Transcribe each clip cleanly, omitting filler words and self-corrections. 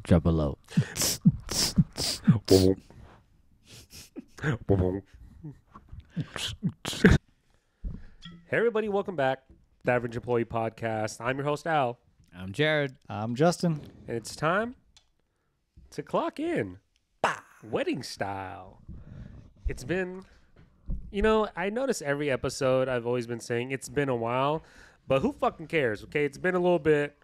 Drop a low. Hey everybody, welcome back to the Average Employee Podcast. I'm your host Al, I'm Jared. I'm Justin. and it's time to clock in. Wedding style. It's been, I notice every episode I've always been saying it's been a while, but who fucking cares? Okay, it's been a little bit,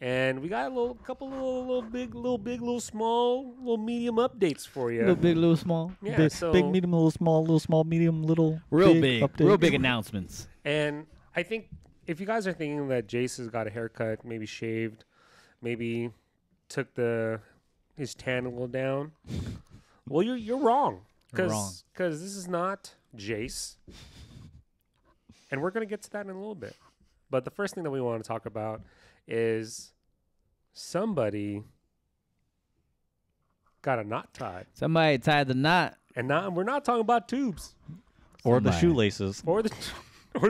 and we got a couple little big, little small, little medium updates for you. Little big, little small. Yeah, big, so- big, medium, little small, medium, little. Real big update. announcements. And I think if you guys are thinking that Jace has got a haircut, maybe shaved, maybe took his tan a little down, well, you're wrong. You're wrong. Because this is not Jace. And we're going to get to that in a little bit. But the first thing that we want to talk about is somebody got a knot tied. Somebody tied the knot. And we're not talking about tubes Or the Somebody. shoelaces. or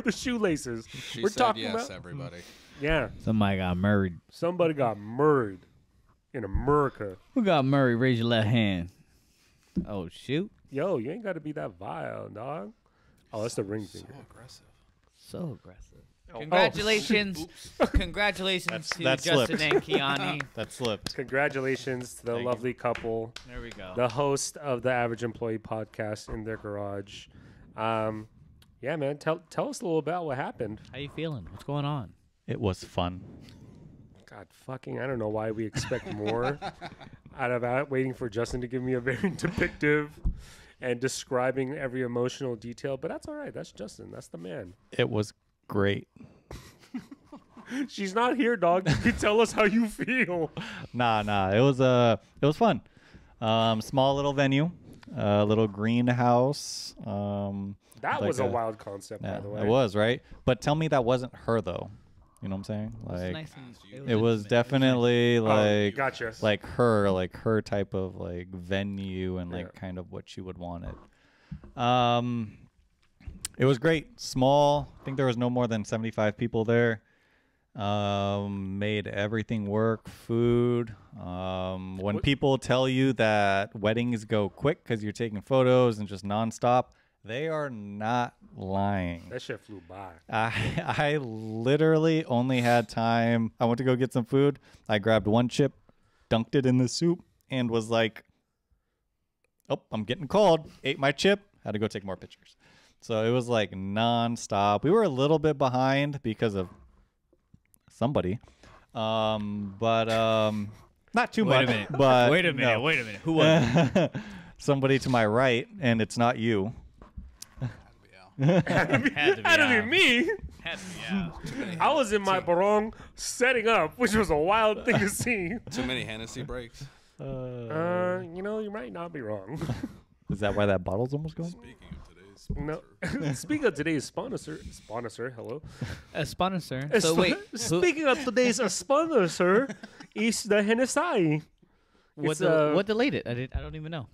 the shoelaces. She We're said talking yes, about everybody. yeah. Somebody got married. Somebody got murdered in America. Who got married? Raise your left hand. Oh, shoot. Yo, you ain't got to be that vile, dog. Oh, that's the ring So finger. aggressive. So aggressive. Oh. Congratulations. Congratulations to that Justin slipped. and Kiani. That slipped. Congratulations to the Thank you. lovely couple, There we go. the host of the Average Employee Podcast in their garage. Yeah, man, tell us a little about what happened. How you feeling? What's going on? It was fun. God fucking, I don't know why we expect more out of that, waiting for Justin to give me a very depictive and describing every emotional detail, but that's all right. That's Justin. That's the man. It was great. She's not here, dog. You can tell us how you feel. Nah. It was fun. Small little venue, little greenhouse. That Like was a a- wild concept, Yeah, by the way. it was right. But tell me that wasn't her though. You know what I'm saying? Like nice and, it was intimate. definitely like Gotcha. like her type of like venue and like Yeah. kind of what she would want it. It was great. Small. I think there was no more than 75 people there. Made everything work. Food. When What- people tell you that weddings go quick because you're taking photos and just nonstop, they are not lying. That shit flew by. I literally only had time. I went to go get some food. I grabbed one chip, dunked it in the soup, and was like, "Oh, I'm getting cold." Ate my chip. Had to go take more pictures. So it was like nonstop. We were a little bit behind because of somebody, but not too Wait much. a minute. But Wait a minute. no. Wait a minute. Who was it? Somebody to my right, and it's not you. Yeah. Had to be Had to out. be me. Had to be out. I was in my barong setting up, which was a wild thing to see. Too many Hennessy breaks. You might not be wrong. Is that why that bottle's almost gone? Speaking of today's No. sponsor, Speaking of today's sponsor, hello. A sponsor. So wait. Who, Speaking of today's sponsor is the Hennessy. what, It's, what delayed it? I don't even know.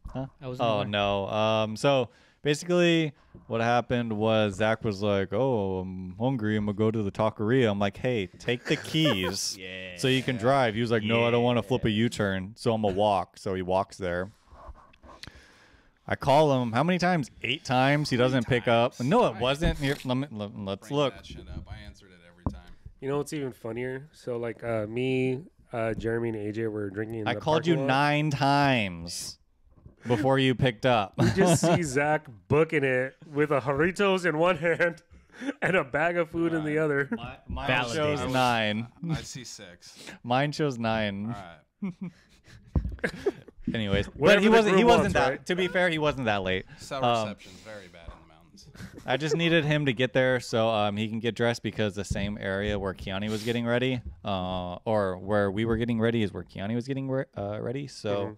Huh? I wasn't Oh aware. no. So basically, what happened was Zach was like, "Oh, I'm hungry. I'm gonna go to the taqueria." I'm like, "Hey, take the keys, Yeah. so you can drive." He was like, "No, I don't want to flip a U-turn, so I'm gonna walk." So he walks there. I call him how many times? 8 times. He doesn't pick up. No, it wasn't. Here, let's bring look. that shit up. I answered it every time. You know what's even funnier? So like me, Jeremy, and AJ were drinking. In I the called you parking lot. 9 times before you picked up. Just see Zach booking it with a Doritos in one hand and a bag of food in the other. Mine Validated. shows 9. I see 6. Mine shows 9. All right. Anyways, Whatever but he the wasn't. He group wasn't wants, that. right? To be fair, he wasn't that late. Cell reception's very bad in the mountains. I just needed him to get there so he can get dressed because the same area where Kiani was getting ready, or where we were getting ready, is where Kiani was getting ready. So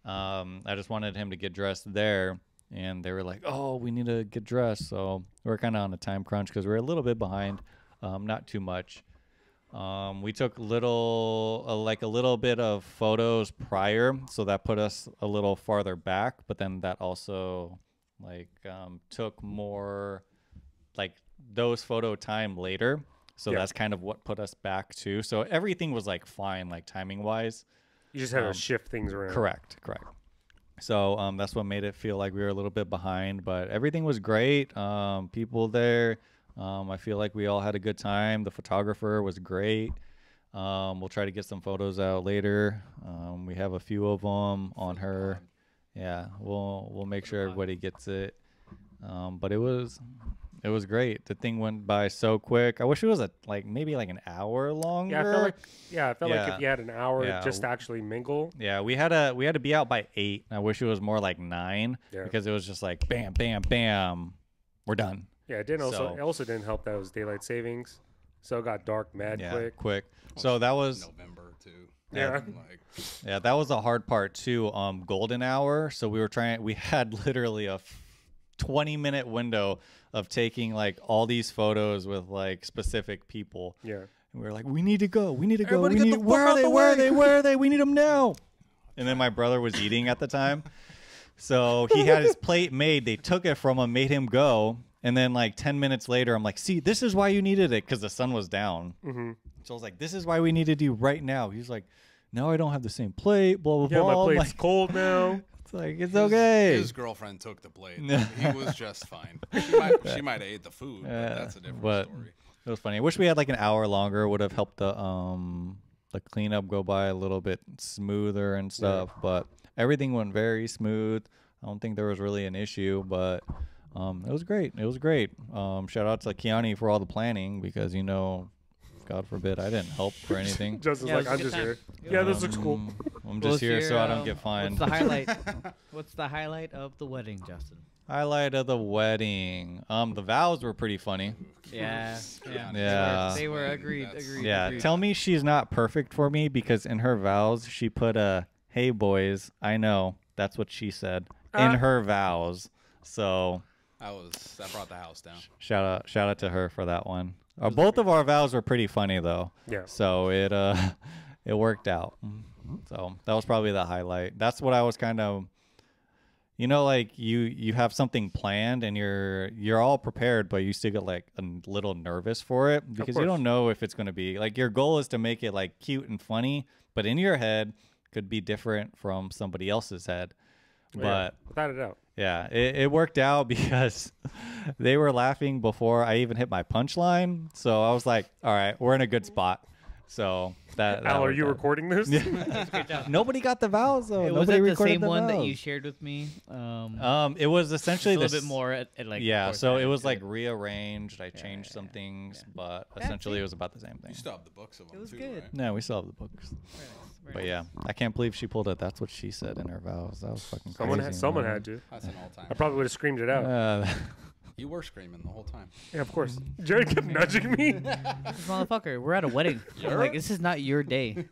I just wanted him to get dressed there, and they were like, "Oh, we need to get dressed." So we're kind of on a time crunch because we're a little bit behind, not too much. We took like a little bit of photos prior, so that put us a little farther back. But then that also like took more like those photo time later. So Yeah. that's kind of what put us back too. So everything was like fine, like timing wise. You just had to shift things around. Correct. So that's what made it feel like we were a little bit behind, but everything was great. People there, I feel like we all had a good time. The photographer was great. We'll try to get some photos out later. We have a few of them on her. Yeah, we'll make sure everybody gets it. But it was great. The thing went by so quick. I wish it was maybe like an hour longer. Yeah, I felt like if you had an hour just to actually mingle. Yeah, we had to be out by 8. I wish it was more like 9 because it was just like bam, bam, bam, we're done. Yeah, it also didn't help that it was daylight savings, so it got dark quick. So that was November too. Yeah. Yeah, that was the hard part too. Golden hour. So we had literally a 20-minute window of taking like all these photos with like specific people. Yeah. And we were like, we need to go. Everybody get the fuck Where out are they? the Where are way. they? Where are they? We need them now. And then my brother was eating at the time. So he had his plate made. They took it from him, made him go. And then like 10 minutes later, I'm like, see, this is why you needed it, because the sun was down. Mm-hmm. So I was like, this is why we needed you right now. He's like, no, I don't have the same plate, blah, blah, Yeah, blah. my I'm plate's like, cold now. it's like, it's okay. His girlfriend took the plate. He was just fine. She might have ate the food, but that's a different story. It was funny. I wish we had like an hour longer. Would have helped the cleanup go by a little bit smoother and stuff. But everything went very smooth. I don't think there was really an issue, but it was great. It was great. Shout out to Kiani for all the planning because, God forbid I didn't help for anything. Justin's Yeah, like, it was I'm a just good here. time. Yeah, this looks cool. I'm just here so I don't get fined. What's the highlight? What's the highlight of the wedding, Justin? Highlight of the wedding. The vows were pretty funny. Yeah. Yeah. They were agreed. Yeah, Agreed. tell me she's not perfect for me because in her vows she put hey boys, I know. That's what she said in her vows. So That brought the house down. shout out to her for that one. Both of our vows were pretty funny though. Yeah. So it worked out. So that was probably the highlight. That's what I was kind of like you have something planned and you're all prepared, but you still get like a little nervous for it because you don't know if it's going to be like your goal is to make it like cute and funny, but in your head could be different from somebody else's head. But without a doubt. yeah, it worked out because they were laughing before I even hit my punchline. So I was like, all right, we're in a good spot. So that Al, are worked you out. recording this? Good job. Nobody got the vows though. Was Nobody it the recorded same one that vows. you shared with me? It was essentially a little bit more at like. Yeah, towards so the it end, was too. like rearranged. I changed some things, but essentially it was about the same thing. You still have the books of them, was too, good. right? No, we still have the books. But yeah, I can't believe she pulled it. That's what she said in her vows. That was fucking crazy. Someone had to. That's an all-time. I probably would have screamed it out. You were screaming the whole time. Yeah, of course. Jared kept nudging me. This motherfucker, we're at a wedding. I'm like, this is not your day.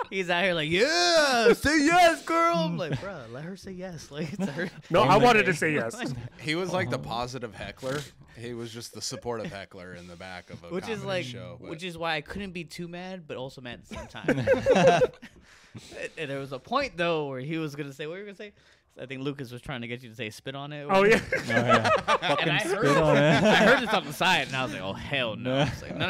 He's out here like, yeah, say yes, girl. I'm like, bro, let her say yes. Like, it's her. No, I wanted to say yes. He was like the positive heckler. He was just the supportive heckler in the back of a Which is comedy like, show. but- which is why I couldn't be too mad, but also mad at the same time. And there was a point though where he was gonna say, what were you gonna say? I think Lucas was trying to get you to say spit on it. Oh, yeah. And I heard, on it. I heard this on the side, and I was like, "Oh hell no!" I was like, no.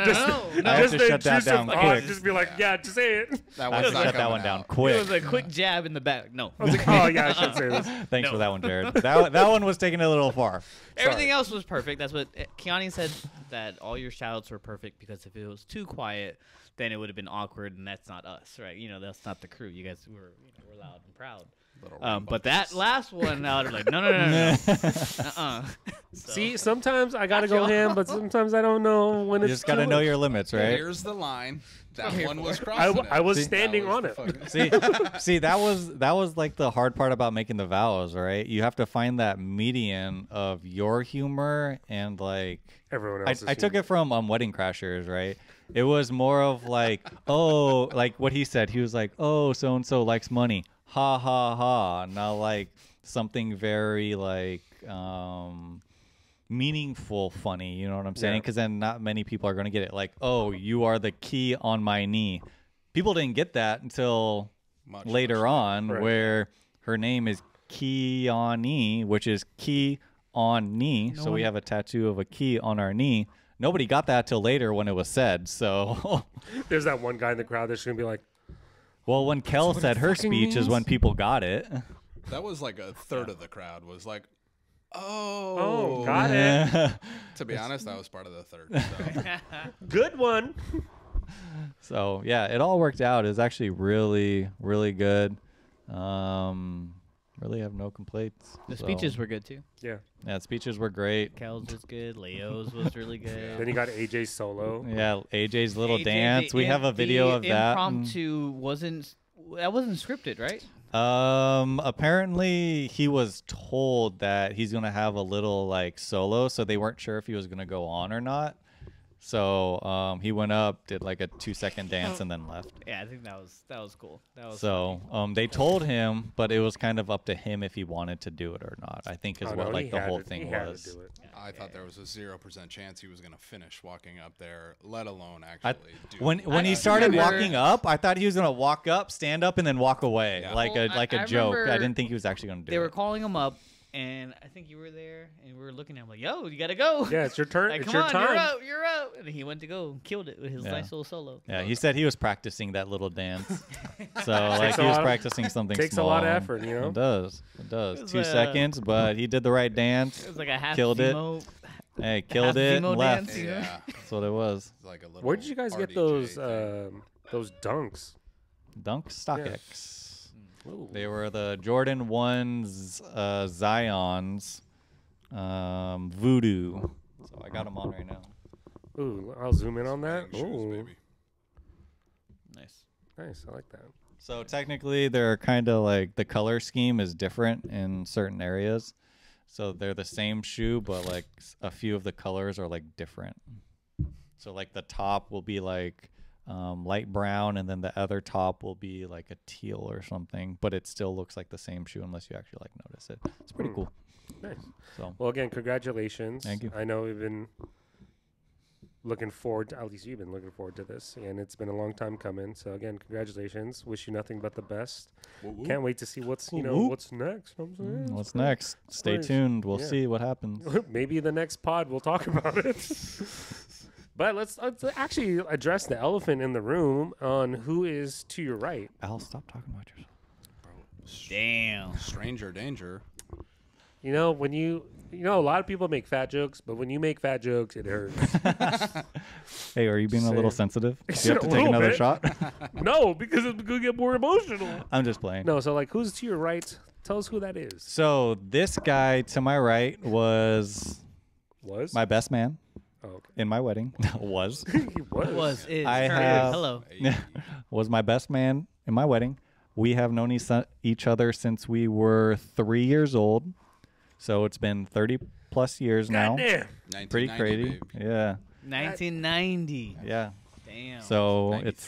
I have to shut that down quick. Just be like, yeah, just say it. That I one's not shut that coming one down out. It quick. was a quick jab in the back. No, I was like, oh, yeah, I should say this. Thanks No. for that one, Jared. That one was taken a little far. everything else was perfect. That's what Kiani said. That all your shout-outs were perfect because if it was too quiet, then it would have been awkward, and that's not us, right? That's not the crew. You guys were, we're loud and proud. But that last one, I was like, no. So, See, sometimes I got to go ham, but sometimes I don't know when You it's just got to too know much. your limits, right? Here's the line. That one was crossing I was it. standing That on was it. the fucking- See, that was like the hard part about making the vows, right? You have to find that median of your humor and like Everyone else. I took it from Wedding Crashers, right? It was more of like, oh, like what he said. He was like, oh, so and so likes money, ha ha ha. Not like something very like meaningful funny. You know what I'm saying? Yeah. Because then not many people are going to get it. Like, oh, you are the key on my knee. People didn't get that until later on, Right. where her name is Keone, which is key on knee. So we have a tattoo of a key on our knee. Nobody got that till later when it was said. So, There's that one guy in the crowd that's gonna be like, well, when Kel said her fucking speech is means? when people got it. That was like a third of the crowd was like, oh, got it. To be honest, that was part of the third. So. Good one. So yeah, it all worked out. It was actually really, really good. Really have no complaints. The So, speeches were good too. Yeah. yeah, speeches were great. Kel's was good. Leo's was really good. Then you got AJ solo. Yeah, AJ's little AJ, dance. the We have a video of that. Impromptu wasn't scripted, right? Apparently he was told that he's gonna have a little like solo, so they weren't sure if he was gonna go on or not. So he went up, did like a 2-second dance, and then left. Yeah, I think that was cool. That was So they told him, but it was kind of up to him if he wanted to do it or not. I think is Oh, what no, like he the had whole to- thing he had to was. do it. I thought there was a 0% chance he was going to finish walking up there, let alone I, actually do when it. he I started remember- walking up, I thought he was gonna walk up, stand up, and then walk away Yeah. like Well, a I joke. I remember didn't think he was actually gonna do They it. were calling him up, and I think you were there, and we were looking at him like, "Yo, you gotta go." Yeah, it's your turn. Like, it's come your on, time. you're out, you're out. And he went to go and killed it with his Yeah. nice little solo. Yeah, he said he was practicing that little dance. So like a he was lot of- practicing something takes a small. lot of effort, you know? It does. It does. It's 2 a- seconds, but he did the right dance. It was like a half Killed it. Zemo, Hey, half killed it, Zemo left. dance, you know? Yeah, That's what it was. it's like a little Where did you guys get RDJ those dunks? Dunk StockX. Ooh. They were the Jordan 1s Zions Voodoo. So I got them on right now. Ooh, I'll zoom in on that. Shoes, Ooh, baby. Nice. nice. I like that. So technically, they're kind of like the color scheme is different in certain areas. So they're the same shoe, but like a few of the colors are like different. So like the top will be like light brown, and then the other top will be like a teal or something. But it still looks like the same shoe unless you actually like notice it. It's pretty cool. Nice. So Well, again, congratulations. Thank you. I know we've been looking forward to, at least you've been looking forward to this, and it's been a long time coming. So again, congratulations. Wish you nothing but the best. Woo woo. Can't wait to see what's Woo woo. what's next. You know what I'm saying? what's next? Stay course. tuned. We'll Yeah. see what happens. Maybe the next pod we'll talk about it. But let's actually address the elephant in the room on who is to your right. Al, stop talking about yourself. Damn. Stranger danger. You know, when you know, a lot of people make fat jokes, but when you make fat jokes, it hurts. Hey, are you being a little Same. sensitive? Do A you have to take little another bit. shot? No, because it's going to get more emotional. I'm just playing. No, so like, who's to your right? Tell us who that is. So this guy to my right was Was? my best man Oh, okay. in my wedding. was He was. Is I her. have- Hello. was my best man in my wedding. We have known each other since we were 3 years old. So it's been 30 plus years now. Goddamn. Pretty 1990, crazy. baby. Yeah. 1990. Yeah. Damn. So it's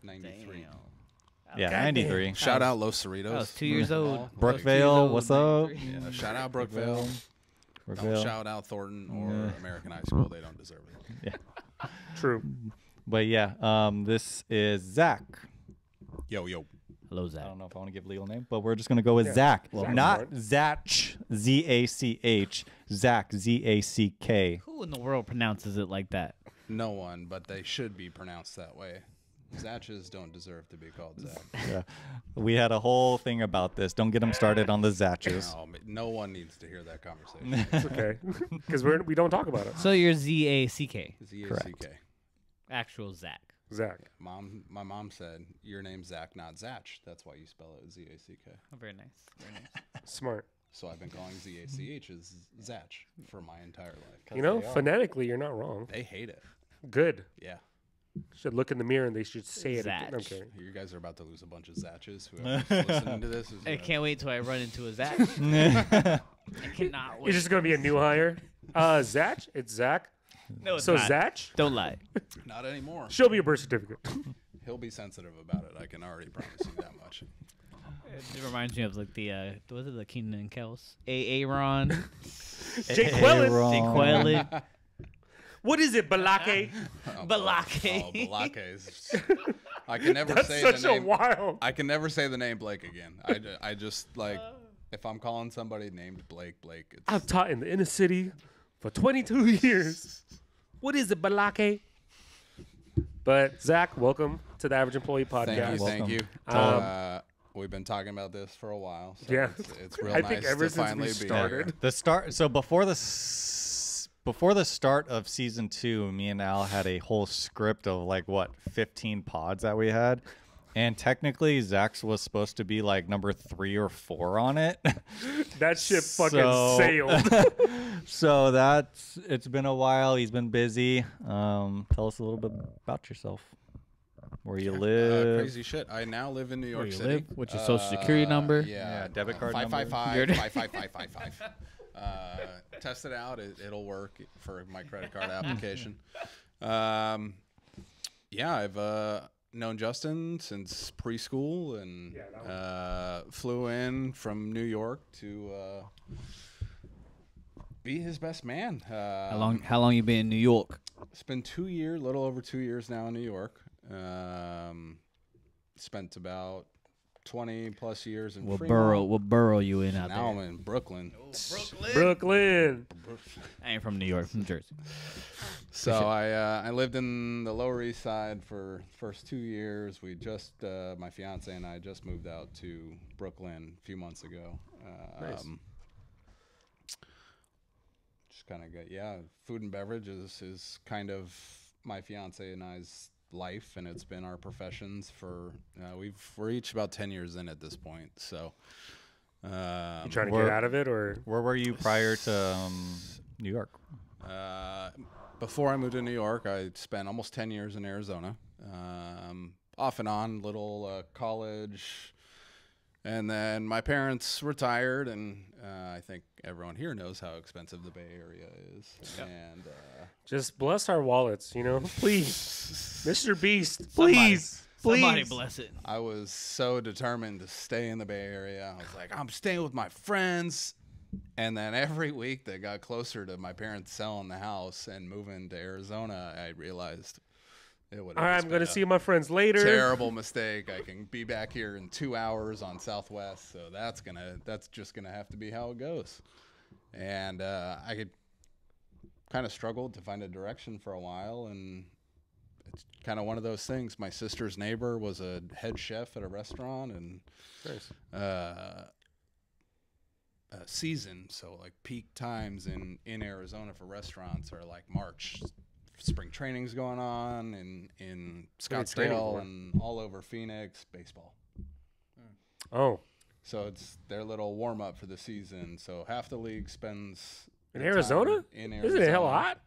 93. yeah, Goddamn. 93. Shout out Los I was Cerritos. 2 years old. Brookvale, what's up? Yeah, shout out Brookvale. Don't Brookvale. shout out Thornton or American High School. They don't deserve it. True. But yeah, this is Zach. Yo, yo. Hello, I Zach. don't know if I want to give legal name, but we're just gonna go with Yeah. Zach, Zach's not fine. Zach, Z-A-C-H, Zach, Z-A-C-K. Who in the world pronounces it like that? No one, but they should be pronounced that way. Zatches don't deserve to be called Zach. Yeah, we had a whole thing about this. Don't get him started on the Zatches. No one needs to hear that conversation. It's okay. Because we don't talk about it. So you're ZACK. Z-A-C-K. Actual Zach. Zach. My mom said, your name's Zach, not Zach. That's why you spell it Z-A-C-K. Oh, very nice. Very nice. Smart. So I've been calling Z-A-C-H as Zach for my entire life. You know, phonetically, you're not wrong. They hate it. Good. Yeah. Should look in the mirror and they should say it. Zach. Okay. You guys are about to lose a bunch of Zatches. Whoever's listening to this is I gonna- can't wait till I run into a Zach. I cannot wait. It's just gonna be a new hire. Zach. It's Zach. No, it's So not. Zach, Don't lie. Not anymore. show me your birth certificate. He'll be sensitive about it. I can already promise you that much. It reminds me of like the was it the Keenan and Kels? Aaron. Jake Quellen. Jake Quellen. What is it, Balake? Balake. Oh, Balake is. I can never That's say such the name. a wild. I can never say the name Blake again. I just like if I'm calling somebody named Blake. It's, I've taught in the inner city for 22 years. What is it, Balake? But Zach, welcome to the Average Employee Podcast. thank you. We've been talking about this for a while. So Yeah. it's real I nice think ever to since finally we be started. here. The start. So before the start of season 2, me and Al had a whole script of like 15 pods that we had, and technically Zach's was supposed to be like number 3 or 4 on it. That ship fucking So- sailed. So it's been a while. He's been busy. Tell us a little bit about yourself. Where you live. Crazy shit. I now live in New York you City. live? What's your social security number? Yeah, debit card number. 555-55555. Test it out. It'll work for my credit card application. Yeah, I've known Justin since preschool and flew in from New York to be his best man. How long you been in New York? It's been 2 years, little over 2 years now in New York. Spent about 20 plus years in Fremont. What borough you in out Now there? I'm in Brooklyn. Brooklyn. I ain't from New York, from Jersey. So I lived in the Lower East Side for the first 2 years. We just my fiance and I just moved out to Brooklyn a few months ago. Nice. Just kind of food and beverage is kind of my fiance and I's life, and it's been our professions for we're each about 10 years in at this point. So You trying to get out of it, or Where were you prior to New York? before I moved to New York, I spent almost 10 years in Arizona, off and on, little college. And then my parents retired, and I think everyone here knows how expensive the Bay Area is. And just bless our wallets, please, Mr. Beast, please, Somebody please. bless it. I was so determined to stay in the Bay Area. I was like, I'm staying with my friends. And then every week that got closer to my parents selling the house and moving to Arizona, I realized it would All right, I'm going to see my friends later. terrible mistake. I can be back here in 2 hours on Southwest, so that's just gonna have to be how it goes. And I could kind of struggled to find a direction for a while, and it's kind of one of those things. My sister's neighbor was a head chef at a restaurant, and Nice. season, so like peak times in Arizona for restaurants are like March. Spring training's going on in What are you training Scottsdale for? and all over Phoenix, baseball. Oh, So it's their little warm up for the season. So half the league spends in their Arizona? time in Arizona. Isn't it hella hot?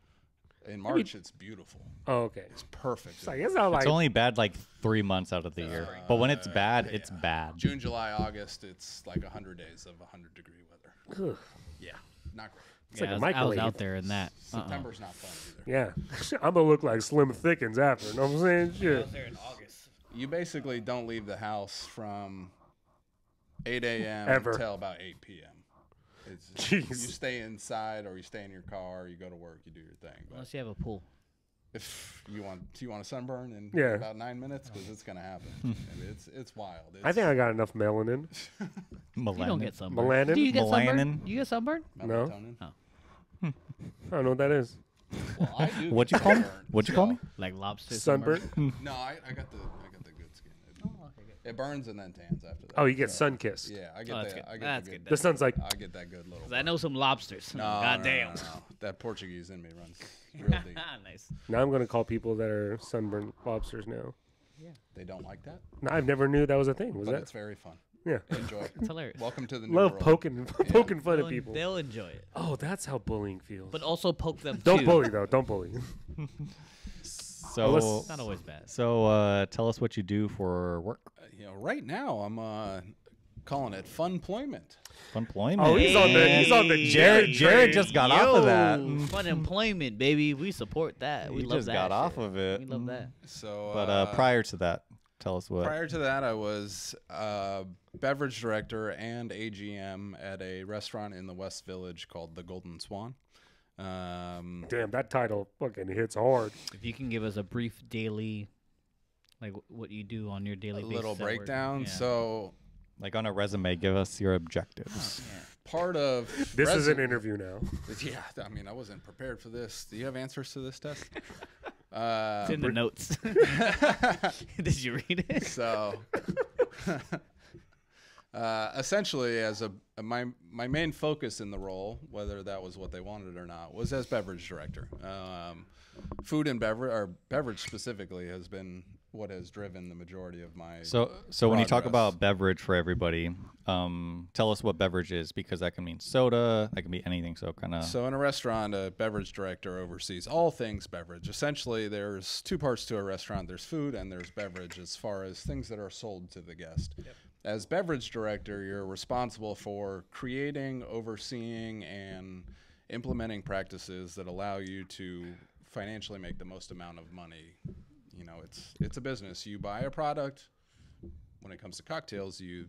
In March, it's beautiful. Oh, okay. It's perfect. It's like it's not like It's only bad like 3 months out of the year. But when it's bad, it's bad. June, July, August, it's like 100 days of 100-degree weather. ugh. Yeah, not great. It's like a I was microwave. out there in that. September's not fun either. Yeah, I'm gonna look like Slim Thickens after. You know what I'm saying? Shit. there in August. You basically don't leave the house from 8 a.m. Ever. until about 8 p.m. Jeez. You stay inside or you stay in your car, you go to work, you do your thing. But Unless you have a pool. if you want a sunburn in Yeah. about 9 minutes, because it's gonna happen. And it's wild. I think I got enough melanin. You don't Melanin. get sunburned. Melanin? Do you get sunburned? Melanin? You get sunburned? No. melatonin. I don't know what that is. Well, I do. What'd get you call me? sunburned, What'd you call me? Like lobster Sunburn. No, I got the good skin. It burns and then tans after that. Oh, you get sun kissed. Yeah, I get Oh, that's that. good. I get That's the good. The sun's like, I get that good little. 'Cause I know some lobsters. No, God damn. no. That Portuguese in me runs real deep. Nice. now I'm gonna call people that are sunburned lobsters now. They don't like that, No, I've never knew that was a thing. Was but that? it's very fun. Yeah. Enjoy. It's hilarious. Welcome to the new Love world. poking fun at people. They'll enjoy it. Oh, that's how bullying feels. But also poke them Don't too. bully though. Don't bully. So, It's not always bad. so tell us what you do for work. Right now I'm calling it funployment. Employment. Oh, he's on the Jared train. just got off of that. Fun employment, baby. We support that. We He love just that. got shit. off of it. We love that. So, But prior to that, Tell us what. Prior to that, I was beverage director and AGM at a restaurant in the West Village called the Golden Swan. Damn, that title fucking hits hard. If you can give us a brief daily, like what you do on your daily A basis. little at work. breakdown. Yeah. So Like on a resume, give us your objectives. part of This is an interview now. Yeah, I mean, I wasn't prepared for this. Do you have answers to this test? It's in the notes. Did you read it? So, essentially, as my main focus in the role, whether that was what they wanted or not, was as beverage director. Food and beverage, or beverage specifically, has been what has driven the majority of my. So when you talk progress. about beverage for everybody, tell us what beverage is, because that can mean soda, that can be anything. So kind of. So in a restaurant, a beverage director oversees all things beverage. Essentially, there's two parts to a restaurant. There's food and there's beverage, as far as things that are sold to the guest. Yep. As beverage director, you're responsible for creating, overseeing, and implementing practices that allow you to financially make the most amount of money. You know, it's a business. You buy a product. When it comes to cocktails, you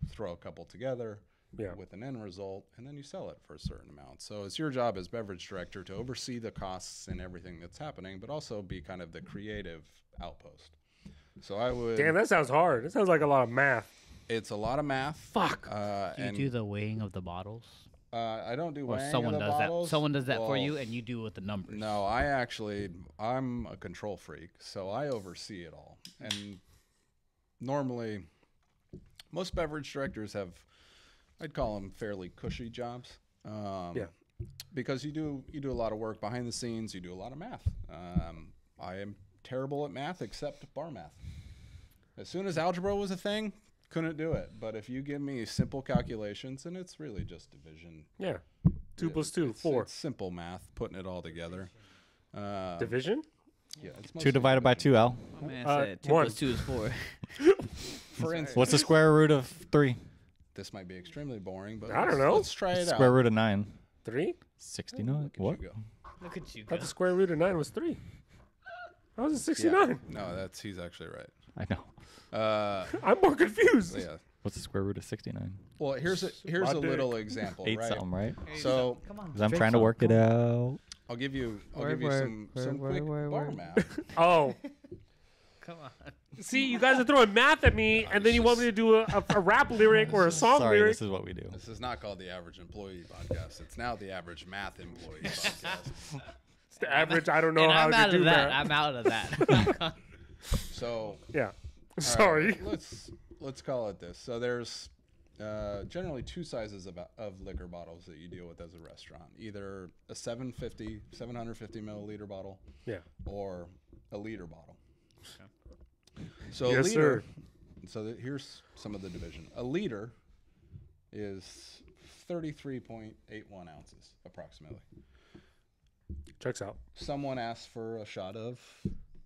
throw a couple together. Yeah. With an end result, and then you sell it for a certain amount. So it's your job as beverage director to oversee the costs and everything that's happening, but also be kind of the creative outpost. So I would. Damn, that sounds hard. It sounds like a lot of math. It's a lot of math. Fuck. Do you do the weighing of the bottles? I don't do Or weighing someone of the does bottles. that. Someone does that for Well, you, and you do it with the numbers. No, I'm a control freak, so I oversee it all. And normally, most beverage directors have, I'd call them fairly cushy jobs. Yeah. Because you do a lot of work behind the scenes. You do a lot of math. I am terrible at math except bar math. As soon as algebra was a thing, couldn't do it. But if you give me simple calculations, and it's really just division. Yeah. 2 plus 2, It's 4. It's simple math, putting it all together. Division? Yeah, it's 2 mostly divided by division. 2, Al. My man said 2 1. plus 2 is 4. For instance, What's the square root of 3? this might be extremely boring, but I don't know. Let's try it Square out. root of 9. 3? 69. Look at What? you go. Look at you I go. thought the square root of 9 was 3. How was it 69? No, he's actually right. I know. I'm more confused. Yeah. What's the square root of 69? Well, here's a My little dick. example, 8 right? something, right? So Come on. 'Cause I'm trying to work it out. I'll give you Word, some quick bar math. Oh. Come on. See, you guys are throwing math at me, and then you want me to do a rap lyric or a song Sorry, lyric. this is what we do. This is not called the Average Employee Podcast. It's now the Average Math Employee Podcast. It's the average. I don't know And how I'm to out do of that. math. I'm out of that. So Yeah. all Sorry. right, let's call it this. So there's generally two sizes of liquor bottles that you deal with as a restaurant. Either a 750 milliliter bottle, Yeah. or a liter bottle. So Yes, a liter. sir. So here's some of the division. A liter is 33.81 ounces approximately. Checks out. Someone asks for a shot of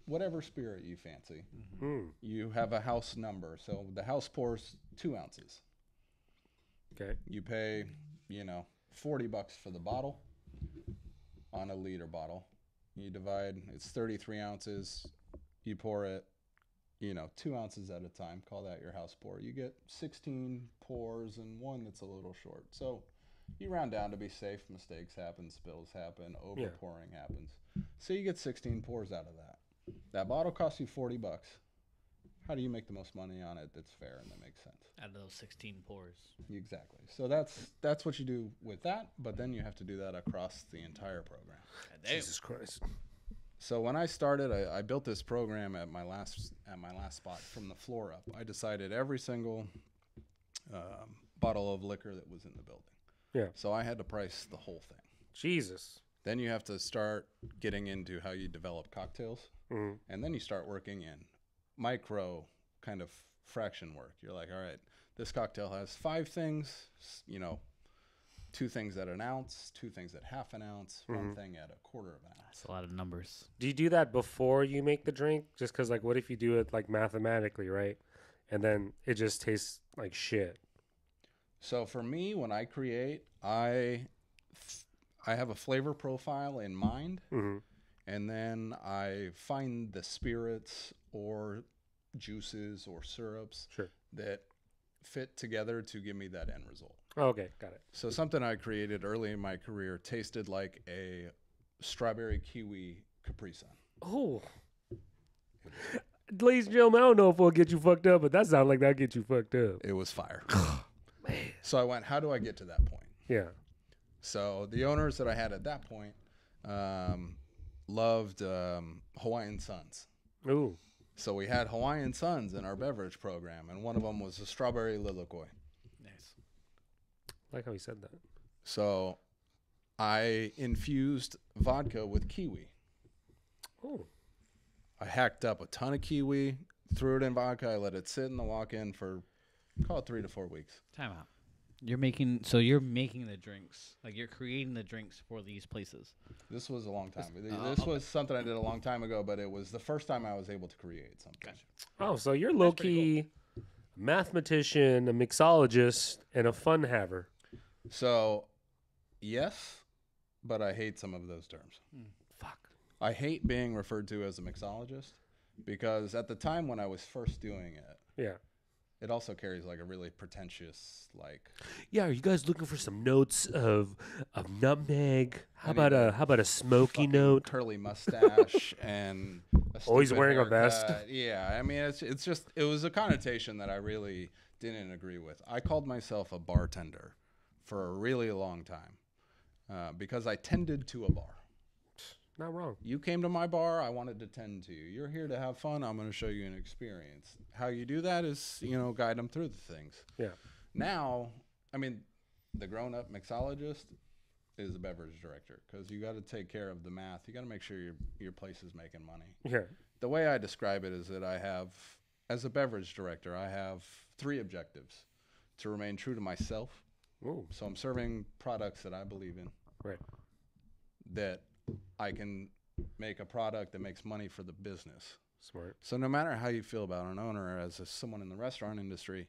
whatever spirit you fancy. Mm. You have a house number, so the house pours 2 ounces. Okay. You pay, $40 for the bottle on a liter bottle. You divide, it's 33 ounces. You pour it, 2 ounces at a time. Call that your house pour. You get 16 pours and one that's a little short. So you round down to be safe. Mistakes happen, spills happen, overpouring happens. So you get 16 pours out of that. That bottle costs you $40. How do you make the most money on it that's fair and that makes sense? Out of those 16 pours. Exactly. So that's what you do with that, but then you have to do that across the entire program. Jesus Christ. So when I started, I built this program at my last spot from the floor up. I decided every single bottle of liquor that was in the building. Yeah. So I had to price the whole thing. Jesus. Then you have to start getting into how you develop cocktails, Mhm. and then you start working in micro kind of fraction work. You're like, all right, this cocktail has 5 things, 2 things at an ounce, 2 things at half an ounce, 1 thing at a quarter of an ounce. That's a lot of numbers. Do you do that before you make the drink? Just because, what if you do it, mathematically, right? And then it just tastes like shit. So for me, when I create, I have a flavor profile in mind, Mm-hmm. and then I find the spirits or juices or syrups Sure. that fit together to give me that end result. Oh, okay, got it. So something I created early in my career tasted like a strawberry kiwi Capri Sun. Oh. Ladies and gentlemen, I don't know if it'll get you fucked up, but that sounds like that'll get you fucked up. It was fire. So I went, how do I get to that point? Yeah. So the owners that I had at that point loved Hawaiian Suns. Ooh. So we had Hawaiian Suns in our beverage program, and one of them was a strawberry lilikoi. Nice. I like how he said that. So I infused vodka with kiwi. Oh. I hacked up a ton of kiwi, threw it in vodka. I let it sit in the walk-in for, call it 3 to 4 weeks. Time out. You're making the drinks, like you're creating the drinks for these places. This was a long time. This was something I did a long time ago, but it was the first time I was able to create something. Gotcha. Oh, so you're low-key mathematician, a mixologist, and a fun haver. So, yes, but I hate some of those terms. Fuck. I hate being referred to as a mixologist because at the time when I was first doing it, Yeah. it also carries like a really pretentious, like, Yeah, are you guys looking for some notes of nutmeg? How I about need a smoky fucking note? curly mustache and Always stupid wearing a haircut. vest. Yeah, I mean, it's just, it was a connotation that I really didn't agree with. I called myself a bartender for a really long time because I tended to a bar. Not wrong. You came to my bar, I wanted to tend to you. You're here to have fun, I'm going to show you an experience. How you do that is, guide them through the things. Yeah. Now, I mean, the grown-up mixologist is a beverage director because you got to take care of the math. You got to make sure your place is making money. Yeah. The way I describe it is that I have, as a beverage director, I have 3 objectives: to remain true to myself. Ooh. So I'm serving products that I believe in. Right. That I can make a product that makes money for the business. Smart. So no matter how you feel about an owner as someone in the restaurant industry,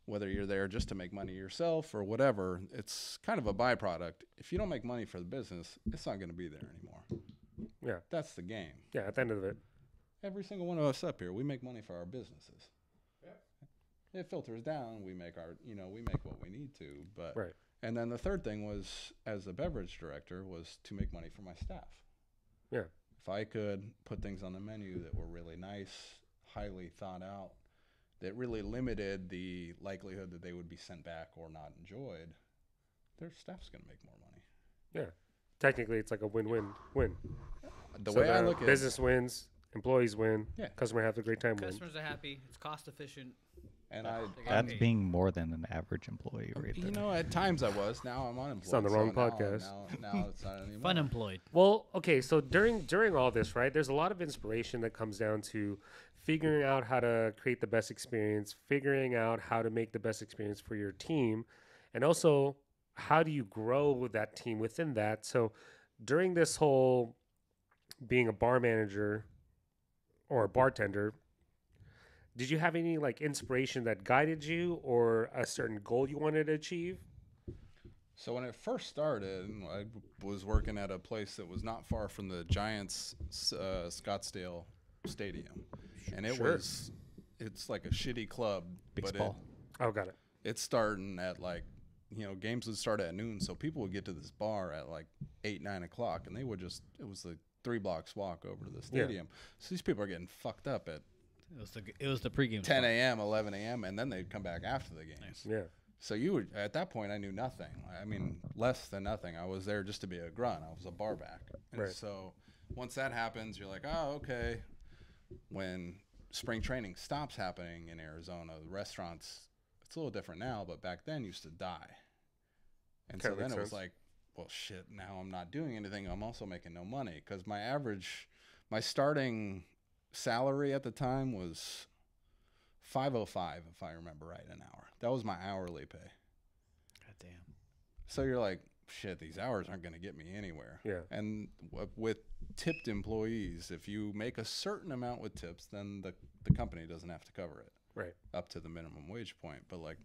whether you're there just to make money yourself or whatever, it's kind of a byproduct. If you don't make money for the business, it's not going to be there anymore. Yeah. That's the game. Yeah. At the end of it. Every single one of us up here, we make money for our businesses. Yeah. It filters down. We make we make what we need to. But Right. And then the third thing was, as a beverage director, was to make money for my staff. Yeah. If I could put things on the menu that were really nice, highly thought out, that really limited the likelihood that they would be sent back or not enjoyed, their staff's going to make more money. Yeah. Technically, it's like a win-win-win. The So way I look at it, business wins, employees win, Yeah. customer have a great time win. Customers are happy. It's cost efficient. and That's being more than an average employee right there. at times I was. Now I'm unemployed. It's on the wrong now- podcast. Now it's not anymore. Fun employed. Well, okay, so during all this, right, there's a lot of inspiration that comes down to figuring out how to create the best experience, figuring out how to make the best experience for your team, and also how do you grow that team within that. So during this whole being a bar manager or a bartender, did you have any like inspiration that guided you or a certain goal you wanted to achieve? So when it first started, I was working at a place that was not far from the Giants Scottsdale Stadium, and it's like a shitty club, Baseball. Oh, got it. it's starting at like, games would start at noon, so people would get to this bar at like 8-9 o'clock, and they would it was like 3 blocks walk over to the stadium. So these people are getting fucked up at It was the pregame. 10 a.m., 11 a.m., and then they'd come back after the game. Nice. Yeah. So at that point, I knew nothing. I mean, less than nothing. I was there just to be a grunt. I was a bar back. And Right. so once that happens, you're like, oh, okay. When spring training stops happening in Arizona, the restaurants, it's a little different now, but back then used to die. And so Kinda then makes it was sense. like, well, shit, now I'm not doing anything. I'm also making no money because my starting salary at the time was $5.05, if I remember right, an hour. That was my hourly pay. God damn. So you're like, shit, these hours aren't going to get me anywhere. Yeah. And with tipped employees, if you make a certain amount with tips, then the company doesn't have to cover it Right. up to the minimum wage point. But like,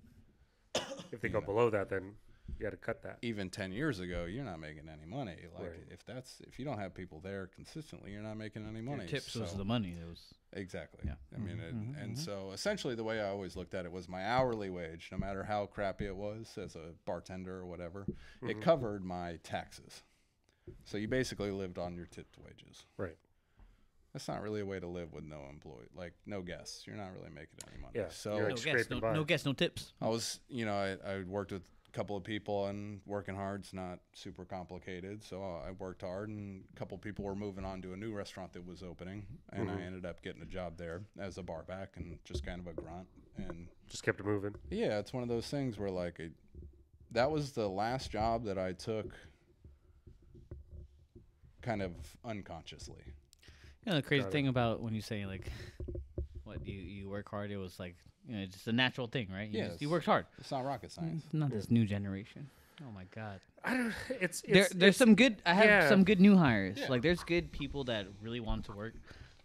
If they go below that, then You got to cut that. even 10 years ago, you're not making any money. Like Right. if you don't have people there consistently, you're not making any money. Your tips was So- the money. It was Exactly. Yeah. I mean, and so essentially the way I always looked at it was my hourly wage, no matter how crappy it was as a bartender or whatever, it covered my taxes. So you basically lived on your tipped wages. Right. That's not really a way to live with no employee, like no guests. You're not really making any money. Yeah, So you're no like guests, scraping by. no guests, no tips. I was, I worked with a couple of people, and working hard's not super complicated. So I worked hard, and a couple of people were moving on to a new restaurant that was opening, and I ended up getting a job there as a bar back and just kind of a grunt. And Just kept it moving. yeah, it's one of those things where like that was the last job that I took kind of unconsciously. You know, the crazy Got it. thing about when you say like, what you work hard, it was like, it's just a natural thing, right? You Yes. you worked hard. It's not rocket science. Not this new generation. Oh my God. I don't. It's There's some good. I have yeah. some good new hires. Yeah. Like there's good people that really want to work.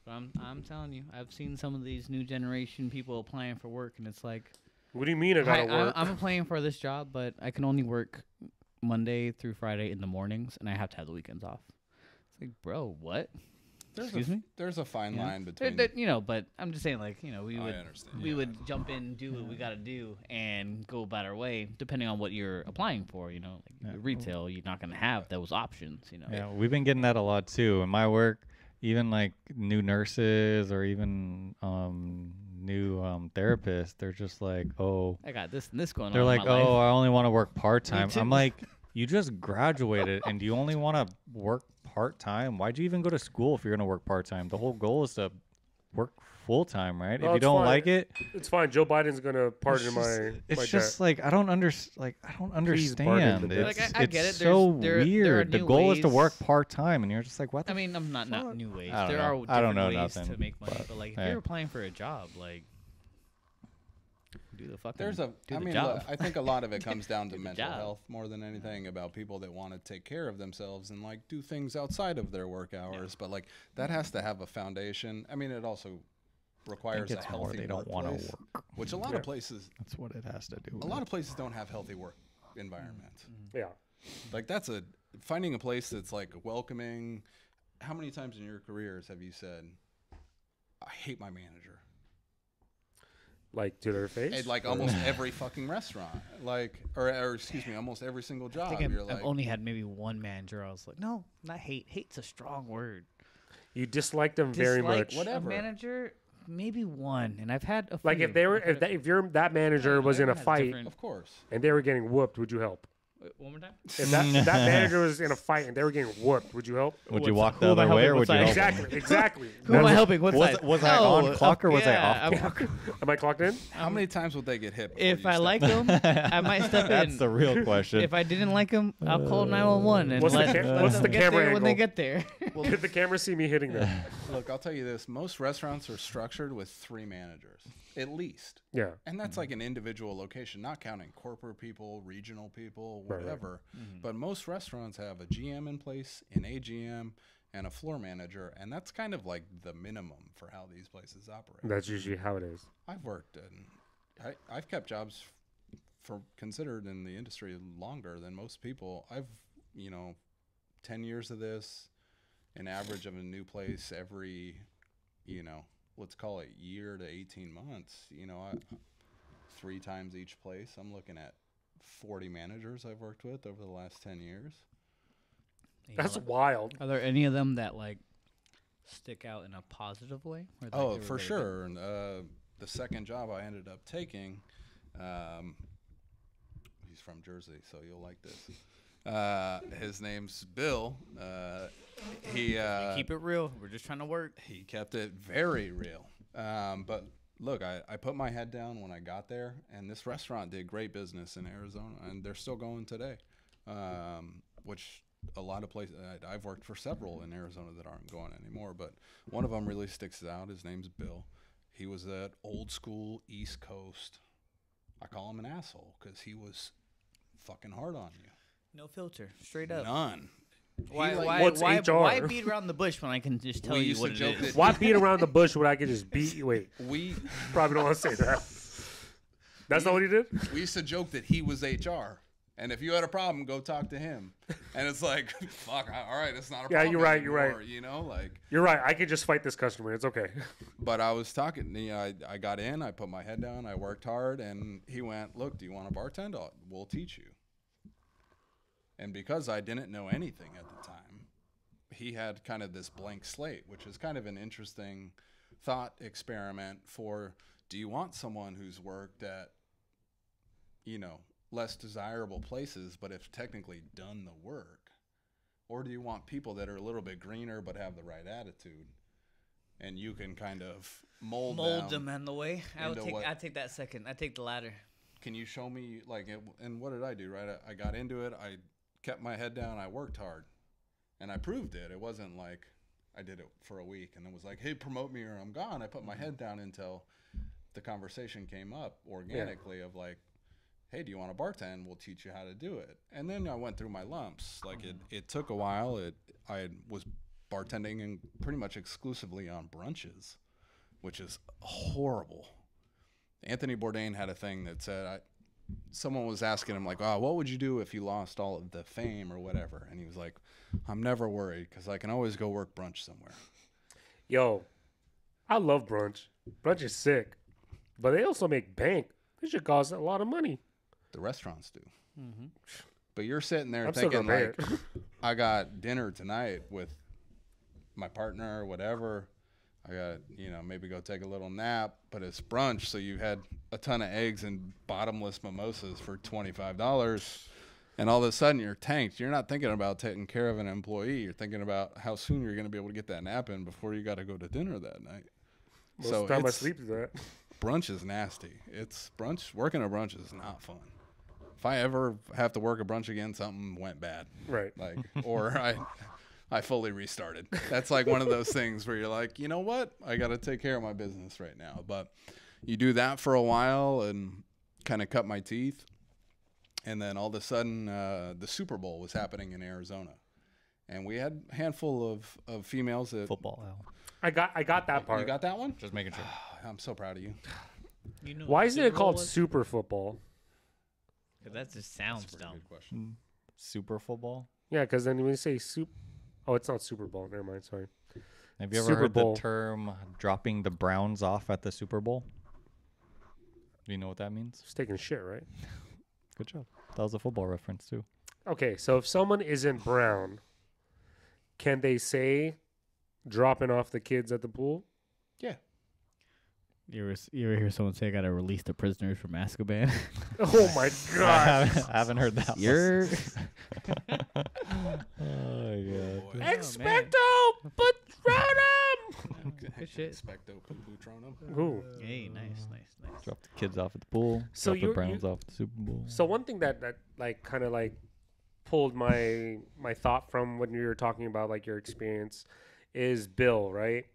But I'm telling you, I've seen some of these new generation people applying for work, and it's like, What do you mean I gotta work? I'm applying for this job, but I can only work Monday through Friday in the mornings, and I have to have the weekends off. It's like, bro, what? Excuse me? There's a fine Yeah. line between. But I'm just saying, like, we I would understand. we Yeah. would jump in, do what we got to do, and go about our way, depending on what you're applying for. Like retail, you're not gonna have those options. Yeah, we've been getting that a lot too. In my work, even like new nurses or even new therapists, they're just like, oh, I got this and this going they're on. like, in my life. oh, I only want to work part time. too. I'm like, you just graduated and you only want to work part time. Why'd you even go to school if you're gonna work part time? The whole goal is to work full time, right? No, if you it's don't fine. like it, It's fine. Joe Biden's gonna pardon it's my just like I don't understand. Please pardon the It's, Like, I get it's it. so There are weird. The new goal is to ways. work part time, and you're just like, what? The I mean, I'm not new ways. I don't There know. are I different don't know ways nothing, to make money, but like if hey. you're applying for a job, like do the fucking There's a. do I the mean, job. look, I think a lot of it comes down to the mental job. health more than anything, about people that want to take care of themselves and like do things outside of their work hours. But like that has to have a foundation. I mean, it also requires a it's more healthy they don't wanna workplace, work. which a lot of places, That's what it has to do. a lot of places don't have healthy work environments. yeah. Like that's finding a place that's like welcoming. How many times in your careers have you said, "I hate my manager"? Like to their face. At like almost every fucking restaurant, like or excuse me, almost every single I job. think You're I've like, only had maybe one manager. I was like, no, not hate. Hate's a strong word. You dislike them very Dislike much. Whatever. A manager, maybe one, and I've had a Like few. if they were, I've had if that manager was in a everyone has fight different- of course. and they were getting whooped, would you help? Wait, one more time. If that manager was in a fight and they were getting whooped, would you help? Would you What's- walk who the am I other way, helping? or would What you side? help? Exactly. Who am I That's- helping? What Was side? was I on clock or was I off I'm- clock? Am I clocked in? How many times would they get hit? before If you I step like in? them, I might step That's in. the real question. If I didn't like them, I'll call 911 and What's the let, ca- let what's them the get camera there when they angle? get there. Did the camera see me hitting them? Look, I'll tell you this: most restaurants are structured with 3 managers, at least, Yeah. and that's like an individual location, not counting corporate people, regional people, Right, right. whatever. But most restaurants have a GM in place, an AGM, and a floor manager, and that's kind of like the minimum for how these places operate. That's usually how it is. I've worked in, I've kept jobs for considered in the industry longer than most people. I've, 10 years of this, an average of a new place every, let's call it year to 18 months. 3 times each place. I'm looking at 40 managers I've worked with over the last 10 years. That's wild. Are there any of them that like stick out in a positive way? Or, like, Oh, they were for really good? sure. And the second job I ended up taking, he's from Jersey, so you'll like this. His name's Bill. He Keep it real. We're just trying to work. he kept it very real. But look, I put my head down when I got there, and this restaurant did great business in Arizona, and they're still going today. Which a lot of places, I've worked for several in Arizona that aren't going anymore, but one of them really sticks out. His name's Bill. He was that old school East Coast. I call him an asshole because he was fucking hard on you. No filter. Straight up. None. Why, He, like, why, What's why, HR? why beat around the bush when I can just tell We you used what to it joke is? that- Why beat around the bush when I could just beat you? Wait, we probably don't want to say that. That's not what he did? we used to joke that he was HR. And if you had a problem, go talk to him. And it's like, fuck, all right, it's not a Yeah, problem you're right, anymore, you know, like. You're right. I could just fight this customer. It's okay. But I was talking, you know, I got in, I put my head down, I worked hard, and he went, look, do you want to bartend? We'll teach you. And because I didn't know anything at the time, he had kind of this blank slate, which is kind of an interesting thought experiment for, do you want someone who's worked at, you know, less desirable places, but have technically done the work? Or do you want people that are a little bit greener but have the right attitude? And you can kind of mold them in the way. I take that second. I take the latter. Can you show me, like, and what did I do, right? I got into it. I kept my head down. I worked hard. And I proved it. It wasn't like I did it for a week and it was like, hey, promote me or I'm gone. I put my head down until the conversation came up organically of like, hey, do you want to bartend? We'll teach you how to do it. And then I went through my lumps. Like it took a while. I was bartending and pretty much exclusively on brunches, which is horrible. Anthony Bourdain had a thing that said, someone was asking him like, oh, what would you do if you lost all of the fame or whatever? And he was like, I'm never worried because I can always go work brunch somewhere. Yo, I love brunch. Brunch is sick. But they also make bank. They should cost a lot of money. The restaurants do. Mm-hmm. But you're sitting there I'm still thinking gonna like, pay it. I got dinner tonight with my partner or whatever. I got, you know, maybe go take a little nap, but it's brunch, so you had a ton of eggs and bottomless mimosas for $25, and all of a sudden you're tanked. You're not thinking about taking care of an employee. You're thinking about how soon you're going to be able to get that nap in before you got to go to dinner that night. Most of the time I sleep through that. Brunch is nasty. It's brunch. Working a brunch is not fun. If I ever have to work a brunch again, something went bad. Right. Like, or I fully restarted. That's like one of those things where you're like, you know what? I got to take care of my business right now. But you do that for a while and kind of cut my teeth. And then all of a sudden, the Super Bowl was happening in Arizona. And we had a handful of females that... Football. I got that part. You got that one? Just making sure. I'm so proud of you. You know Why what isn't Super it Bowl called was? Super Football? 'Cause that just sounds That's a pretty dumb. good question. Super football. Yeah, because then when you say soup, oh, it's not Super Bowl. Never mind. Sorry. Have you ever Super heard Bowl. the term dropping the Browns off at the Super Bowl? Do you know what that means? Just taking shit, right? Good job. That was a football reference too. Okay, so if someone isn't brown, can they say dropping off the kids at the pool? Yeah. You ever hear someone say I gotta release the prisoners from Azkaban? Oh my I god! haven't heard that. You're Oh my god. Expecto Patronum! good shit. Expecto Patronum. Ooh. Hey, nice. Drop the kids off at the pool. So drop the you- Browns off at the Super Bowl. So one thing that like kind of like pulled my thought from when you were talking about like your experience is Bill, right?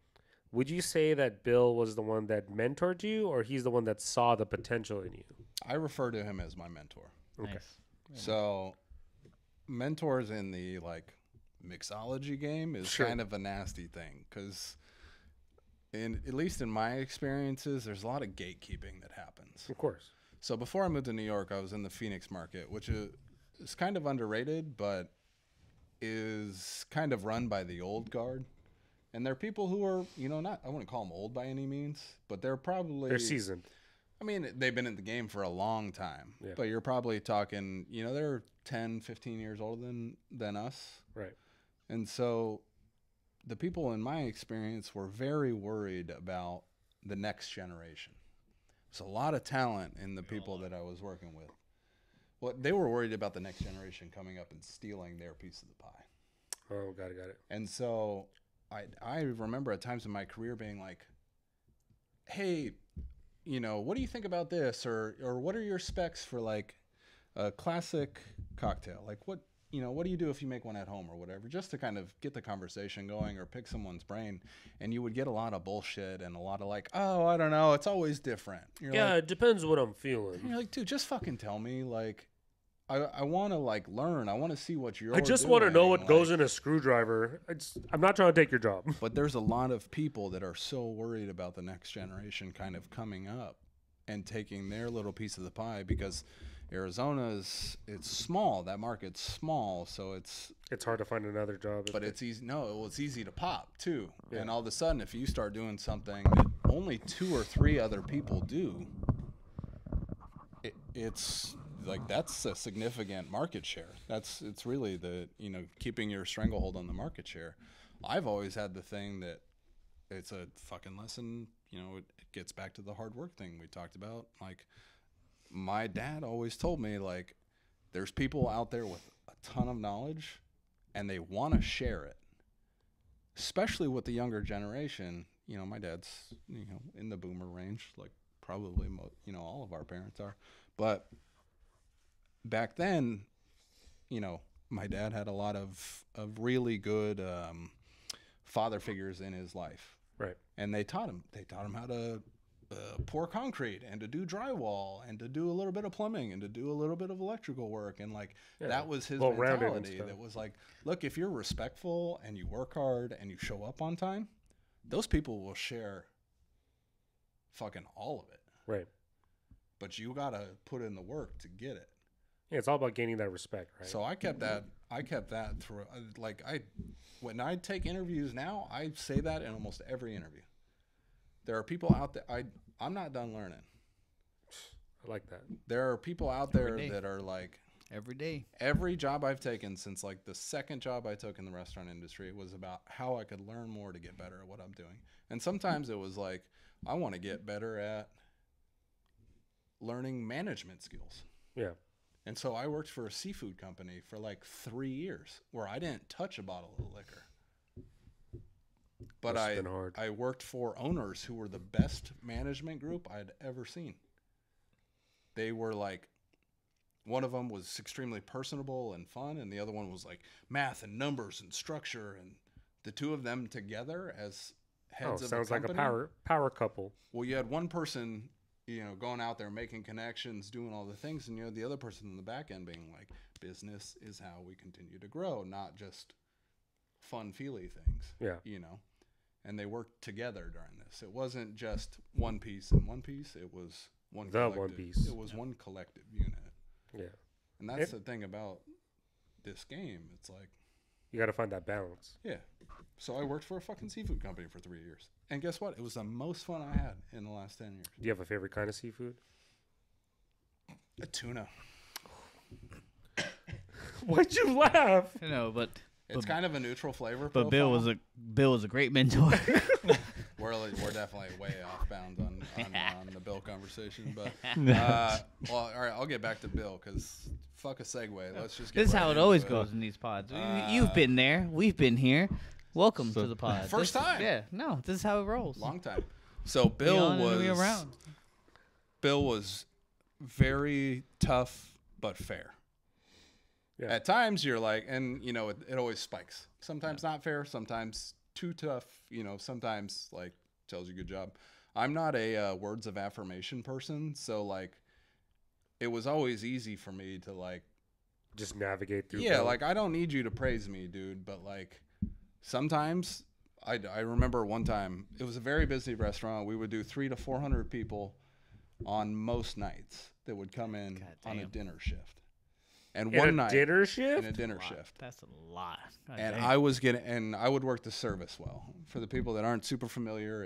Would you say that Bill was the one that mentored you, or he's the one that saw the potential in you? I refer to him as my mentor. Okay. Nice. So, mentors in the like mixology game is Sure. kind of a nasty thing because, at least in my experiences, there's a lot of gatekeeping that happens. Of course. So before I moved to New York, I was in the Phoenix market, which is kind of underrated, but is kind of run by the old guard. And they're people who are, you know, I wouldn't call them old by any means, but they're probably... They're seasoned. I mean, they've been in the game for a long time, Yeah. but you're probably talking, you know, they're 10, 15 years older than us. Right. And so the people in my experience were very worried about the next generation. There's a lot of talent in the people that I was working with. Well, they were worried about the next generation coming up and stealing their piece of the pie. Oh, got it. And so I remember at times in my career being like, hey, you know, what do you think about this? Or what are your specs for like a classic cocktail? Like what do you do if you make one at home or whatever? Just to kind of get the conversation going or pick someone's brain. And you would get a lot of bullshit and a lot of like, oh, I don't know. It's always different. You're Yeah, like, it depends what I'm feeling. you're like, dude, just fucking tell me. Like, I want to like learn. I want to see what you're I just want to know what doing, goes like- in a screwdriver. I'm not trying to take your job. But there's a lot of people that are so worried about the next generation kind of coming up and taking their little piece of the pie because Arizona's, it's small. That market's small, so it's hard to find another job. but it's easy. No, well, it's easy to pop too. Yeah. And all of a sudden, if you start doing something that only 2 or 3 other people do, it's like that's a significant market share. It's really the keeping your stranglehold on the market share. I've always had the thing that it's a fucking lesson. It gets back to the hard work thing we talked about. Like my dad always told me, like, there's people out there with a ton of knowledge and they want to share it, especially with the younger generation. My dad's, in the boomer range, like probably, all of our parents are. But back then, my dad had a lot of really good father figures in his life. Right. And they taught him how to pour concrete and to do drywall and to do a little bit of plumbing and to do a little bit of electrical work. And that was his mentality. That was like, look, if you're respectful and you work hard and you show up on time, those people will share fucking all of it. Right. But you got to put in the work to get it. Yeah, it's all about gaining that respect, right? So I kept that through. When I take interviews now, I say that in almost every interview. There are people out there. I'm not done learning. I like that. There are people out there that are like every day. Every job I've taken since like the second job I took in the restaurant industry, it was about how I could learn more to get better at what I'm doing. And sometimes it was like, I want to get better at learning management skills. Yeah. And so I worked for a seafood company for like 3 years where I didn't touch a bottle of liquor. But I worked for owners who were the best management group I'd ever seen. They were like, one of them was extremely personable and fun, and the other one was like math and numbers and structure. And the two of them together as heads of the company. Sounds like a power couple. Well, you had one person, going out there making connections, doing all the things, and you had the other person in the back end being like, business is how we continue to grow, not just fun, feely things. Yeah. And they worked together during this. It wasn't just one piece and one piece. It was one piece. It was one collective unit. Yeah. And that's the thing about this game. It's like, you got to find that balance. Yeah. So I worked for a fucking seafood company for 3 years. And guess what? It was the most fun I had in the last 10 years. Do you have a favorite kind of seafood? A tuna. Why'd you laugh? No, but it's kind of a neutral flavor. But profile. Bill was a great mentor. We're definitely way off bounds on the Bill conversation. But all right, I'll get back to Bill because fuck a segue. Let's just. This is how it always goes in these pods. You've been there. We've been here. Welcome to the pod. First time. Yeah. No, this is how it rolls. Long time. So Bill was very tough but fair. Yeah. At times you're like, and it always spikes. Sometimes not fair, sometimes too tough, sometimes like tells you good job. I'm not a words of affirmation person, so like it was always easy for me to like just navigate through. Yeah, like I don't need you to praise me, dude, but like sometimes I remember one time it was a very busy restaurant. We would do 300 to 400 people on most nights that would come in on a dinner shift. And one night, dinner shift? In a dinner shift. That's a lot. God and damn. I would work the service well. For the people that aren't super familiar,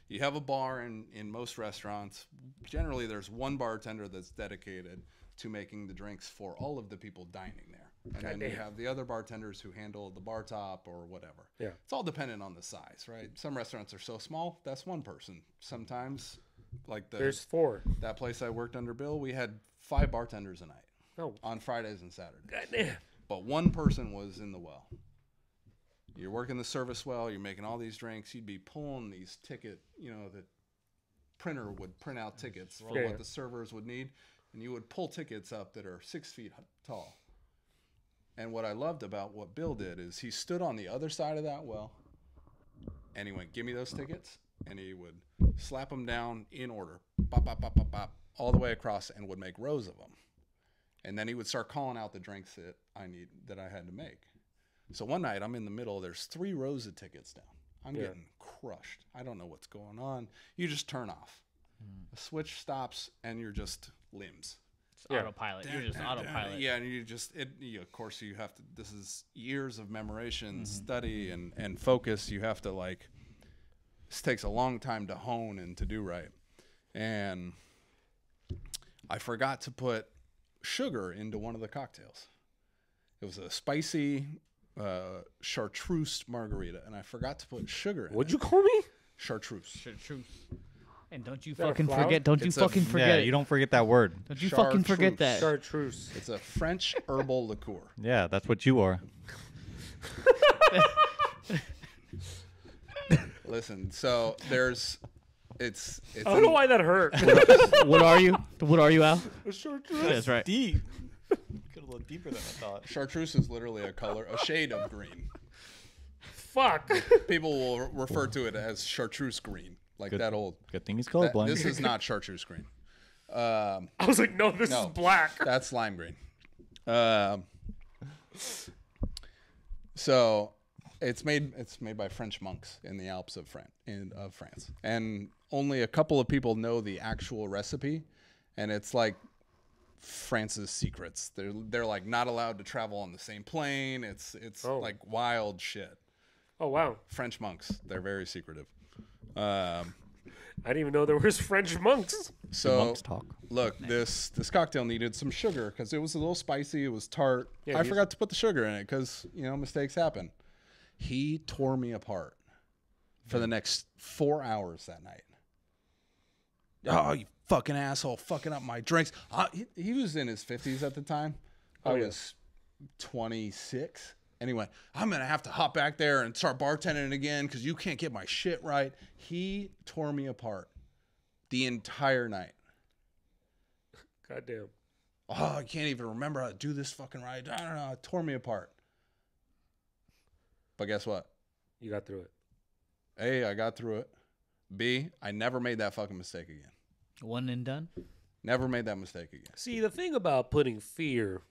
you have a bar in most restaurants. Generally, there's one bartender that's dedicated to making the drinks for all of the people dining there. And then you have the other bartenders who handle the bar top or whatever. Yeah. It's all dependent on the size, right? Some restaurants are so small, that's one person. Sometimes, like there's 4. That place I worked under Bill, we had 5 bartenders a night. Oh. On Fridays and Saturdays. Goddamn. But one person was in the well. You're working the service well. You're making all these drinks. You'd be pulling these the printer would print out tickets for what the servers would need. And you would pull tickets up that are 6 feet tall. And what I loved about what Bill did is he stood on the other side of that well and he went, give me those tickets. And he would slap them down in order, bop, bop, bop, bop, bop, all the way across and would make rows of them. And then he would start calling out the drinks that I had to make. So one night I'm in the middle. There's 3 rows of tickets down. I'm getting crushed. I don't know what's going on. You just turn off. A switch stops and you're just limbs. Autopilot. You're just autopilot. Yeah, and of course you have to, this is years of memorization, study, and focus. You have to this takes a long time to hone and to do right. And I forgot to put sugar into one of the cocktails. It was a spicy chartreuse margarita, and I forgot to put sugar in it. What'd you call me? Chartreuse. Chartreuse. And don't you that a fucking flower? forget. Don't you It's a- fucking forget. Yeah, it. you don't forget that word. Don't you fucking forget that. Chartreuse. It's a French herbal liqueur. Yeah, that's what you are. Listen, so it's I don't know why that hurt. What are you? What are you, Al? Chartreuse. That's right. Deep. Get a little deeper than I thought. chartreuse is literally a shade of green. Fuck. People will refer to it as chartreuse green, like Good. that old. Good thing he's That, colorblind. this is not chartreuse green. I was like, no, this No. is black. That's lime green. So it's made by French monks in the Alps of France, and only a couple of people know the actual recipe, and it's like France's secrets. They're like not allowed to travel on the same plane. It's like wild shit. Oh, wow. French monks, they're very secretive. I didn't even know there was French monks. So monks talk. look, this cocktail needed some sugar because it was a little spicy. It was tart. Yeah, I forgot to put the sugar in it because mistakes happen. He tore me apart for the next 4 hours that night. Oh, you fucking asshole, fucking up my drinks. He was in his 50s at the time. I was 26. Anyway, I'm going to have to hop back there and start bartending again because you can't get my shit right. He tore me apart the entire night. Goddamn. Oh, I can't even remember how to do this fucking right. I don't know. It tore me apart. But guess what? You got through it. A, I got through it. B, I never made that fucking mistake again. One and done. Never made that mistake again. See, the thing about putting fear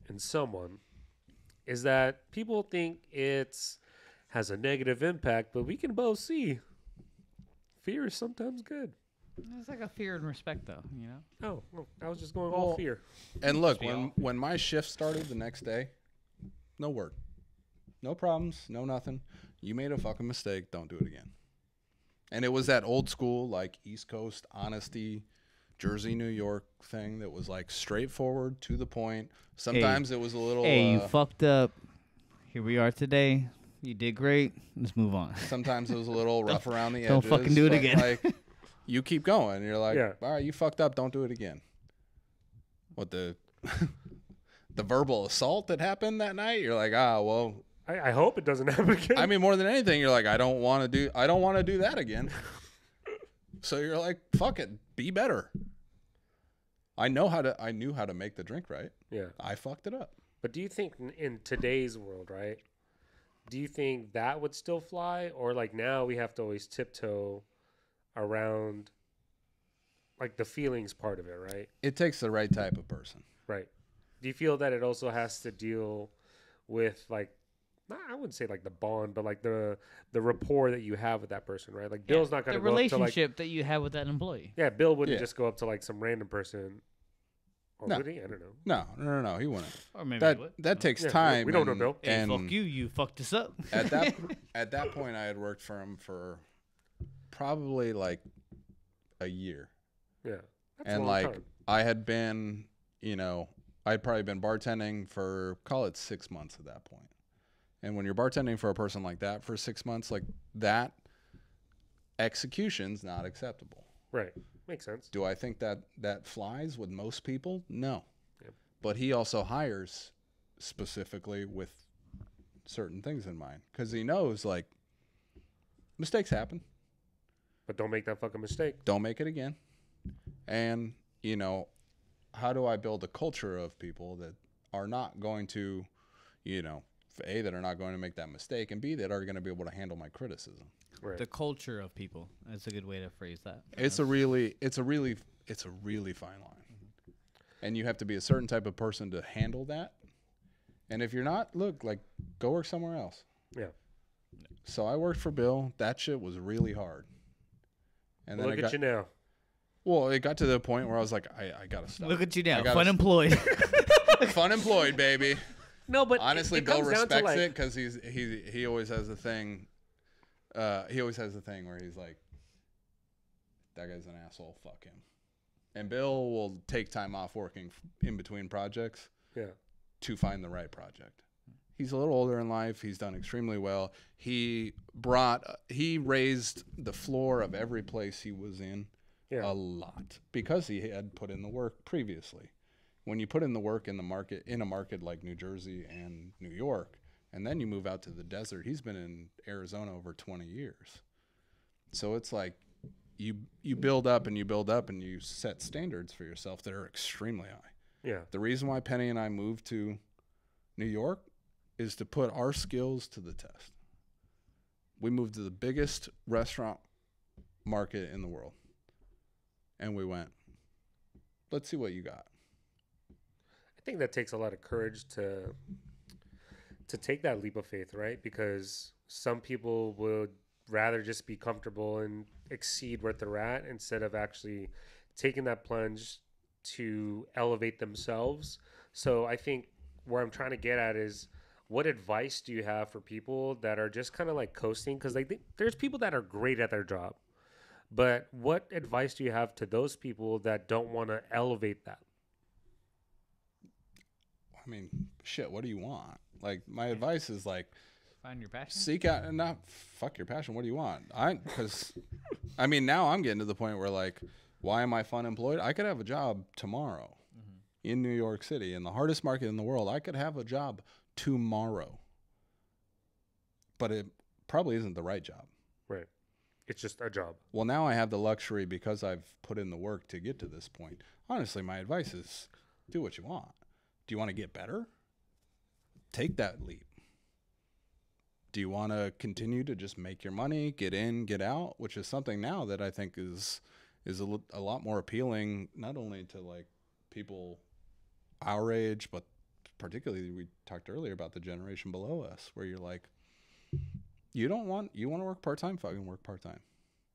in someone is that people think has a negative impact, but we can both see fear is sometimes good. It's like a fear and respect, though. You know. Oh, well, I was just going all Well, fear. And look, be all. when my shift started the next day, no word. No problems, no nothing. You made a fucking mistake, don't do it again. And it was that old school, like East Coast honesty, Jersey, New York thing that was like straightforward, to the point. Sometimes it was a little. Hey, you fucked up. Here we are today. You did great. Let's move on. Sometimes it was a little rough around the edges. don't fucking do it but, again. Like, you keep going. You're like, Yeah. all right, you fucked up. Don't do it again. What the verbal assault that happened that night? You're like, well. I hope it doesn't happen again. I mean, more than anything, you're like, I don't want to do that again. So you're like, fuck it, be better. I knew how to make the drink right. yeah. I fucked it up. But do you think in today's world, right? Do you think that would still fly, or like now we have to always tiptoe around like the feelings part of it, right? It takes the right type of person. Right. Do you feel that it also has to deal with like, I wouldn't say like the bond, but like the rapport that you have with that person, right? Like Bill's not going the to go up to like, relationship that you have with that employee. yeah, Bill wouldn't Yeah. just go up to like some random person. Or No. would he? I don't know. No, he wouldn't. Or maybe That he would. that takes Yeah, time. we don't know and- Bill. Hey, And fuck you. You fucked us up. at that point, I had worked for him for probably like a year. Yeah. That's a And long like time. I had been, I'd probably been bartending for, call it 6 months at that point. And when you're bartending for a person like that for 6 months, like that execution's not acceptable. Right. Makes sense. Do I think that flies with most people? No. Yep. But he also hires specifically with certain things in mind because he knows like mistakes happen. But don't make that fucking mistake. Don't make it again. And, how do I build a culture of people that are not going to, A, that are not going to make that mistake, and B, that are going to be able to handle my criticism. Right. The culture of people. That's a good way to phrase that. It's a really fine line. And you have to be a certain type of person to handle that. And if you're not, look, like, go work somewhere else. Yeah. So I worked for Bill. That shit was really hard. And then Look I at got, you now. Well, it got to the point where I was like, I gotta stop. Look at you now, I gotta fun employed. Fun employed, baby. No, but Honestly, it Bill comes down to, respects like, it because he always has the thing. He always has the thing where he's like, that guy's an asshole. Fuck him. And Bill will take time off working in between projects Yeah. to find the right project. He's a little older in life. He's done extremely well. He raised the floor of every place he was in a lot because he had put in the work previously. When you put in the work in a market like New Jersey and New York, and then you move out to the desert, he's been in Arizona over 20 years. So it's like you build up and you build up and you set standards for yourself that are extremely high. Yeah. The reason why Penny and I moved to New York is to put our skills to the test. We moved to the biggest restaurant market in the world. And we went, let's see what you got. I think that takes a lot of courage to take that leap of faith, right? Because some people would rather just be comfortable and exceed where they're at instead of actually taking that plunge to elevate themselves. So I think where I'm trying to get at is, what advice do you have for people that are just kind of like coasting? Because like there's people that are great at their job, but what advice do you have to those people that don't want to elevate that? I mean, shit, what do you want? Like, my advice is like, Find your passion. seek out and not fuck your passion. What do you want? Because I mean, now I'm getting to the point where, like, why am I fun employed? I could have a job tomorrow in New York City, in the hardest market in the world. I could have a job tomorrow, but it probably isn't the right job. Right. It's just a job. Well, now I have the luxury because I've put in the work to get to this point. Honestly, my advice is do what you want. Do you want to get better? Take that leap. Do you want to continue to just make your money, get in, get out, which is something now that I think is a lot more appealing, not only to like people our age, but particularly we talked earlier about the generation below us, where you're like, you want to work part-time, fucking work part-time.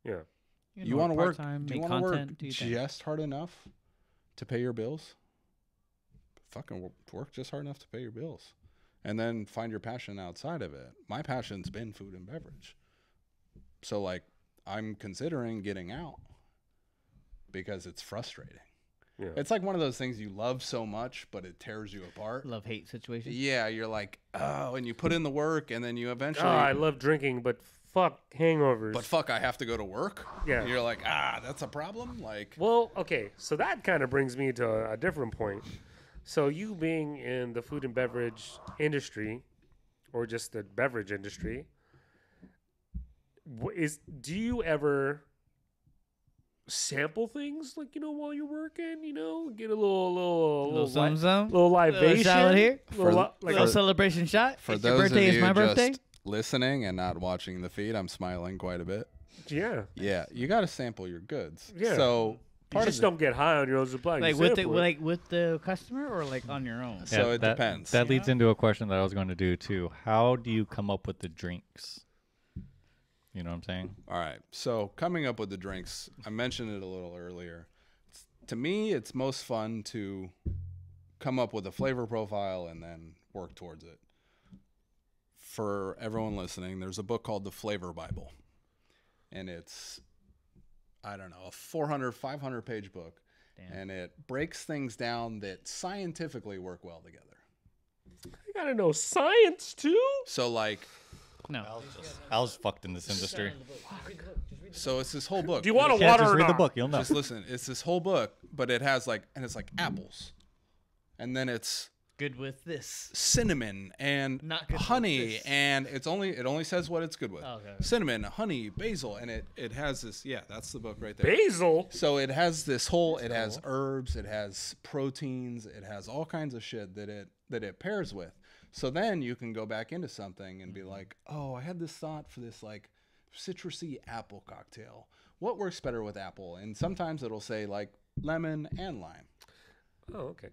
Yeah. You want to work, part-time, do you make want to work content, do your thing. just hard enough to pay your bills? Fucking work just hard enough to pay your bills. And then find your passion outside of it. My passion's been food and beverage. So, like, I'm considering getting out because it's frustrating. Yeah. It's like one of those things you love so much, but it tears you apart. Love-hate situation. Yeah, you're like, oh, and you put in the work, and then you eventually... I love drinking, but fuck hangovers. But fuck, I have to go to work? Yeah. And you're like, that's a problem? Like... Well, okay, so that kind of brings me to a different point. So you being in the food and beverage industry, or just the beverage industry, do you ever sample things, like, while you're working, get a little some, little libation salad here, little celebration shot. For It's your those birthday, of it's you my just birthday. listening and not watching the feed, I'm smiling quite a bit. Yeah. Yeah, you got to sample your goods. Yeah. So You just don't get high on your own supply. Like you with sample it. with the customer or like on your own. So it depends. That leads into a question that I was going to do too. How do you come up with the drinks? You know what I'm saying? All right. So coming up with the drinks, I mentioned it a little earlier. To me, it's most fun to come up with a flavor profile and then work towards it. For everyone listening, there's a book called The Flavor Bible. And it's, I don't know, a 400, 500-page book. Damn. And it breaks things down that scientifically work well together. You gotta know science too. So, like, No. I was fucked in this industry. so it's this whole book. Do you want to Yeah, water just or read the not? book. You'll know. Just listen. It's this whole book, but it has it's like apples. And then it's Good with this. cinnamon and Not good with honey, this. and it only says what it's good with. Oh, okay. Cinnamon, honey, basil, and it has this. Yeah, that's the book right there. Basil. So it has this whole. It has herbs. It has proteins. It has all kinds of shit that it pairs with. So then you can go back into something and be like, oh, I had this thought for this like citrusy apple cocktail. What works better with apple? And sometimes it'll say like lemon and lime. Oh, okay.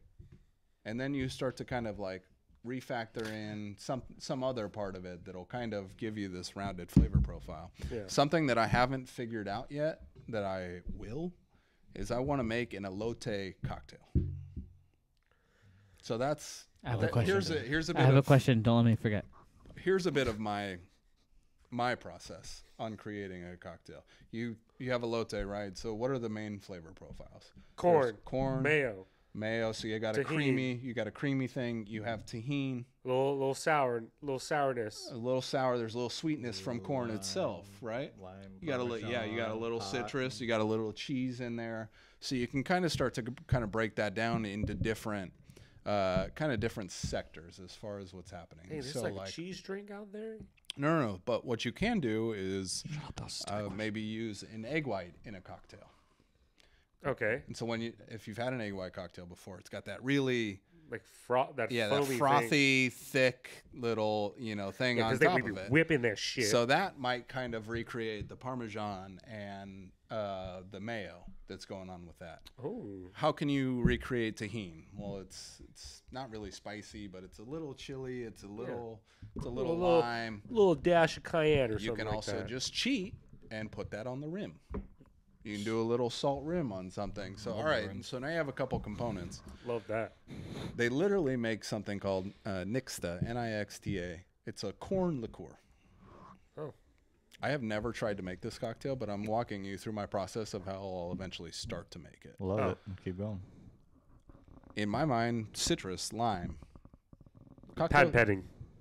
And then you start to kind of like refactor in some other part of it that'll kind of give you this rounded flavor profile. Yeah. Something that I haven't figured out yet that I will is I want to make an elote cocktail. So that's I have a question. here's a bit I have of, a question. Don't let me forget. Here's a bit of my process on creating a cocktail. You have elote, right? So what are the main flavor profiles? Corn, There's corn, mayo. So you got a creamy thing. You have tahini, little sourness. a little sour. There's a little sweetness from corn itself, right? Lime, You got you got a little citrus. You got a little cheese in there. So you can kind of start to kind of break that down into different different sectors as far as what's happening. Hey, there's so like a cheese drink out there. No. But what you can do is maybe use an egg white in a cocktail. Okay. And so if you've had an egg white cocktail before, it's got that really like that frothy, thick little thing on top of it. Whipping that shit. So that might kind of recreate the Parmesan and the mayo that's going on with that. Oh. How can you recreate tahini? Well, it's not really spicy, but it's a little chili. It's a little lime. Little dash of cayenne or something. You can also just cheat and put that on the rim. You can do a little salt rim on something. So all right, so now you have a couple components. Love that. They literally make something called Nixta, Nixta. It's a corn liqueur. Oh. I have never tried to make this cocktail, but I'm walking you through my process of how I'll eventually start to make it. Love it. Keep going. In my mind, citrus, lime. Patent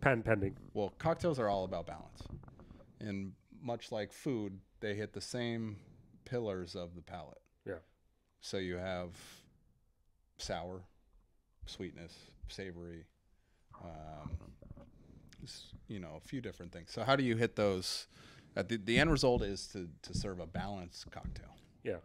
pending. Well, cocktails are all about balance. And much like food, they hit the same pillars of the palate. Yeah. So you have sour, sweetness, savory, a few different things. So how do you hit those? The end result is to serve a balanced cocktail. Yeah.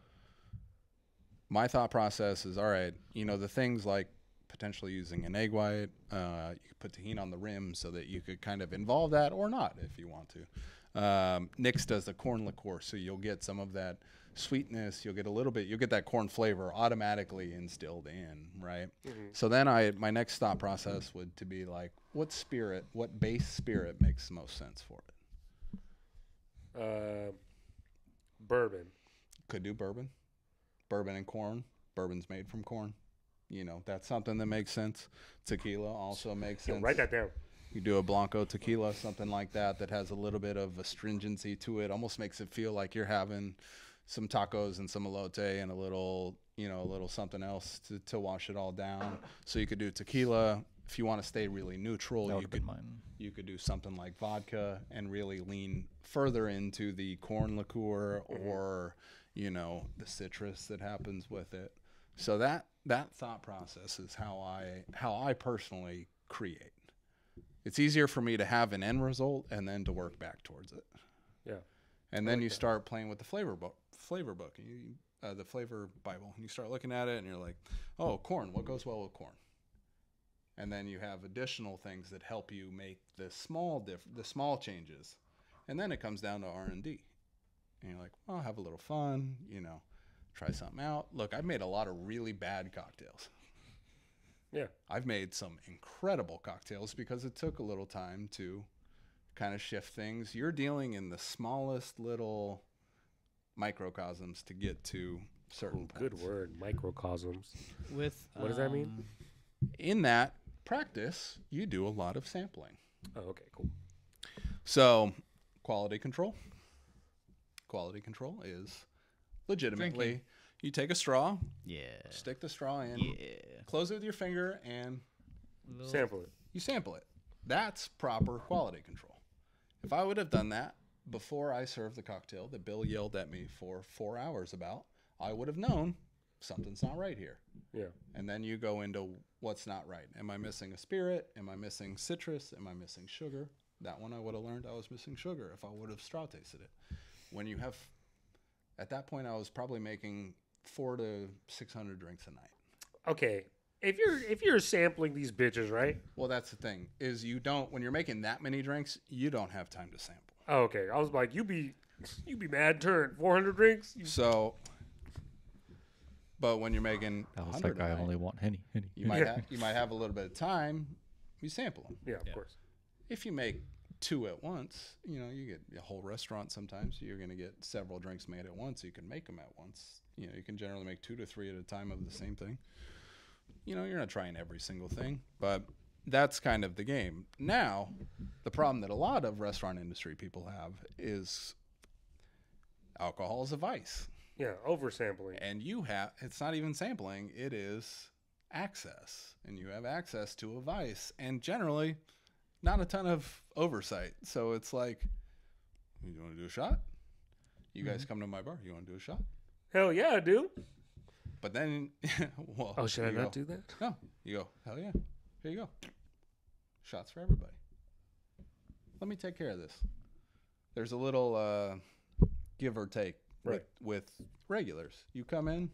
My thought process is, all right, the things like potentially using an egg white, you could put tahini on the rim so that you could kind of involve that or not if you want to. Nix does the corn liqueur, so you'll get some of that sweetness. You'll get that corn flavor automatically instilled in, right? Mm-hmm. So then my next thought process would to be like, what base spirit makes the most sense for it? Bourbon. Could do bourbon and corn. Bourbon's made from corn. That's something that makes sense. Tequila also makes sense. Write that down. You do a Blanco tequila, something like that has a little bit of astringency to it. Almost makes it feel like you're having some tacos and some elote and a little something else to wash it all down. So you could do tequila. If you want to stay really neutral, you could do something like vodka and really lean further into the corn liqueur or, the citrus that happens with it. So that thought process is how I personally create. It's easier for me to have an end result and then to work back towards it. Yeah. And then you start playing with the flavor book, the flavor Bible, and you start looking at it and you're like, oh, corn, what goes well with corn? And then you have additional things that help you make the small changes. And then it comes down to R&D. And you're like, well, have a little fun, try something out. Look, I've made a lot of really bad cocktails. Yeah. I've made some incredible cocktails because it took a little time to kind of shift things. You're dealing in the smallest little microcosms to get to certain points. Good word, microcosms. What does that mean? In that practice, you do a lot of sampling. Oh, okay, cool. So, quality control. Quality control is legitimately Drinking. You take a straw, Yeah. stick the straw in, Yeah. close it with your finger, and Sample it. you sample it. That's proper quality control. If I would have done that before I served the cocktail that Bill yelled at me for 4 hours about, I would have known something's not right here. Yeah. And then you go into what's not right. Am I missing a spirit? Am I missing citrus? Am I missing sugar? That one I would have learned I was missing sugar if I would have straw tasted it. At that point, I was probably making 400 to 600 drinks a night. Okay. If you're sampling these bitches, right? Well, that's the thing is when you're making that many drinks, you don't have time to sample. Oh, okay. I was like, you be mad turn 400 drinks. But when you're making, I was like, I only want Henny. You might have a little bit of time. You sample them. Yeah, of course. If you make 2 at once, you get a whole restaurant. Sometimes you're going to get several drinks made at once. You can make them at once. You know, you can generally make 2 to 3 at a time of the same thing. You know, you're not trying every single thing, but that's kind of the game. Now, the problem that a lot of restaurant industry people have is alcohol is a vice. Yeah, oversampling. And it's not even sampling, it is access. And you have access to a vice. And generally, not a ton of oversight. So it's like, you want to do a shot? You guys come to my bar, you want to do a shot? Hell yeah, I do. But then, well, Oh, should I you not go, do that? No, you go, hell yeah. Here you go. Shots for everybody. Let me take care of this. There's a little give or take with regulars. You come in,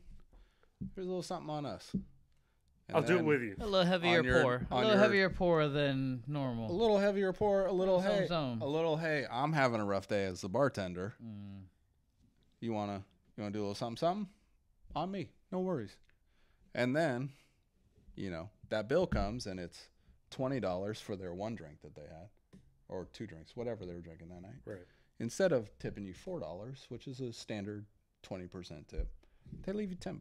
there's a little something on us. And I'll do it with you. A little heavier pour. A little heavier pour than A normal. little heavier pour, a little hey. Some. A little hey, I'm having a rough day as the bartender. Mm. You wanna do a little something? On me. No worries. And then, you know, that bill comes and it's $20 for their one drink that they had. Or 2 drinks, whatever they were drinking that night. Right. Instead of tipping you $4, which is a standard 20% tip, they leave you $10.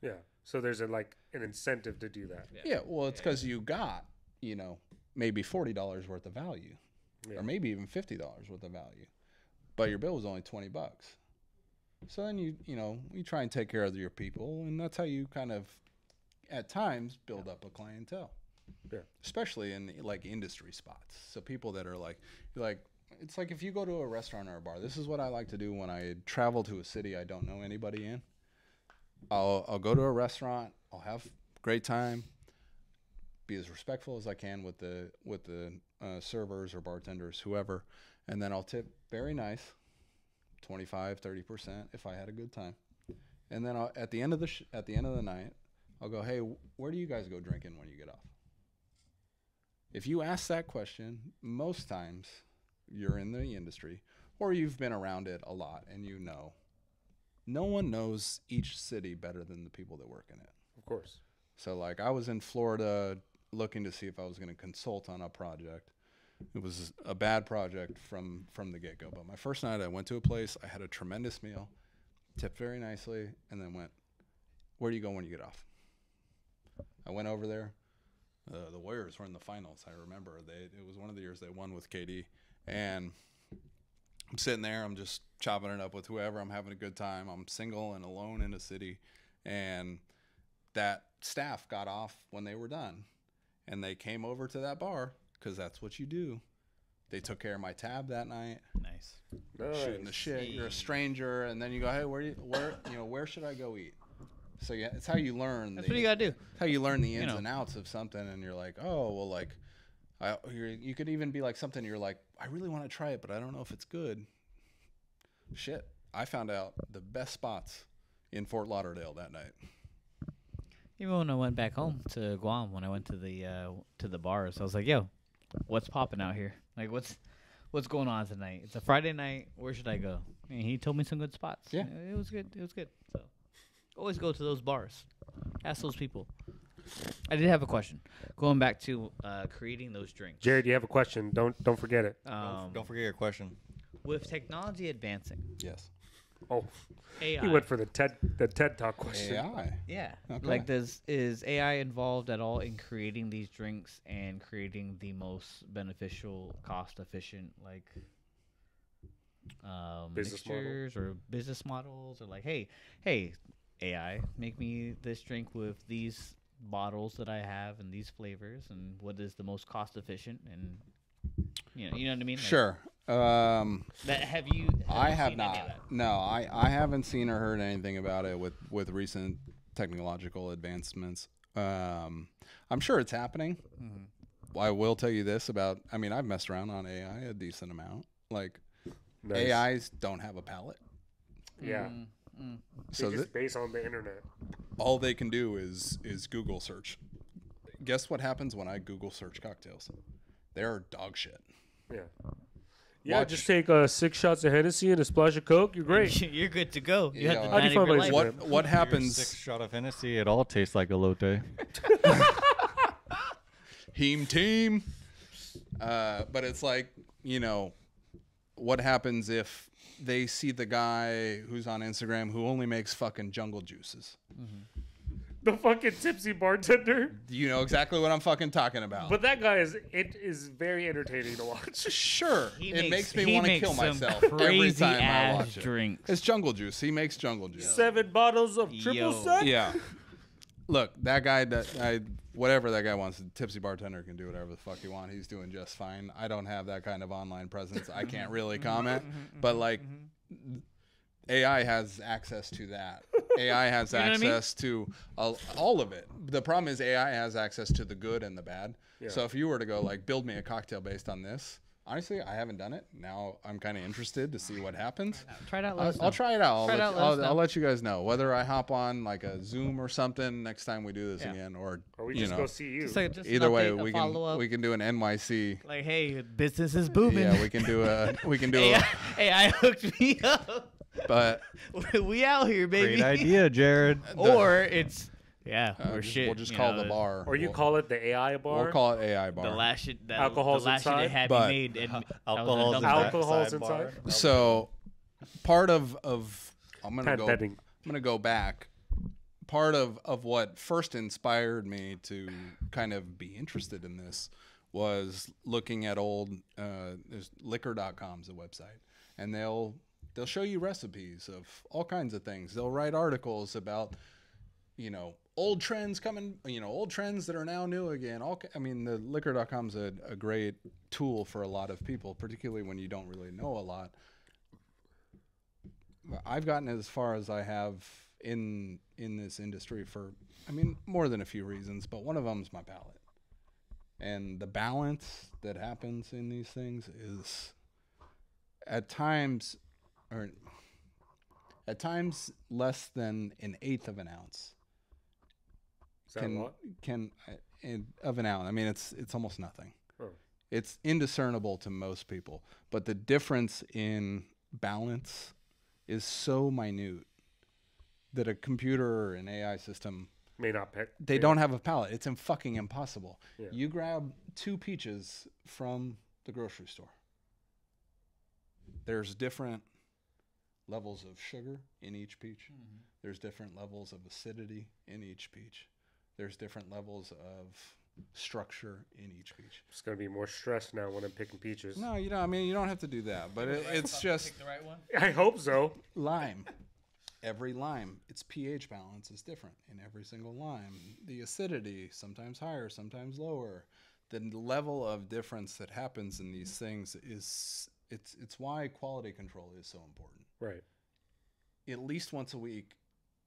Yeah. So there's an incentive to do that. Yeah, well, it's because you got, you know, maybe $40 worth of value, or maybe even $50 worth of value, but your bill was only $20. So then you try and take care of your people, and that's how you kind of, at times, build up a clientele. Yeah. Especially in like industry spots. So people that are like, it's like if you go to a restaurant or a bar. This is what I like to do when I travel to a city I don't know anybody in. I'll go to a restaurant. I'll have a great time. Be as respectful as I can with the servers or bartenders, whoever, and then I'll tip very nice, 25, 30% if I had a good time. And then at the end of the night, I'll go, hey, where do you guys go drinking when you get off? If you ask that question, most times you're in the industry or you've been around it a lot and you know. No one knows each city better than the people that work in it. Of course. So like I was in Florida looking to see if I was going to consult on a project. It was a bad project from the get-go. But my first night I went to a place, I had a tremendous meal, tipped very nicely, and then went, where do you go when you get off? I went over there. The Warriors were in the finals. I remember it was one of the years they won with KD, and I'm sitting there. I'm just chopping it up with whoever. I'm having a good time. I'm single and alone in a city, and that staff got off when they were done, and they came over to that bar because that's what you do. They took care of my tab that night. Nice. Shooting the shit. You're a stranger, and then you go, hey, where should I go eat? So yeah, it's how you learn. That's what you gotta do. How you learn the ins and outs of something, and you're like, oh well, like, you could even be like something. You're like, I really want to try it, but I don't know if it's good. Shit, I found out the best spots in Fort Lauderdale that night. Even when I went back home to Guam, when I went to the bars, I was like, yo, what's popping out here? Like, what's going on tonight? It's a Friday night. Where should I go? And he told me some good spots. Yeah, it was good. It was good. So. Always go to those bars. Ask those people. I did have a question. Going back to creating those drinks. Jared, you have a question. Don't forget it. Don't forget your question. With technology advancing. Yes. Oh, AI. he went for the TED Talk question. AI. Yeah. Okay. Like, is AI involved at all in creating these drinks and creating the most beneficial, cost-efficient, like, mixtures or business models? Or like, hey, AI, make me this drink with these bottles that I have and these flavors, and what is the most cost efficient, and you know what I mean? Like, Sure. That I have seen any of not. that? No, I haven't seen or heard anything about it with recent technological advancements. I'm sure it's happening. Mm-hmm. I will tell you this about. I mean, I've messed around on AI a decent amount. Like, Nice. AIs don't have a palate. Yeah. So just based on the internet. all they can do is Google search. Guess what happens when I Google search cocktails? They're dog shit. Yeah. Yeah, just take 6 shots of Hennessy and a splash of Coke. You're great. You're good to go. You Yeah. have the How do you night of your find life. my- What Your happens? 6 shot of Hennessy, it all tastes like elote. Team. But it's like, what happens if they see the guy who's on Instagram who only makes fucking jungle juices. The fucking tipsy bartender. You know exactly what I'm fucking talking about. But that guy is very entertaining to watch. Sure, it makes me want to makes kill some myself every crazy time I ass watch it. drinks. It's jungle juice. He makes jungle juice. 7 bottles of triple Yo. sec. Yeah. Look, that guy, whatever that guy wants, the tipsy bartender can do whatever the fuck he wants. He's doing just fine. I don't have that kind of online presence. I can't really comment. But like, AI has access to that. AI has You know what I mean? access to all of it. The problem is AI has access to the good and the bad. Yeah. So if you were to go like build me a cocktail based on this, honestly, I haven't done it. Now I'm kind of interested to see what happens. Try it out. Let us I'll know. try it out. Try it out, let us know. I'll let you guys know whether I hop on like a Zoom or something next time we do this Yeah. again, or Or we you just know, go see you. Just like, just an either way update, a follow-up. we can do an NYC. Like, hey, business is booming. Yeah, we can do a AI hooked me up. but We out here, baby. Great idea, Jared. Or it's we're shit. we'll just you call know, the bar. Or you We'll- call it the AI bar. We'll call it AI bar. the last shit. That, Alcohol's the last shit inside? they had But- me made. And Alcohol's in that was Alcohol's the inside. backside bar. So part of I'm gonna Pat go betting. I'm gonna go back. Part of what first inspired me to kind of be interested in this was looking at old there's liquor.com's a website, and they'll show you recipes of all kinds of things. They'll write articles about old trends coming, old trends that are now new again. I mean, the liquor.com's a great tool for a lot of people, particularly when you don't really know a lot. I've gotten as far as I have in this industry for, more than a few reasons, but one of them is my palate. And the balance that happens in these things is at times less than an eighth of an ounce. Is that a lot? Of an ounce. It's almost nothing. Oh. It's indiscernible to most people, but the difference in balance is so minute that a computer or an AI system, May not pick. they don't have a palate. It's fucking impossible. Yeah. You grab 2 peaches from the grocery store. There's different levels of sugar in each peach. There's different levels of acidity in each peach. There's different levels of structure in each peach. It's gonna be more stress now when I'm picking peaches. No, you don't have to do that. But it's just the right one. I hope so. lime. Every lime, its pH balance is different in every single lime. The acidity, sometimes higher, sometimes lower. The level of difference that happens in these things is it's why quality control is so important. Right. At least once a week,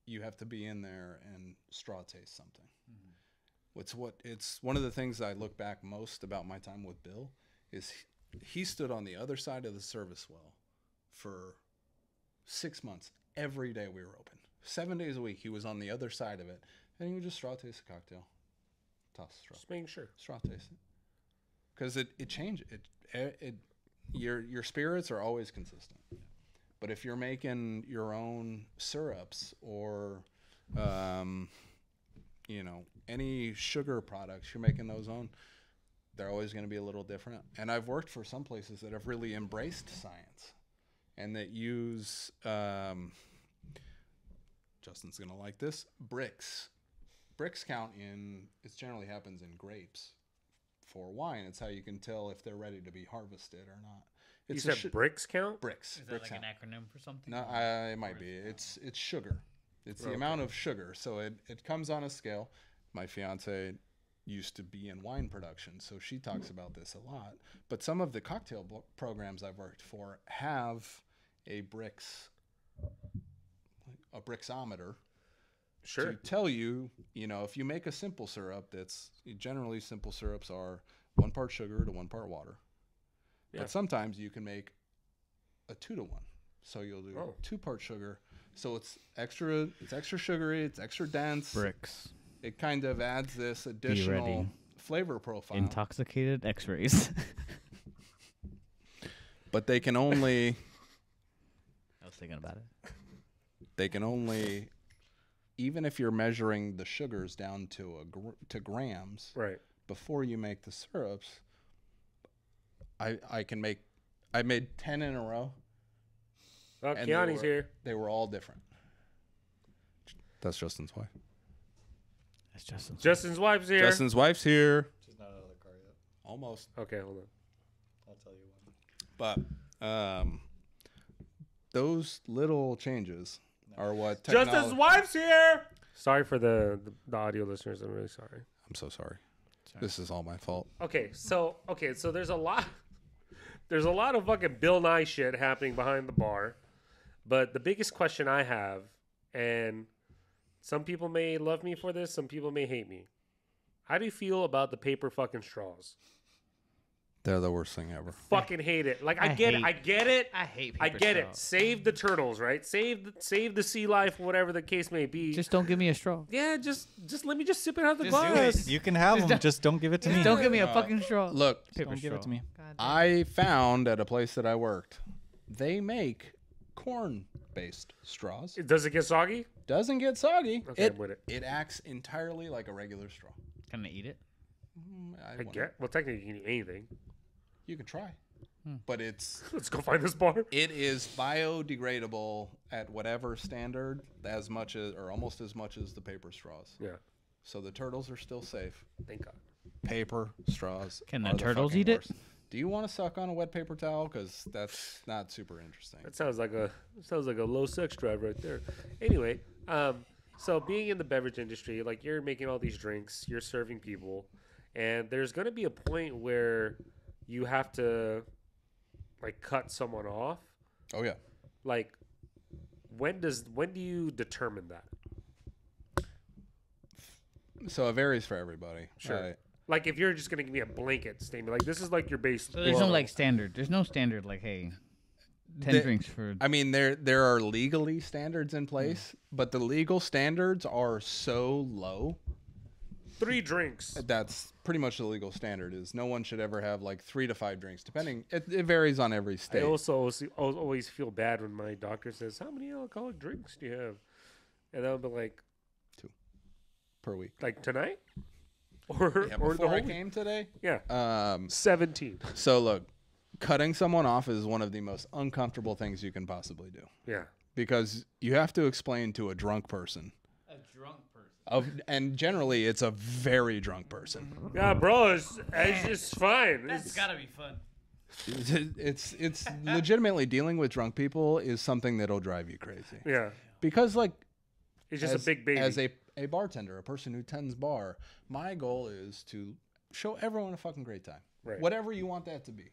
you have to be in there and straw taste something. It's one of the things I look back most about my time with Bill is he stood on the other side of the service well for 6 months. Every day we were open, 7 days a week, he was on the other side of it, and he would just straw taste a cocktail, toss a straw, Just making sure. straw taste it, because it changes. Your spirits are always consistent, but if you're making your own syrups or any sugar products, you're making those own, they're always going to be a little different. And I've worked for some places that have really embraced science and that use Justin's going to like this, bricks count in, it generally happens in grapes for wine. It's how you can tell if they're ready to be harvested or not. You It's said bricks count? bricks. Is that bricks like an count. acronym for something? No, it might be. It's sugar. It's the amount of sugar. So it comes on a scale. My fiance used to be in wine production, so she talks about this a lot. But some of the cocktail programs I've worked for have a brixometer Sure. to tell you, if you make a simple syrup, generally simple syrups are 1 part sugar to 1 part water. Yeah. But sometimes you can make a 2 to 1. So you'll do 2 part sugar. So it's extra sugary, it's extra dense. Bricks. It kind of adds this additional ready. flavor profile. Intoxicated X-rays. But they can only I was thinking about it. even if you're measuring the sugars down to grams, Right. before you make the syrups, I made 10 in a row Oh, And Keanu's here. They were all different. That's Justin's wife. That's Justin. Justin's wife's here. Justin's wife's here. She's not out of the car yet. Almost. Okay, hold on. I'll tell you when. But those little changes are what Justin's wife's here. Sorry for the audio listeners. I'm really sorry. I'm so sorry. This is all my fault. Okay, so there's a lot of fucking Bill Nye shit happening behind the bar. But the biggest question I have, and some people may love me for this, some people may hate me. How do you feel about the paper fucking straws? They're the worst thing ever. Fucking hate it. Like I get it. I get it. I hate I paper get it. straws. Save the turtles, right? Save the sea life, whatever the case may be. Just don't give me a straw. yeah, just let me just sip it out of the Just do glass. You can have them, just don't give it to me. Don't give me a fucking straw. Look, Paper Don't give it to straw. me. God damn. I found at a place that I worked, they make corn-based straws. Does it get soggy? Doesn't get soggy. Okay, I'm with it. It acts entirely like a regular straw. Can I eat it? I wouldn't. get. Well, technically, you can eat anything. You can try, but it Let's go find this bar. is biodegradable at whatever standard, as much as or almost as much as the paper straws. Yeah, So the turtles are still safe. thank God. Paper straws. Can the are turtles fucking eat it? worst. Do you want to suck on a wet paper towel? Because that's not super interesting. That sounds like a low sex drive right there. Anyway, so being in the beverage industry, like you're making all these drinks, you're serving people, and there's gonna be a point where you have to like cut someone off. Oh yeah. Like when do you determine that? So it varies for everybody. Sure. Like if you're just gonna give me a blanket statement, like this is like your base. So there's no like standard. There's no standard like, hey, 10 The- drinks for. I mean, there are legally standards in place, but the legal standards are so low. 3 drinks. That's pretty much the legal standard. Is no one should ever have like 3 to 5 drinks, depending. It varies on every I state. also always feel bad when my doctor says, "How many alcoholic drinks do you have?" And I'll be like, 2 per week. "Like tonight, or Yeah, or the before whole I week?" came today. Yeah, 17. So look, cutting someone off is one of the most uncomfortable things you can possibly do Yeah, because you have to explain to a drunk person. A drunk person. And generally, it's a very drunk person. yeah, bro, it's fine. That's gotta be fun. It's legitimately dealing with drunk people is something that'll drive you crazy. Yeah, Because like it's just a big baby. as a bartender, a person who tends bar, my goal is to show everyone a fucking great time. Right. Whatever you want that to be.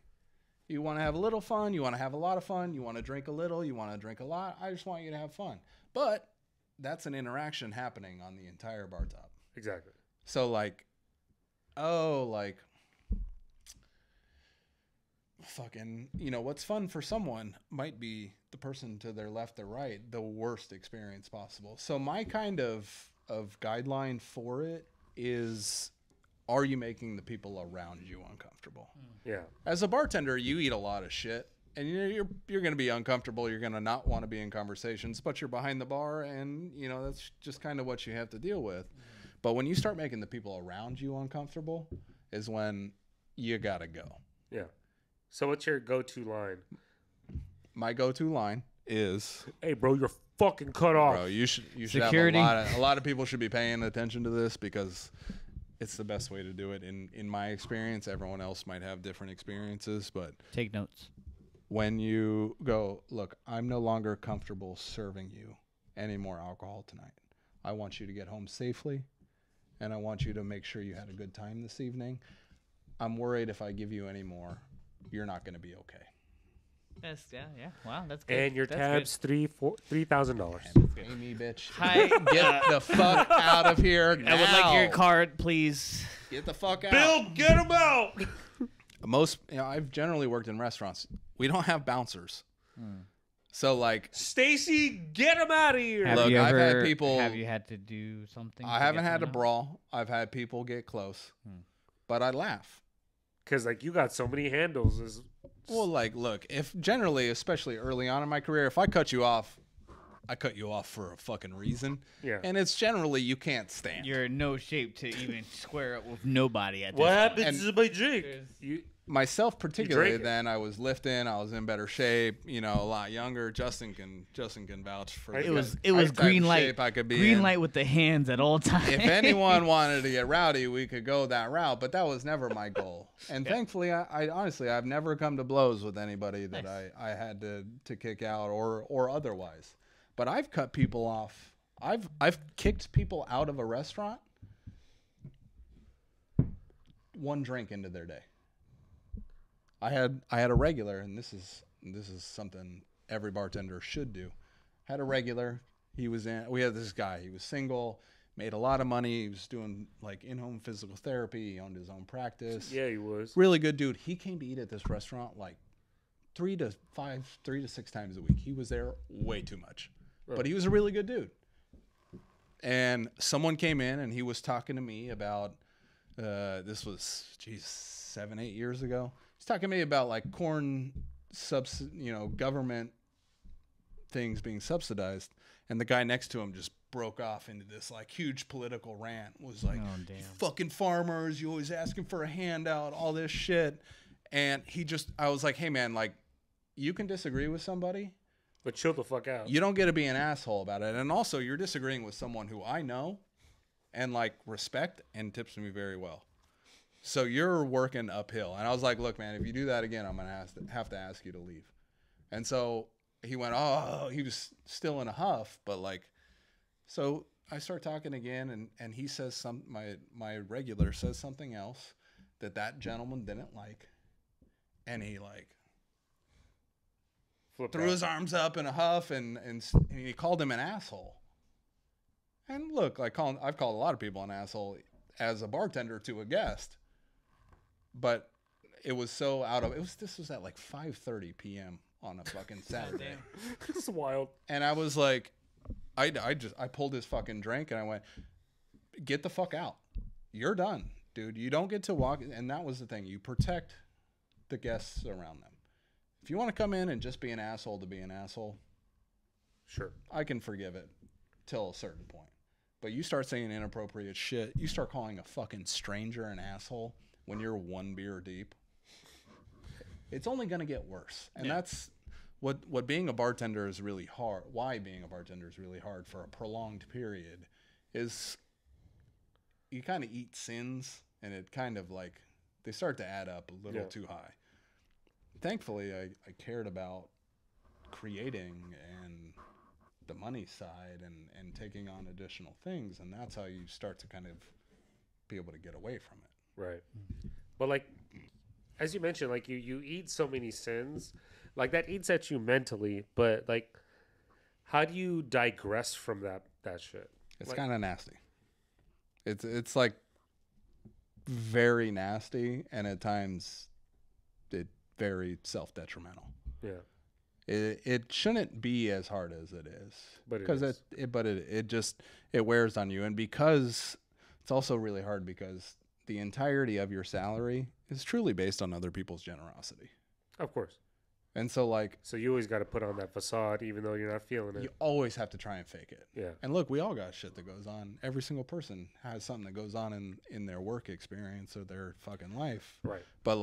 You want to have a little fun, you want to have a lot of fun, you want to drink a little, you want to drink a lot. I just want you to have fun. But that's an interaction happening on the entire bar top. Exactly. So like, fucking, what's fun for someone might be the person to their left or right, the worst experience possible. So my kind of guideline for it is, are you making the people around you uncomfortable? Yeah, As a bartender, you eat a lot of shit. And you're going to be uncomfortable. You're going to not want to be in conversations, but you're behind the bar, and that's just kind of what you have to deal with. But when you start making the people around you uncomfortable, is when you gotta go. yeah. So what's your go-to line? My go-to line is, Hey, bro, you're fucking cut off. "Bro, you should Security. have a lot of people should be paying attention to this because it's the best way to do it." In my experience, everyone else might have different experiences, but Take notes. when you go, "Look, I'm no longer comfortable serving you any more alcohol tonight. I want you to get home safely, and I want you to make sure you had a good time this evening. I'm worried if I give you any more, you're not going to be okay." Yeah. Wow, that's good. And your That's tab's $3,000. Pay me, bitch. Hi. Get the fuck out of here now. I would like your card, please. Get the fuck out. Bill, get him out. Most, I've generally worked in restaurants. We don't have bouncers. So like, Stacy, get him out of here. Have Look, you I've had ever? people- Have you had to do something? I to haven't get had a someone out? brawl. I've had people get close, but I laugh. Because like you got so many handles. Well, like, look, if generally, especially early on in my career, if I cut you off, I cut you off for a fucking reason. Yeah. And it's generally you can't stand. You're in no shape to even square up with nobody at this What point. happens to my drink? You, Myself particularly, drank it. then I was lifting, I was in better shape, a lot younger. Justin can vouch for It the was- type It was of green light. shape I could be Green in. light with the hands at all times. If anyone wanted to get rowdy, we could go that route, but that was never my goal. And thankfully, I honestly, I've never come to blows with anybody that I had to kick out or otherwise. But I've cut people off. I've kicked people out of a restaurant one drink into their day. I had a regular, and this is something every bartender should do. Had a regular. We had this guy. He was single, made a lot of money. He was doing like in-home physical therapy. He owned his own practice. yeah, he was. Really good dude. He came to eat at this restaurant like 3 to 6 times a week. He was there way too much, but he was a really good dude. And someone came in and he was talking to me about, this was, 7, 8 years ago. He's talking to me about like corn government things being subsidized. And the guy next to him just broke off into this like huge political rant. Was like, Oh, damn. "You fucking farmers, you always asking for a handout, all this shit." And I was like, hey man, like you can disagree with somebody, But chill the fuck out. you don't get to be an asshole about it. And also you're disagreeing with someone who I know and like respect and tips me very well. So you're working uphill. And I was like, look, man, if you do that again, I'm going to have to ask you to leave. And so he went, he was still in a huff, but like, so I start talking again and he says my regular says something else that gentleman didn't like. And he like Flipped threw out. his arms up in a huff and he called him an asshole. And look, I've called a lot of people an asshole as a bartender to a guest. But it was so this was at like 5:30 p.m. on a fucking Saturday. This is wild. And I was like, I pulled his fucking drink and I went, get the fuck out. You're done, dude. You don't get to walk. And that was the thing. You protect the guests around them. If you want to come in and just be an asshole to be an asshole, Sure. I can forgive it till a certain point. But you start saying inappropriate shit, you start calling a fucking stranger an asshole when you're one beer deep, it's only going to get worse. And that's what being a bartender is really hard. Why being a bartender is really hard for a prolonged period is you kind of eat sins and it kind of like they start to add up a little too high. Thankfully, I cared about creating and the money side and taking on additional things. And that's how you start to kind of be able to get away from it. Right. But like, as you mentioned, like you eat so many sins, like that eats at you mentally. But like, how do you digress from that shit? It's Like- kind of nasty. It's like very nasty, and at times it very self-detrimental. Yeah. It shouldn't be as hard as it is, But it because is. it wears on you, and because it's also really hard because the entirety of your salary is truly based on other people's generosity, Of course. and so like So you always got to put on that facade, even though you're not feeling it. you always have to try and fake it. Yeah. And look, we all got shit that goes on. Every single person has something that goes on in their work experience or their fucking life. Right. But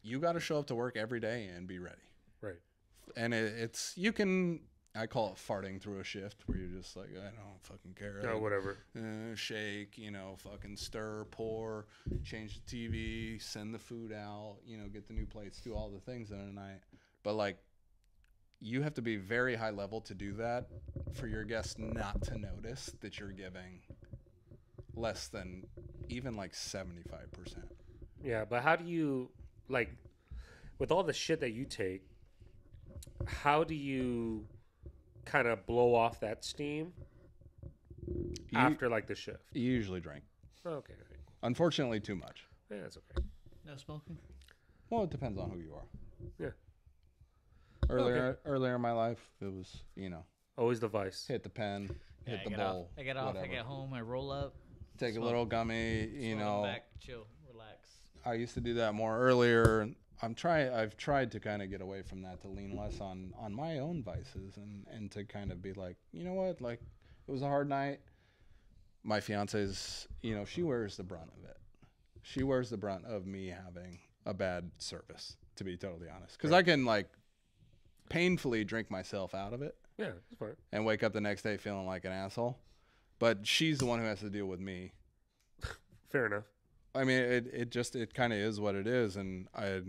you got to show up to work every day and be ready. Right. And I call it farting through a shift, where you're just like, I don't fucking care. No, whatever. Shake, fucking stir, pour, change the TV, send the food out, get the new plates, do all the things in a night. But like, you have to be very high level to do that for your guests not to notice that you're giving less than even like 75%. Yeah, but how do you, like, with all the shit that you take, how do you kind of blow off that steam after like the shift? You usually drink. Okay. Right. Unfortunately, too much. Yeah, that's okay. No smoking? Well, it depends on who you are. Yeah. Earlier in my life, it was, Always the vice. hit the pen, Yeah, hit the I get bowl. off. I get off. I whatever. get home. I roll up. Take smoke, a little gummy, smoke back, chill, relax. I used to do that more earlier. I've tried to kind of get away from that, to lean less on my own vices, and to kind of be like, you know what, like, it was a hard night. My fiance's, she wears the brunt of it. She wears the brunt of me having a bad service, to be totally honest, because I can like painfully drink myself out of it. Yeah, that's fine. And wake up the next day feeling like an asshole. But she's the one who has to deal with me. Fair enough. I mean, it kind of is what it is. And I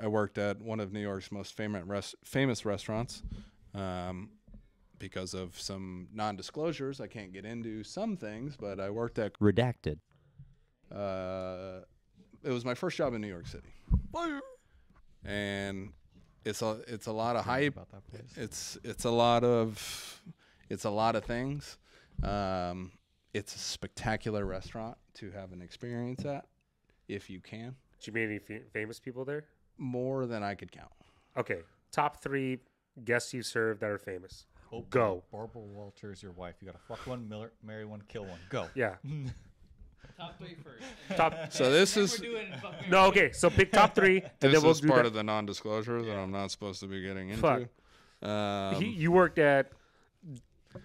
worked at one of New York's most famous restaurants because of some non-disclosures. I can't get into some things, but I worked at Redacted. It was my first job in New York City, and it's a lot of hype. About that place. It's a lot of things. It's a spectacular restaurant to have an experience at, if you can. Did you meet any famous people there? More than I could count. Okay, top 3 guests you served that are famous. Oh, Go. Barbara Walters, your wife. You got to fuck one, marry one, kill one. Go. Yeah. Top 3 first. Top. So this is No, okay. So pick top 3, and then this we'll is do part that. of the non-disclosure that I'm not supposed to be getting into. Fuck. Um, You worked at.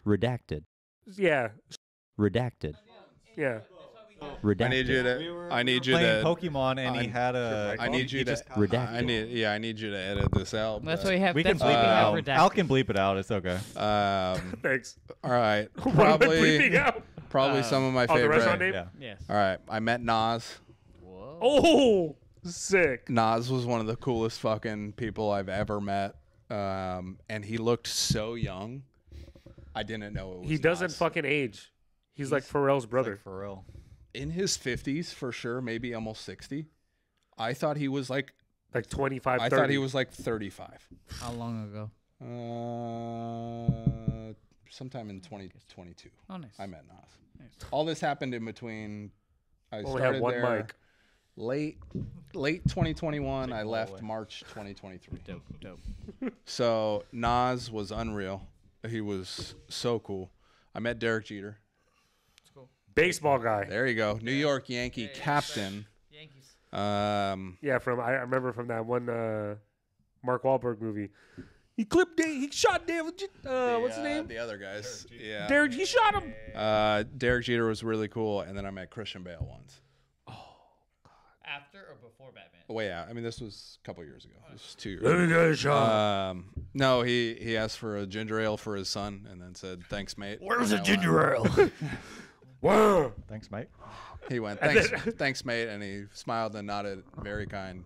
Redacted. Yeah. Redacted. Yeah. Redacted. I need you Playing to. Pokemon, and he had a. I need you to. Redacted. I need you to edit this out. That's but, why you have. We can That's why you bleep it have out. redacted. Al can bleep it out. It's okay. Thanks. All right. What am I bleeping Probably out? some of my Oh, the restaurant favorite. name? Yeah. Yes. All right. I met Nas. Whoa. Oh, sick. Nas was one of the coolest fucking people I've ever met. And he looked so young. I didn't know it was He doesn't Nas. fucking age. He's like Pharrell's brother. Like, for real. In his 50s, for sure, maybe almost 60. I thought he was like, Like 25, I 30. thought he was like 35. How long ago? Sometime in 2022. Oh, nice. I met Nas. Nice. All this happened in between. I Only started have one there mic. late 2021. I all left away. March 2023. Dope. So Nas was unreal. He was so cool. I met Derek Jeter. Baseball guy. There you go. New York Yankee captain. Yankees. Yeah, I remember from that one Mark Wahlberg movie. He shot David. What's his name? The other guys. Yeah. Derek. He shot him. Derek Jeter was really cool, and then I met Christian Bale once. After or before Batman? Oh, yeah. I mean, this was a couple years ago. This was 2 years ago. No, he asked for a ginger ale for his son, and then said, "Thanks, mate." Where's And the I went, ginger ale? Whoa. Thanks, mate. He went, And "Thanks, then- thanks, mate," and he smiled and nodded, very kind.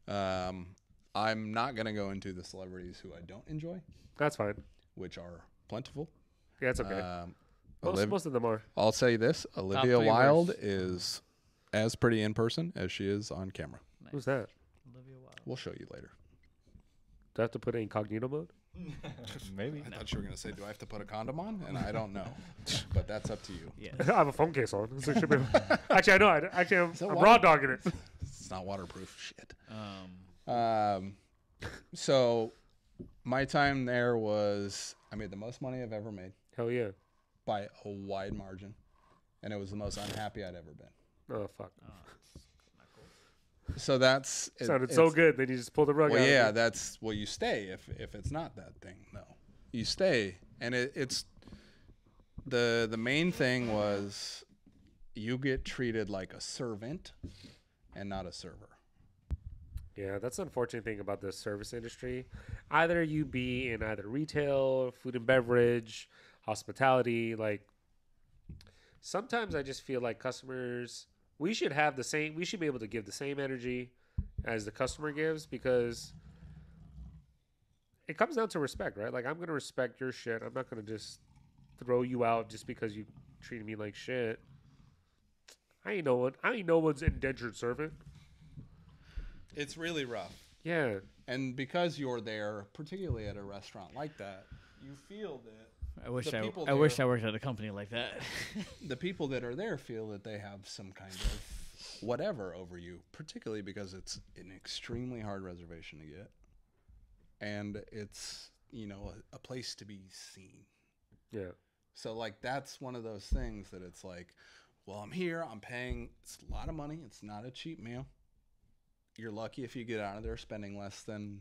I'm not gonna go into the celebrities who I don't enjoy, That's fine. which are plentiful. Yeah, it's okay. Most of them are. I'll say this: Olivia 3 Wilde worst. is as pretty in person as she is on camera. Who's that? Olivia Wilde. We'll show you later. Do I have to put it in incognito mode? Maybe. I thought you were gonna say, "Do I have to put a condom on?" And I don't know, but that's up to you. Yes. I have a phone case on. So it should be- actually, I know. I'm that raw dogging it. It's not waterproof. Shit. Um, So my time there was, I made the most money I've ever made Hell yeah. by a wide margin, and it was the most unhappy I'd ever been. Oh, fuck. So that's Sounded so good. Then you just pull the rug Well, out. yeah, Of it. that's you stay if it's not that thing. No, you stay, and it's the main thing was you get treated like a servant and not a server. Yeah, that's the unfortunate thing about the service industry. Either you be in either retail, food and beverage, hospitality. Like sometimes I just feel like customers, we should have the same. We should be able to give the same energy as the customer gives because it comes down to respect, right? Like I'm gonna respect your shit. I'm not gonna just throw you out just because you treated me like shit. I ain't no one's indentured servant. It's really rough. Yeah. And because you're there, particularly at a restaurant like that, you feel that I wish The I people wish there- I worked at a company like that. the people that are there feel that they have some kind of whatever over you, particularly because it's an extremely hard reservation to get. And it's, a place to be seen. Yeah. So, like, that's one of those things that it's like, well, I'm here, I'm paying, it's a lot of money, it's not a cheap meal. you're lucky if you get out of there spending less than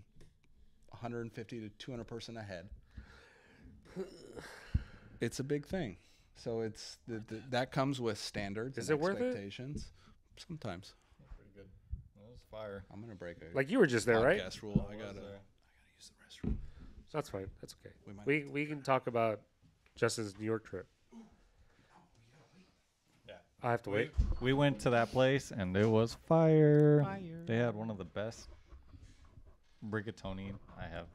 150 to 200% a head. It's a big thing. So it's that comes with standards Is and it worth it? expectations. Sometimes. Pretty good. That was fire. I'm gonna break a Like you were just there, right? podcast rule. I gotta use the restroom. That's fine. That's okay. We might We can talk about Justin's New York trip. Yeah. I have to wait. We went to that place and it was fire. They had one of the best rigatoni I have.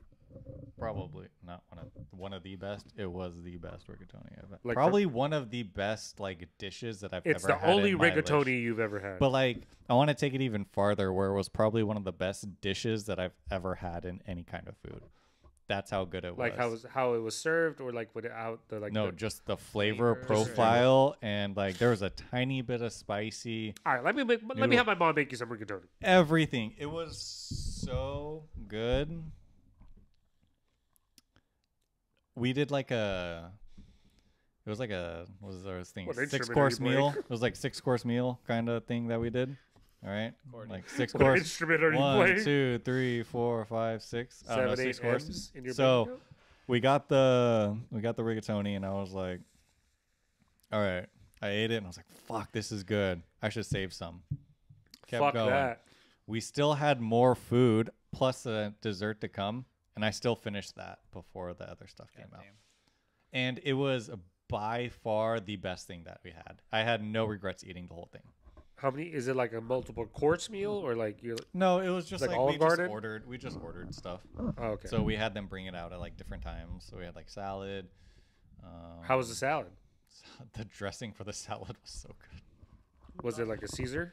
Probably not one of the best. It was the best rigatoni I've had. Like Probably one of the best like dishes that I've It's ever the had. only in my rigatoni life. you've ever had. But like, I want to take it even farther, where it was probably one of the best dishes that I've ever had in any kind of food. That's how good it like was. how it was served, or like what it out the like. No, the, just the flavor Flavor. profile, and like there was a tiny bit of spicy. all right. Let me have my mom make you some rigatoni. Everything. It was so good. We did like a. It was like a what was those things? What instrument are 6-course you playing? meal. It was like 6-course meal kind of thing that we did. All right, like 6 What course. instrument are you 1, playing? 2, 3, 4, 5, 6. I don't know, 7, 6 8 courses. M's in your So bank account? we got the rigatoni, and I was like, all right. I ate it, and I was like, fuck, this is good. I should save some. Kept Fuck going. that. We still had more food plus a dessert to come, and I still finished that before the other stuff came out. Goddamn. And it was by far the best thing that we had. I had no regrets eating the whole thing. How many? Is it like a multiple course meal, or like you? No, it was just Like like, Olive Garden? we just ordered stuff. Oh, okay. So we had them bring it out at like different times. So we had like salad. How was the salad? The dressing for the salad was so good. Was it like a Caesar?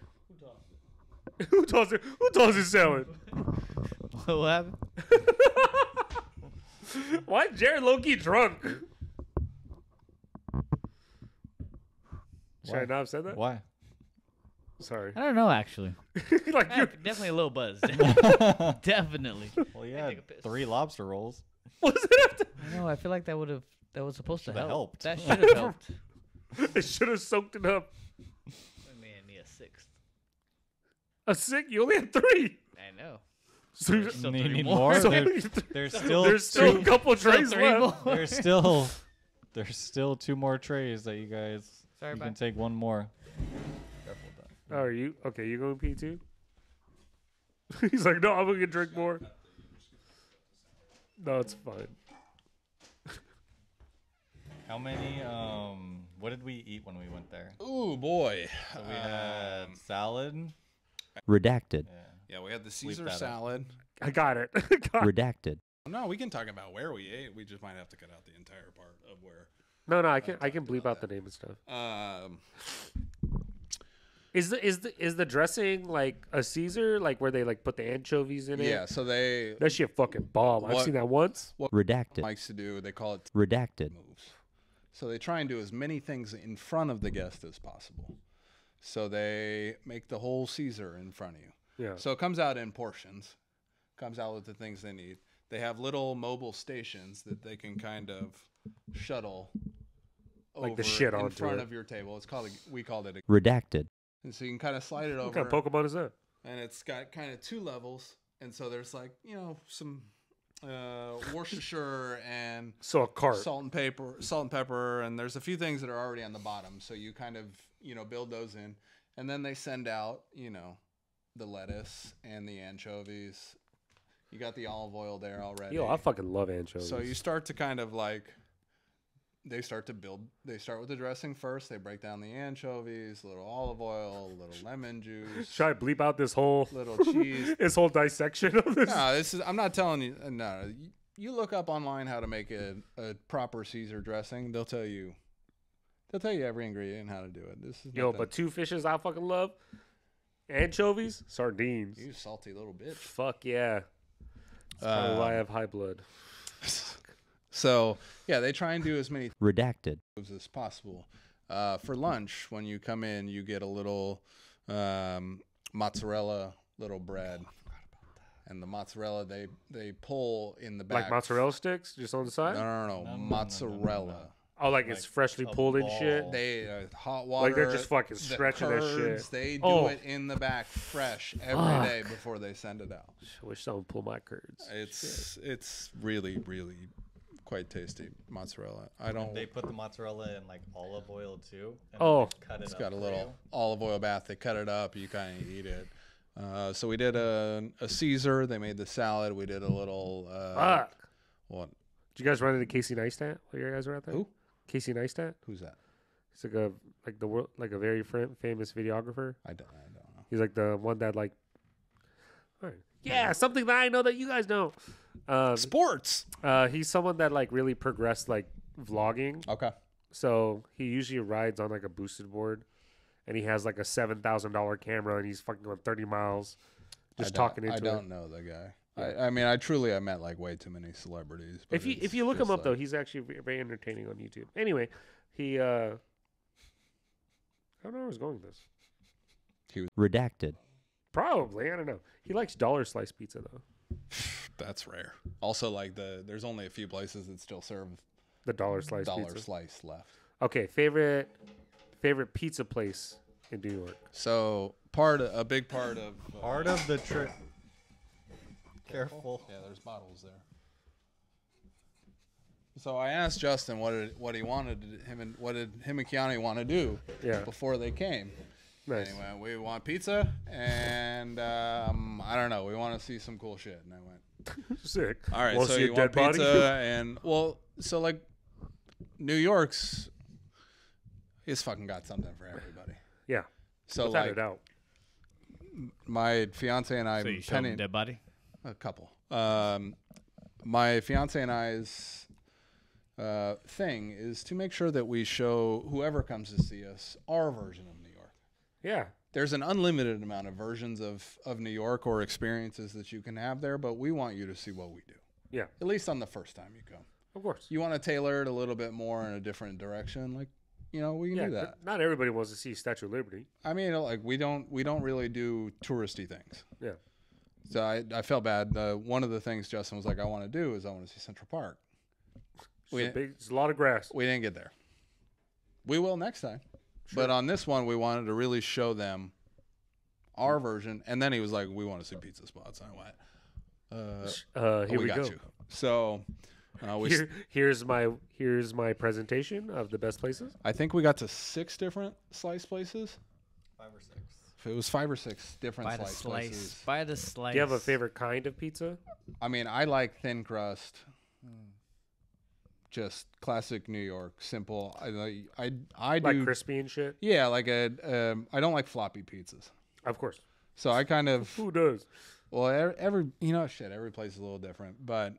Who tosses it? Who tosses salad? What happened? Why is Jared low-key drunk? Should I Why? not have said that? Why? Sorry. I don't know, actually. Like you Definitely a little buzzed. Definitely. Well, take yeah, a piss. 3 lobster rolls. was it after? I know. I feel like that was supposed to Should've help. helped. That should have helped. I should have soaked it up. I mean, me a sixth. A sick? You only had 3. I know. So you- Still You 3 need more. more? so There's still there's still two- a couple Still trays 3 left. more. there's still 2 more trays that you guys Sorry, you bye. can take one more. Careful with that. Oh, are you okay? You going pee too? He's like, no, I'm gonna drink more. No, it's fine. How many what did we eat when we went there? Ooh boy. So we had salad. Redacted. Yeah. Yeah, we had the Bleep Caesar that out. salad. I got it. Redacted. No, we can talk about where we ate. We just might have to cut out the entire part of where. No, I can bleep out the name and stuff. Is the dressing like a Caesar, like where they like put the anchovies in it? Yeah, so they That shit fucking bomb. I've What- seen that once. Redacted. likes to do. They call it Redacted. moves. So they try and do as many things in front of the guest as possible. So they make the whole Caesar in front of you. Yeah. So it comes out in portions. Comes out with the things they need. They have little mobile stations that they can kind of shuttle Like the over shit in onto front it. of your table. It's called we called it Redacted. and so you can kind of slide it What over kind of Pokemon is that? and it's got kind of 2 levels. And so there's like, some Worcestershire and So a cart. salt and pepper, and there's a few things that are already on the bottom. So you kind of, build those in. And then they send out, the lettuce and the anchovies. You got the olive oil there already. Yo, I fucking love anchovies. So you start to kind of like, they start with the dressing first. They break down the anchovies, a little olive oil, a little lemon juice, Should I bleep out this whole little cheese. this whole dissection of this? No, I'm not telling you. No, you look up online how to make a proper Caesar dressing. They'll tell you every ingredient and how to do it. This is Yo, nothing. but 2 fishes I fucking love: anchovies, sardines. You salty little bitch. Fuck yeah. That's probably why I have high blood. So yeah, they try and do as many Redacted. moves as possible. For lunch, when you come in, you get a little mozzarella little bread. And the mozzarella they pull in the back. Like mozzarella sticks, just on the side. No, No. mozzarella. Oh, like it's freshly a pulled and shit. ball. They hot water. Like they're just fucking the stretching that curds, shit. They do Oh. it in the back fresh every day before they send it out. I wish someone pulled my curds. It's really quite tasty mozzarella. I don't. They put the mozzarella in like olive oil too. And Oh. they cut it It's up got a for little you. olive oil bath. They cut it up. You kind of eat it. So we did a Caesar. They made the salad. We did a little. Fuck. What? Did you guys run into Casey Neistat while you guys were out there? Who? Casey Neistat. Who's that? He's like the world, like a very famous videographer. I don't know. He's like the one that like. All right. Yeah, something that I know that you guys know. Sports. He's someone that like really progressed like vlogging. Okay. So he usually rides on like a boosted board, and he has like a $7,000 camera, and he's fucking going 30 miles, just talking into I it. don't know the guy. I mean, I met like way too many celebrities. But If you look him up though, he's actually very entertaining on YouTube. Anyway, he I don't know where I was going with this. Redacted. Probably, I don't know. He likes dollar slice pizza though. that's rare. Also, like there's only a few places that still serve The dollar slice dollar pizza. slice left. Okay, favorite pizza place in New York. So a big part of Part of the trip. Careful. Yeah, there's bottles there. So I asked Justin what did him and Keanu want to do Yeah. before they came. Nice. And he went, we want pizza, and I don't know, we want to see some cool shit. And I went, Sick. all right, Wanna so see a you want dead body? pizza, and so like New York's, he's fucking got something for everybody. Yeah. So Without like a doubt. my fiance and I, So you showed him dead body? a couple. My fiance and I's thing is to make sure that we show whoever comes to see us our version of New York. Yeah. There's an unlimited amount of versions of New York or experiences that you can have there, but we want you to see what we do. Yeah. At least on the first time you come. Of course. You want to tailor it a little bit more in a different direction, like, we can Yeah. do that. Not everybody wants to see Statue of Liberty. I mean, like we don't really do touristy things. Yeah. So I felt bad. One of the things Justin was like, I want to do is I want to see Central Park. It's a lot of grass. We didn't get there. We will next time. But on this one, we wanted to really show them our version. And then he was like, we want to see pizza spots. And I went, Here we got go. you. So Here's my presentation of the best places. I think we got to 6 different slice places. 5 or 6. It was 5 or 6 different By the slice slice. places. By the slice. Do you have a favorite kind of pizza? I mean, I like thin crust. Just classic New York, simple. I do Like crispy and shit? Yeah, like I don't like floppy pizzas. Of course. So I kind of Who does? well every every place is a little different. But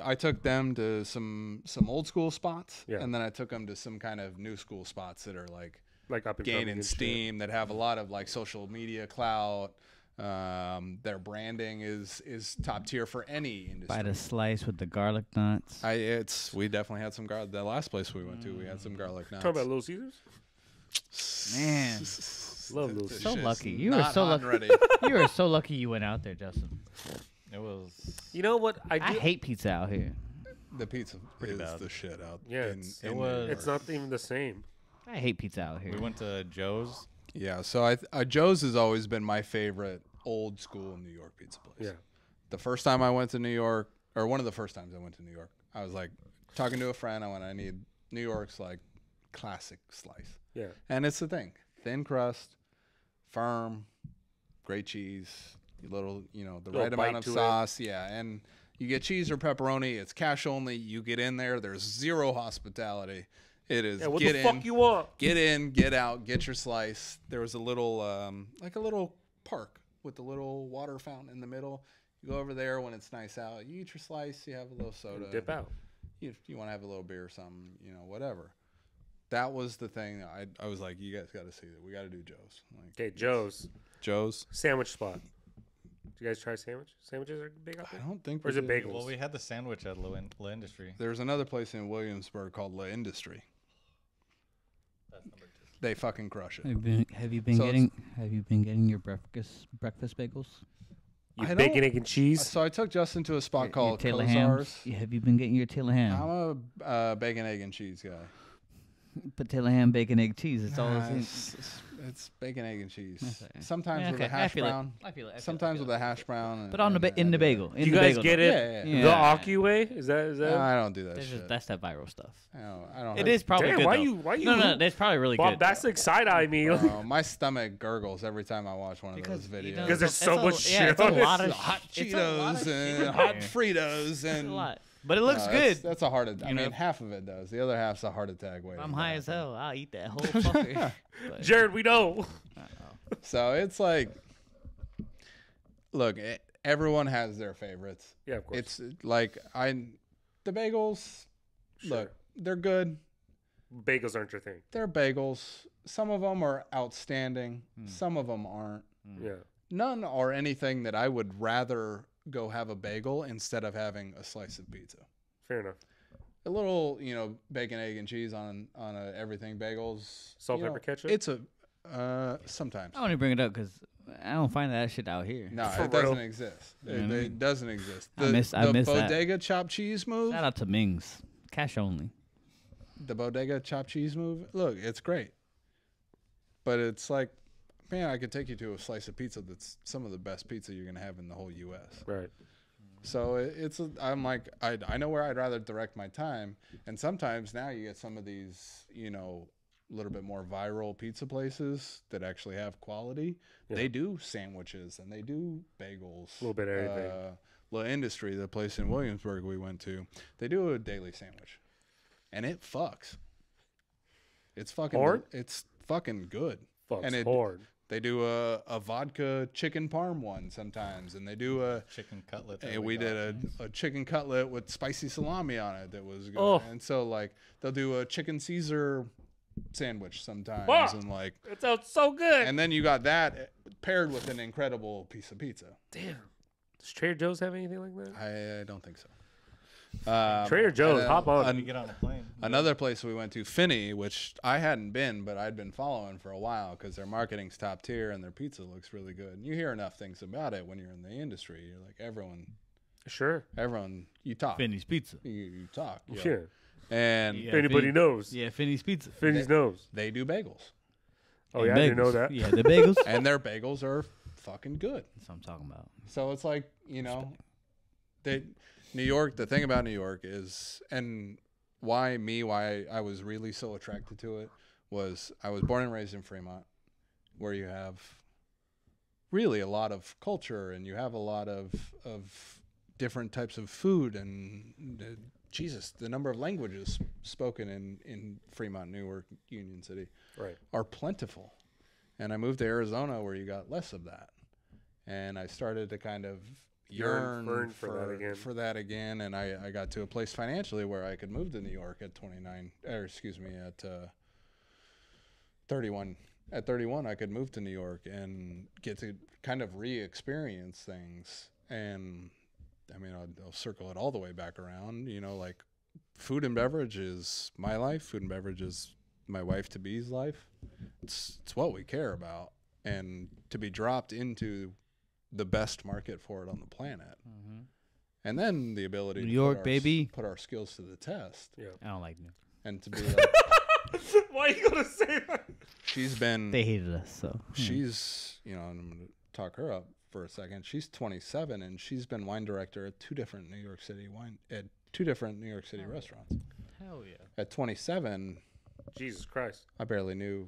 I took them to some old school spots, Yeah. and then I took them to some kind of new school spots that are like Like up and coming gaining and shit. steam, that have a lot of like social media clout. Their branding is top tier for any industry. By the slice with the garlic nuts. We definitely had some garlic. The last place we went to, we had some garlic nuts. Talking about Little Caesars? Man. Love Little This Caesars. So shit's lucky. You were not so hot lucky. and ready. You were so lucky you went out there, Justin. It was. You know what? I hate pizza out here. The pizza is bad. the shit out. Yeah, in, it's- in it New was- York. It's not even the same. I hate pizza out here. We went to Joe's. Yeah, so Joe's has always been my favorite old school New York pizza place. Yeah. The first time I went to New York, or one of the first times I went to New York, I was like talking to a friend. I need New York's like classic slice. Yeah. And it's the thing: thin crust, firm, great cheese, the Little right bite amount of to it. sauce. Yeah, and you get cheese or pepperoni. It's cash only. You get in there. There's zero hospitality. It is Yeah, what get the in, fuck you want? get in, get out, get your slice. There was a little like a little park with a little water fountain in the middle. You go over there when it's nice out. You eat your slice. You have a little soda. Dip out. You want to have a little beer or something, whatever. That was the thing. I was like, you guys got to see that. We got to do Joe's. Like, Okay, Joe's. Joe's. Sandwich spot. Did you guys try sandwich? Sandwiches are big out I there? don't think. Or is we it did. bagels? Well, we had the sandwich at La Industry. There's another place in Williamsburg called La Industry. That's number 2. They fucking crush it. Have you been So getting your breakfast bagels? You I bacon, don't- egg, and cheese? So I took Justin to a spot Your called Taylor Cozars. hams? Have you been getting your Taylor ham? I'm a bacon, egg, and cheese guy. Patella ham, bacon, egg, cheese. It's all the same. It's bacon, egg, and cheese. That's right. Sometimes Yeah, with okay. a hash I feel brown. it. I feel it. Sometimes with a hash brown. But on the in the bagel. In Do you the guys bagel get though. it Yeah, the Aki way? Is that? No, I don't do that That's, shit. that's that viral stuff. I don't. It is probably Damn, good. why though. you? Why you? No, that's probably really good. Bombastic side eye me. My stomach gurgles every time I watch one of Because, those you videos. know, Because there's so much yeah, shit it's a on it. lot of hot it's a lot of Cheetos shit and in hot there. Fritos It's and a lot, but it looks No, good. That's a heart attack. I You know? mean, half of it does. The other half's a heart attack waiting. If I'm to high as happen. hell, I'll eat that whole fucker. But- Jared, we know. So it's like, look, everyone has their favorites. Yeah, of course. It's like the bagels. Sure. Look, they're good. Bagels aren't your thing. They're bagels. Some of them are outstanding. Some of them aren't. Yeah. None are anything that I would rather go have a bagel instead of having a slice of pizza. Fair enough. A little, bacon, egg, and cheese on a everything bagels. Salt, you know, pepper, ketchup? It's a sometimes. I want to bring it up because I don't find that shit out here. No, For it doesn't real. exist. Mhm. It doesn't exist. I The, miss the that. bodega chopped cheese move. Shout out to Ming's, cash only. The bodega chopped cheese move. Look, it's great, but it's like, man, I could take you to a slice of pizza that's some of the best pizza you're gonna have in the whole U.S. Right. So I'm like, I know where I'd rather direct my time, and sometimes now you get some of these, a little bit more viral pizza places that actually have quality. Yeah. They do sandwiches and they do bagels. A little bit of everything. La Industry, the place in Williamsburg we went to, they do a daily sandwich, and it fucks. It's fucking Hard? It's fucking good. Fuck's And it- hard. They do a vodka chicken parm one sometimes, and they do a. Chicken cutlet. And we did a chicken cutlet with spicy salami on it that was good. Oh. And so like they'll do a chicken Caesar sandwich sometimes, Wow. and like, It sounds so good. and then you got that paired with an incredible piece of pizza. Damn. Does Trader Joe's have anything like that? I don't think so. Trader Joe's, hop on. When you get on a plane. Another place we went to, Finney, which I hadn't been, but I'd been following for a while because their marketing's top tier and their pizza looks really good. And you hear enough things about it when you're in the industry. You're like, everyone, Sure. you talk. Finney's Pizza. You talk. you know. Yeah. And Yeah. If anybody Finn- knows. Yeah, Finney's Pizza. Finney's knows. they do bagels. Oh, yeah, I didn't know Bagels. that. Yeah, the bagels. That's And their bagels are fucking good. what I'm talking about. So it's like, New York, the thing about New York is, and why I was really so attracted to it was I was born and raised in Fremont, where you have really a lot of culture and you have a lot of different types of food and the number of languages spoken in Fremont, Newark, Union City Right. are plentiful. And I moved to Arizona where you got less of that. And I started to kind of yearn Yearn for that again. And I got to a place financially where I could move to New York at 31. At 31, I could move to New York and get to kind of re-experience things. And I mean, I'll circle it all the way back around. Like food and beverage is my life. Food and beverage is my wife to be's life. It's what we care about, and to be dropped into the best market for it on the planet, and then the ability New to York, baby. put our skills to the test, I don't like New. and to be like, Why are you going to say that? she's been, They hated us, so. she's, and I'm gonna talk her up for a second. She's 27, and she's been wine director at two different New York City restaurants. Hell yeah. At 27, Jesus Christ. I barely knew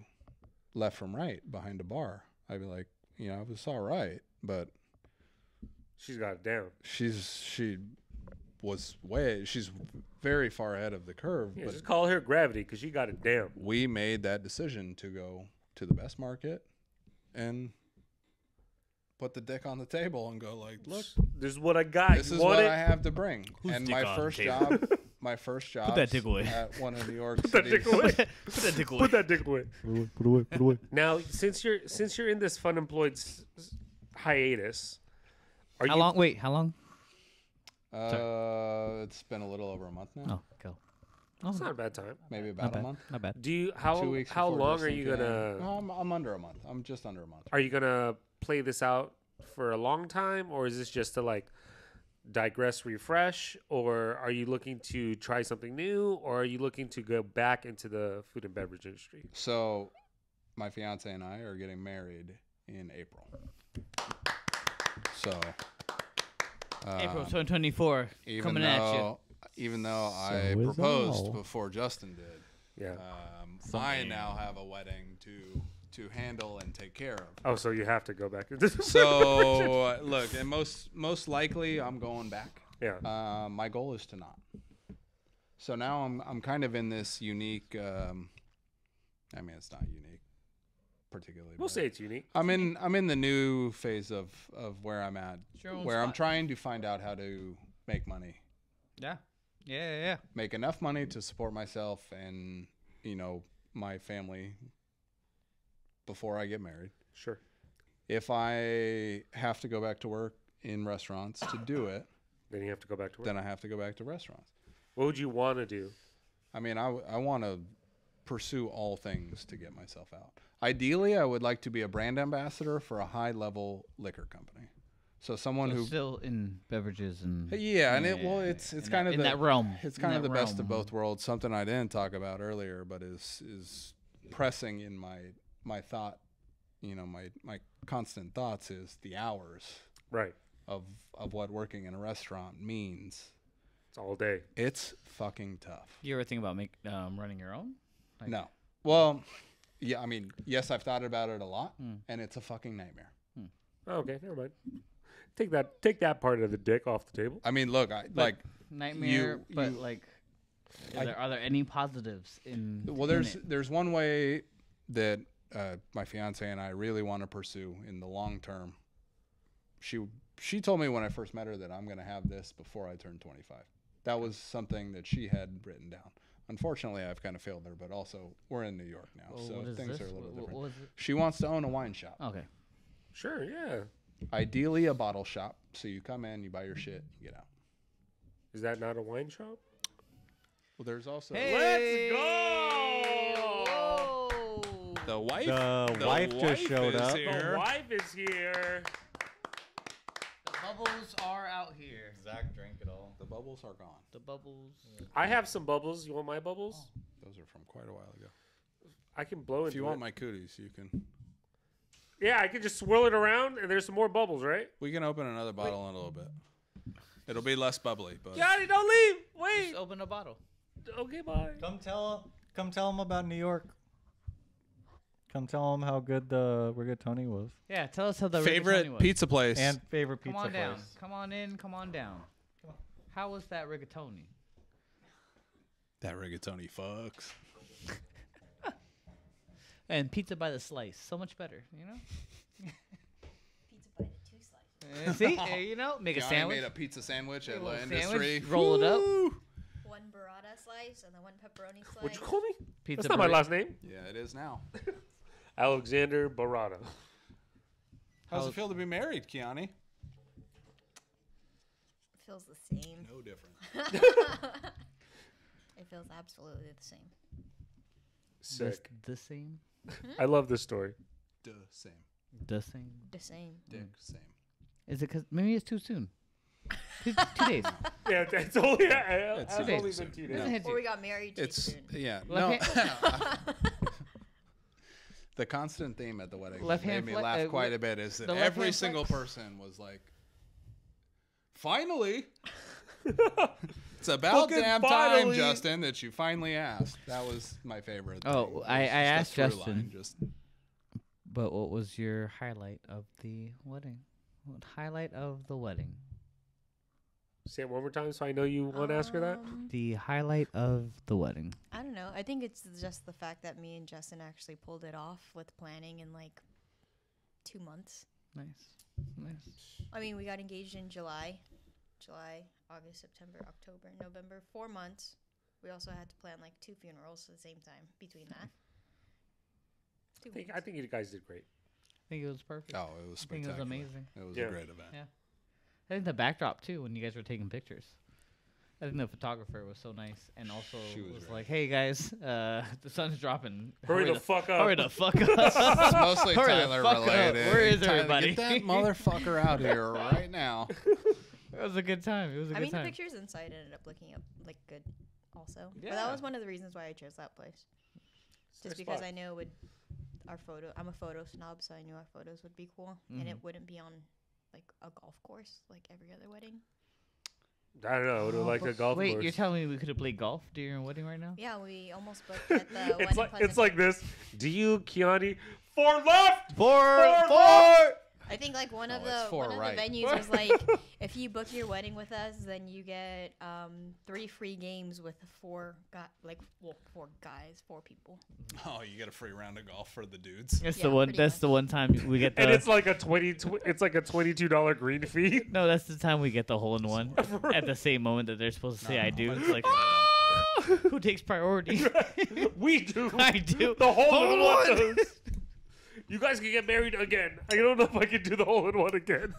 left from right behind a bar. I'd be like, I was all right, but She's got it down. she's very far ahead of the curve. Yeah, But just call her Gravity because she got it down. we made that decision to go to the best market and put the dick on the table and go like, look, This is what I got. this You is want what it? I have to bring. Who's And dick my on the first table? job, Put that dick away. at one of New York Put that dick City's away. Put that dick away. Put that dick away. Put away. Put away. Now, since you're in this fun employed hiatus, are How you long? Wait, how long? It's been a little over a month now. Oh, go. It's not a bad time. Maybe Not about a bad. month. Not bad. Do you 2 how weeks how before long are Justin you came. gonna No, I'm under a month. I'm just under a month. are you gonna play this out for a long time, or is this just to like digress, refresh, or are you looking to try something new, or are you looking to go back into the food and beverage industry? So, my fiance and I are getting married in April. So, April 2024 even coming at you. though even though I is proposed all. before Justin did, Yeah. I now have a wedding to handle and take care of. Oh, so you have to go back into So look, and most likely I'm going back. yeah. My goal is to not. So now I'm kind of in this unique. I mean, it's not unique, particularly. We'll but say it's unique. I'm in the new phase of where I'm at, It's your own where I'm spot. trying to find out how to make money, Yeah. make enough money to support myself and my family before I get married. Sure. If I have to go back to work in restaurants to do it, Then you have to go back to work. then I have to go back to restaurants. What would you want to do? I mean, I want to pursue all things to get myself out. Ideally, I would like to be a brand ambassador for a high-level liquor company. So someone So who, still in beverages and yeah, and it's in kind that, of in the, that realm. It's In kind of that the best of realm. both worlds. Something I didn't talk about earlier, but is pressing in my thought. My constant thoughts is the hours Right. of what working in a restaurant means. It's all day. It's fucking tough. You ever think about running your own? Like- No. Well, yeah, I mean, yes, I've thought about it a lot, Hmm. and it's a fucking nightmare. Oh, okay, never mind. Take that part of the dick off the table. I mean, look, Nightmare, but you- like, are there any positives in? well, in it? there's one way that my fiance and I really want to pursue in the long term. She told me when I first met her that I'm going to have this before I turn 25. That was something that she had written down. Unfortunately, I've kind of failed her, but also we're in New York now, Well, so what is things this? are a little different. What is it? She wants to own a wine shop. Okay. Sure, yeah. Ideally, a bottle shop. So you come in, you buy your shit, you get out. Is that not a wine shop? Well, there's also Hey! go! Whoa! the wife. The wife just showed is up. here. The wife is here. The bubbles are out here. Zach drank it all. The bubbles are gone. The bubbles. I have some bubbles. You want my bubbles? Those are from quite a while ago. I can blow If into you it. want my cooties, you can. Yeah, I can just swirl it around, and there's some more bubbles, right? We can open another bottle in a little bit. It'll be less bubbly, but Johnny, don't leave. Wait. Just open a bottle. Okay, bye. Come tell him about New York. Come tell him how good the rigatoni was. Yeah, tell us how the rigatoni favorite was. pizza place. And favorite Come pizza on down. place. Come on in. Come on down. How was that rigatoni? that rigatoni fucks. And pizza by the slice, so much better. You know. Pizza by the 2 slices. See, make a Johnny sandwich. made a pizza sandwich at A La little Industry. sandwich, roll it up. Woo! One burrata slice and then one pepperoni slice. What'd you call me? Pizza That's not my burrito. last name. Yeah, it is now. Alexander Barada. How's it feel to be married, Kiani? Feels the same. No different. It feels absolutely the same. Sick. The same. I love this story. Duh, same. The same. The same. Dick, same. Is it because maybe it's too soon? 2 days. Yeah, it's only, It's it's too only soon. been 2 Doesn't days. hit Or you. we got married too It's soon. yeah. Left No. The constant theme at the wedding Left made hand me fle- laugh quite a bit is that the left every hand single flex? person was like, "Finally, it's about Fucking damn finally." time, Justin, that you finally asked." That was my favorite. Oh, thing. I It was just a asked through Justin. line, just But what was your highlight of the wedding? What highlight of the wedding? Say it one more time so I know you want to ask her that. The highlight of the wedding. I don't know. I think it's just the fact that me and Justin actually pulled it off with planning in like 2 months. Nice. I mean, we got engaged in July, August, September, October, November, 4 months. We also had to plan like 2 funerals at the same time between that. 2 weeks. I think you guys did great. I think it was perfect. oh, it was I think it was spectacular. amazing. It was Yeah. a great event. Yeah. I think the backdrop too, when you guys were taking pictures. I think the photographer was so nice, and also She was was great. like, "Hey guys, the sun's dropping. Hurry the fuck up." Hurry the fuck up! It's mostly Hurry the Tyler fuck up. related. Where is Tyler, everybody? Get that motherfucker out here right now. It was a good time. It was a I good mean, the time. pictures inside ended up looking up like good, also. But Yeah. that was one of the reasons why I chose that place, just Nice because spot. I knew it would. Our photo. I'm a photo snob, so I knew our photos would be cool, and it wouldn't be on like a golf course like every other wedding. I don't know. I would have liked a golf Wait, course. you're telling me we could have played golf during a wedding right now? Yeah, we almost booked at the It's one like in it's like Pleasant. this. Do you, Kiani? 4 left. Four. I think like one of No, it's the four one of right. the venues was like, if you book your wedding with us, then you get 3 free games with 4 guys, 4 people. Oh, you get a free round of golf for the dudes. That's Yeah, the one. pretty That's much. the one time we get the. And it's like a it's like a $22 green fee. no, that's the time we get the hole in one at the same moment that they're supposed to say I do. It's like, who takes priority? We do. I do. The hole in Hole in one. one. does. You guys can get married again. I don't know if I can do the hole in one again.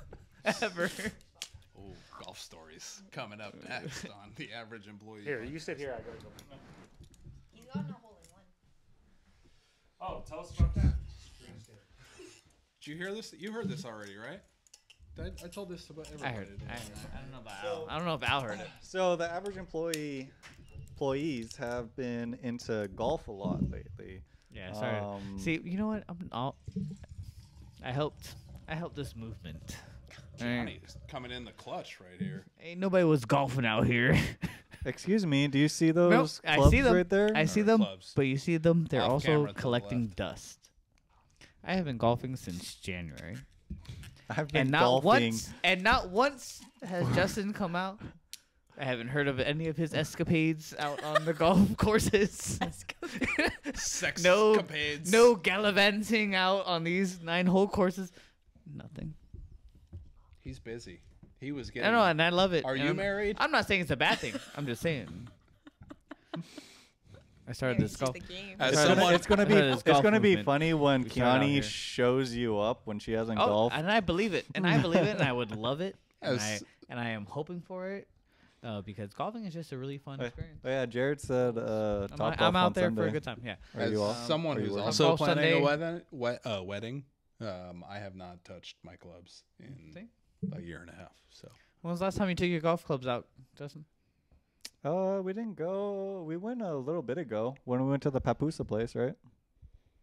Ever. Oh, golf stories coming up next on the average employee. Here, you sit here. I gotta go. He's got no hole in one. Oh, tell us about that. Did you hear this? You heard this already, right? I told this about everybody. I heard it. didn't I don't know about Al. I don't know if Al heard it. So the average employees have been into golf a lot lately. Yeah, sorry. See, you know what? I helped this movement. Johnny's coming in the clutch right here. Ain't nobody was golfing out here. Excuse me, do you see those I clubs see them. right there? I see Or them, clubs. but you see them. They're Off also camera to the collecting left. dust. I have been golfing since January, I've been and not golfing. once has Justin come out. I haven't heard of any of his escapades out on the golf courses. Sex No, capades. no gallivanting out on these 9-hole courses. Nothing. He's busy. He was I getting. know, and I love it. Are and you I'm- married? I'm not saying it's a bad thing. I'm just saying. I started this golf. As It's Sorry, gonna, someone, it's gonna be This it's golf gonna be movement funny when we started out Kiani here. shows you up when she hasn't Oh, golfed. and I believe it, and I believe it, and I would love it, As- and I am hoping for it, because golfing is just a really fun experience. Oh yeah, Jared said Top Golf I'm out on there Sunday. for a good time. Yeah. Are as you off? someone Are you who's working? also Golf planning Sunday. a wedding, I have not touched my clubs in See? a year and a half. So When was the last time you took your golf clubs out, Justin? We didn't go. We went a little bit ago when we went to the Papusa place, right?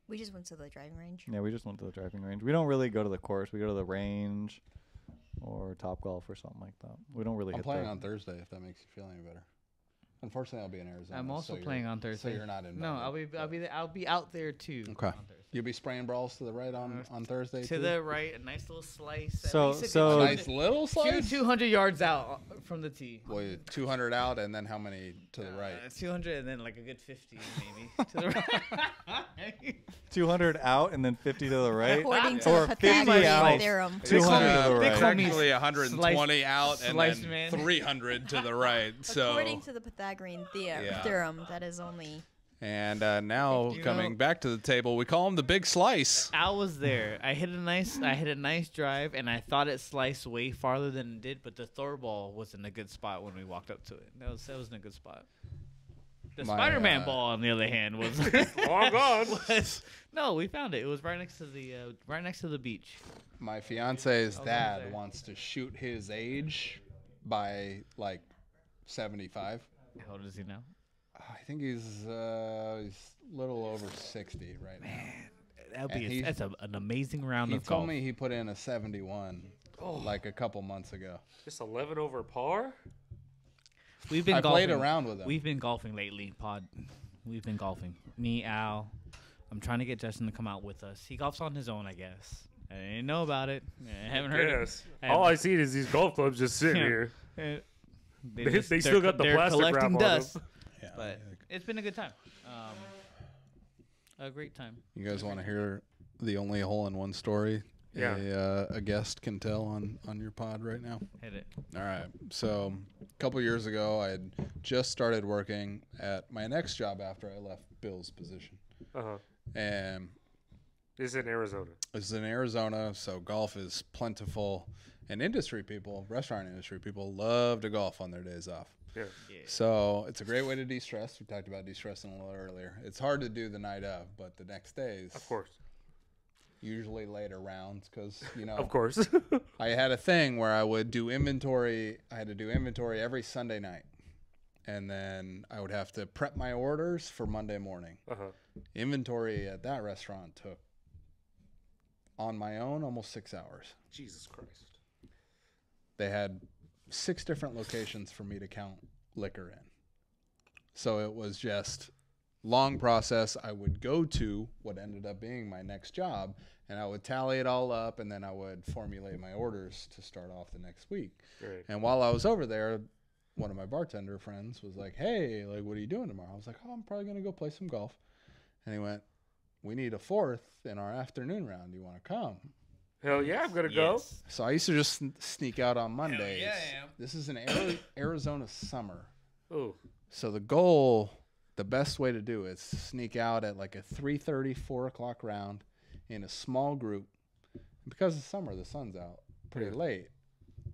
We just went to the driving range. Yeah, we just went to the driving range. We don't really go to the course. We go to the range or Top Golf or something like that. We don't really I'm hit playing the- on Thursday if that makes you feel any better. Unfortunately, I'll be in Arizona. I'm also so you're- playing on Thursday. So you're not in. No, I'll be out there too. Okay. on Thursday. You'll be spraying balls to the right on Thursday. To too? the right, a nice little slice. at So- least a so- good nice little slice. 200 yards out from the tee. Well, 200 out, and then how many to the right? 200 and then like a good 50 maybe to the right. 200 out and then 50 to the right. According to Or the 50 Pythagorean out. theorem. 200 to the they right. call me Actually, 120 slice- out and slice then man. 300 to the right. So, According to the Pythagorean Yeah. theorem, that is only. and now You coming know- back to the table, we call him the Big Slice. Al was there. I hit a nice drive, and I thought it sliced way farther than it did. But the Thor ball was in a good spot when we walked up to it. That was in a good spot. The My, Spider-Man ball, on the other hand, was Long gone. no. We found it. It was right next to the beach. My fiance's there. dad wants to shoot his age by like 75. How old is he now? I think he's a little over 60 right now. That'd And be he- that's an amazing round He of told golf. me he put in a 71 like a couple months ago. Just 11 over par. We've been I golfing. played around with him. We've been golfing lately, Pod. We've been golfing. Me, Al. I'm trying to get Justin to come out with us. He golfs on his own, I guess. I didn't know about it. I haven't heard Yes. it. All I see is these golf clubs just sitting Yeah. here. They They still got the they're plastic wrap collecting on dust. them. Yeah. But it's been a good time. A great time. You guys want to hear the only hole-in-one story Yeah. a guest can tell on your pod right now? Hit it. All right. So a couple years ago, I had just started working at my next job after I left Bill's position. Uh-huh. And This is in Arizona. this is in Arizona, so golf is plentiful. And industry people, restaurant industry people, love to golf on their days off. Yeah. So it's a great way to de-stress. We talked about de-stressing a little earlier. It's hard to do the night of, but the next days. Of course. usually later rounds, because Of course. I had a thing where I would do inventory. I had to do inventory every Sunday night, and then I would have to prep my orders for Monday morning. Inventory at that restaurant took, on my own, almost 6 hours. Jesus Christ. They had 6 different locations for me to count liquor in. So it was just long process. I would go to what ended up being my next job, and I would tally it all up, and then I would formulate my orders to start off the next week. Right. And while I was over there, one of my bartender friends was like, hey, like, what are you doing tomorrow? I was like, oh, I'm probably going to go play some golf. And he went, we need a 4th in our afternoon round. Do you want to come? Hell yeah, I'm gonna go. So I used to just sneak out on Mondays. yeah, I am. This is an Arizona summer. Oh, So the goal, the best way to do it is to sneak out at like a 3:30, 4 o'clock round in a small group. Because it's summer, the sun's out pretty late.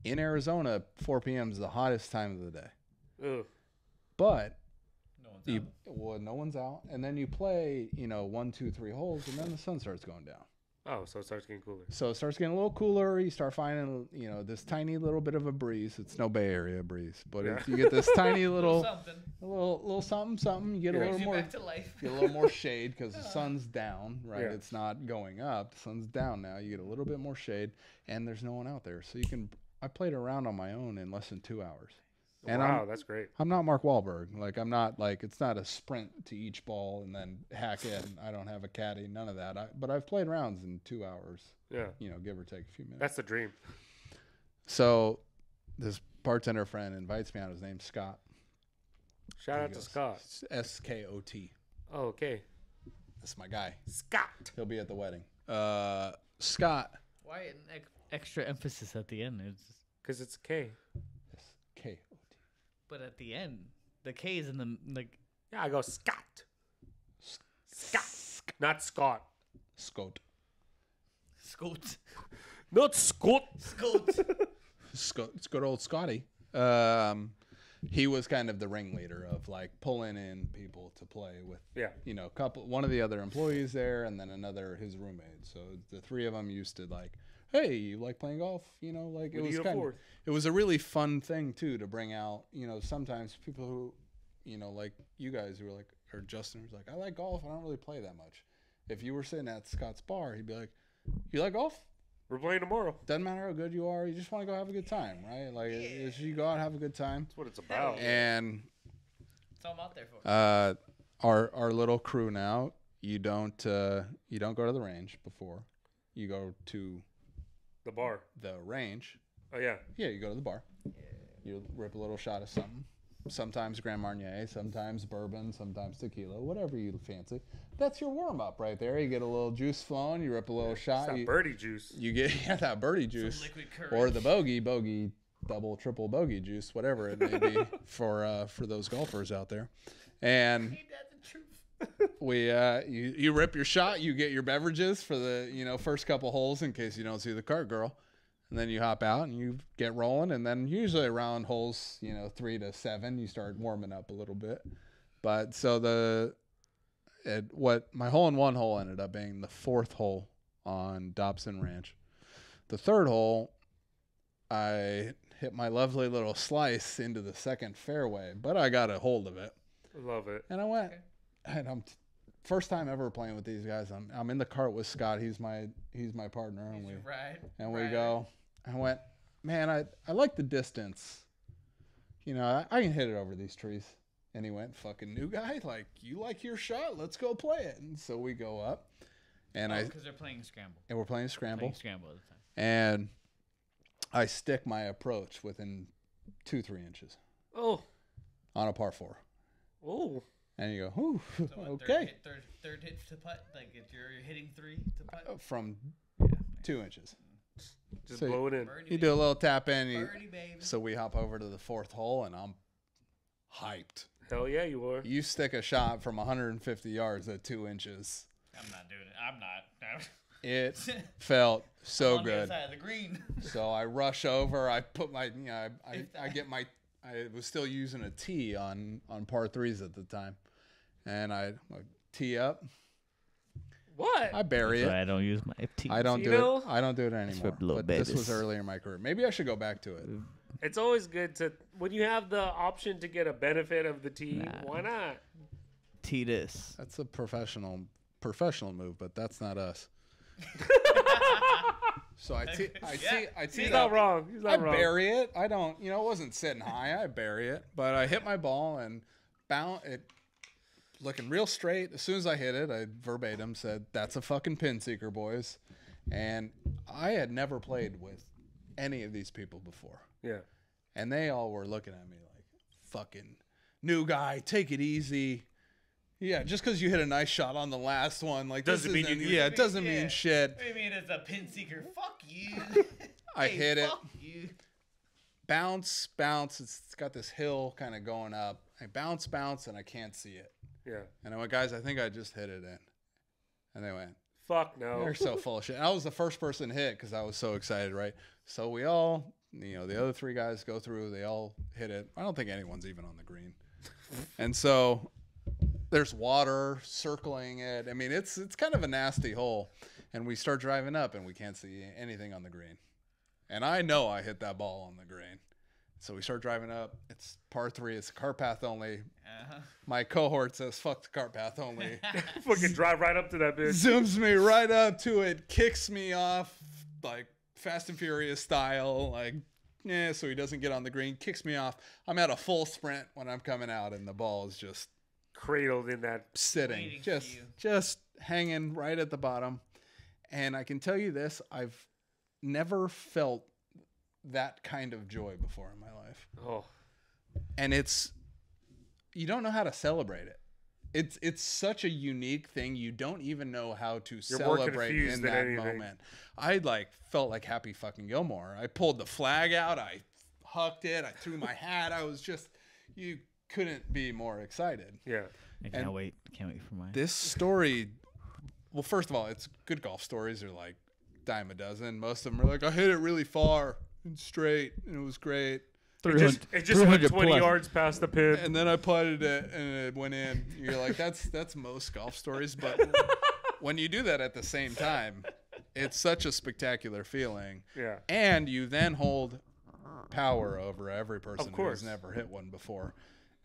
In Arizona, 4 p.m. is the hottest time of the day. oh, But No one's out. no one's out. And then you play, 1, 2, 3 holes, and then the sun starts going down. oh, so it starts getting cooler. So it starts getting a little cooler. You start finding, this tiny little bit of a breeze. It's no Bay Area breeze, but you get this tiny little, Something. little something. You get a Brings little you more, back to life. get a little more shade because the sun's down, right? Yeah. It's not going up. The sun's down now. You get a little bit more shade, and there's no one out there, so you can. I played around on my own in less than 2 hours. And Wow, that's great. I'm not Mark Wahlberg. Like, I'm not like, it's not a sprint to each ball and then hack in. I don't have a caddy, none of that. But I've played rounds in 2 hours, Yeah, give or take a few minutes. that's the dream. So this bartender friend invites me out. His name's Scott. Shout He out to goes, Scott. Skot. Oh, okay. That's my guy. Scott. He'll be at the wedding. Scott. Why an extra emphasis at the end? It's just, Because it's K. Skot. but at the end, the K is in the like. Yeah, I go Scott. Scott. Not Scott. Scot. Scoot. Not Scott. Scoot. It's good old Scotty. He was kind of the ringleader of like pulling in people to play with, Yeah. one of the other employees there, and then his roommate. So the 3 of them used to like, hey, you like playing golf? Like We it was need a kind of, 4th. it was a really fun thing too to bring out. Sometimes people who, like you guys who are like, or Justin was like, I like golf. I don't really play that much. If you were sitting at Scott's bar, he'd be like, you like golf? We're playing tomorrow. Doesn't matter how good you are. You just want to go have a good time, right? Like, if you go out and have a good time. That's what it's about. And That's all I'm out there for. our little crew now, you don't go to the range before. You go to The bar. the range. Oh, yeah. Yeah, you go to the bar. You rip a little shot of something. Sometimes Grand Marnier, sometimes bourbon, sometimes tequila, whatever you fancy. That's your warm up right there. You get a little juice flowing. You rip a little It's shot. that You, birdie juice. you get that birdie juice. Liquid courage. Or the bogey, double, triple bogey juice, whatever it may be for those golfers out there. And Ain't that the truth? you rip your shot, you get your beverages for the first couple holes in case you don't see the cart girl, and then you hop out and you get rolling, and then usually around holes 3 to 7 you start warming up a little bit. But so what my hole-in-one hole ended up being the 4th hole on Dobson Ranch. The 3rd hole, I hit my lovely little slice into the 2nd fairway, but I got a hold of it. Love it. And I went, and I'm first time ever playing with these guys. I'm in the cart with Scott. He's my partner, and we go. I went, man, I like the distance. I can hit it over these trees. And he went, fucking new guy, like, you like your shot? Let's go play it. And so we go up, and because they're playing scramble. we're playing scramble, Playing scramble at the time. and I stick my approach within 2-3 inches Oh. on a par 4. Oh. And you go, ooh, So what, okay, Third hit to putt. Like if you're hitting 3 to putt. from Yeah. 2 inches. Just So blow it in. Birdie, You do a little tap in. birdie, baby. So we hop over to the 4th hole, and I'm hyped. Hell yeah, you are. You stick a shot from 150 yards at 2 inches. I'm not doing it. I'm not. It felt so On the good. other side of the green. So I rush over. I put my, I get my. I was still using a tee on par 3s at the time, and I tee up. What? I bury So it. I don't use my teeth. I don't You do know? it. I don't do it anymore. for little But this was babies. earlier in my career. Maybe I should go back to it. It's always good to when you have the option to get a benefit of the tea. Nah. Why not? Tee this. That's a professional move, but that's not us. So I tee He's it not up. wrong. He's I not wrong. bury it. I don't, it wasn't sitting high. I bury it, but I hit my ball and bounce it, looking real straight. As soon as I hit it, I verbatim said, "That's a fucking pin seeker, boys." And I had never played with any of these people before, Yeah. and they all were looking at me like, "Fucking new guy, take it easy." Yeah, just because you hit a nice shot on the last one, like Doesn't mean isn't- you- yeah, it doesn't mean shit. What do you mean it's a pin seeker? Fuck you. I hit it. Fuck you. Bounce. It's got this hill kind of going up. I bounce, and I can't see it. Yeah. And I went, "Guys, I think I just hit it in." And they went, Fuck no. "They're so full of shit." And I was the first person hit because I was so excited, right? So we all, the other three guys go through. They all hit it. I don't think anyone's even on the green. And so there's water circling it. I mean, it's kind of a nasty hole. And we start driving up, and we can't see anything on the green. And I know I hit that ball on the green. So we start driving up. It's par 3. It's a cart path only. My cohort says, "Fuck the cart path only." Fucking drive right up to that bitch. Zooms me right up to it, kicks me off like Fast and Furious style, like, so he doesn't get on the green, kicks me off. I'm at a full sprint when I'm coming out, and the ball is just Cradled in that. sitting, Waiting for you. just hanging right at the bottom. And I can tell you this, I've never felt that kind of joy before in my life. Oh. And you don't know how to celebrate it. It's such a unique thing. You don't even know how to You're more celebrate confused in than that anything. moment. I felt like Happy fucking Gilmore. I pulled the flag out. I hucked it. I threw my hat. I was just, you couldn't be more excited. Yeah. I can't And wait. Can't wait for mine. This story, well, first of all, it's good golf stories are like dime a dozen. Most of them are like, I hit it really far and straight, and it was great. It just went 300 20 plus. yards past the pin. And then I putted it, and it went in. You're like, that's most golf stories. But when you do that at the same time, it's such a spectacular feeling. Yeah. And you then hold power over every person Of course. who's never hit one before.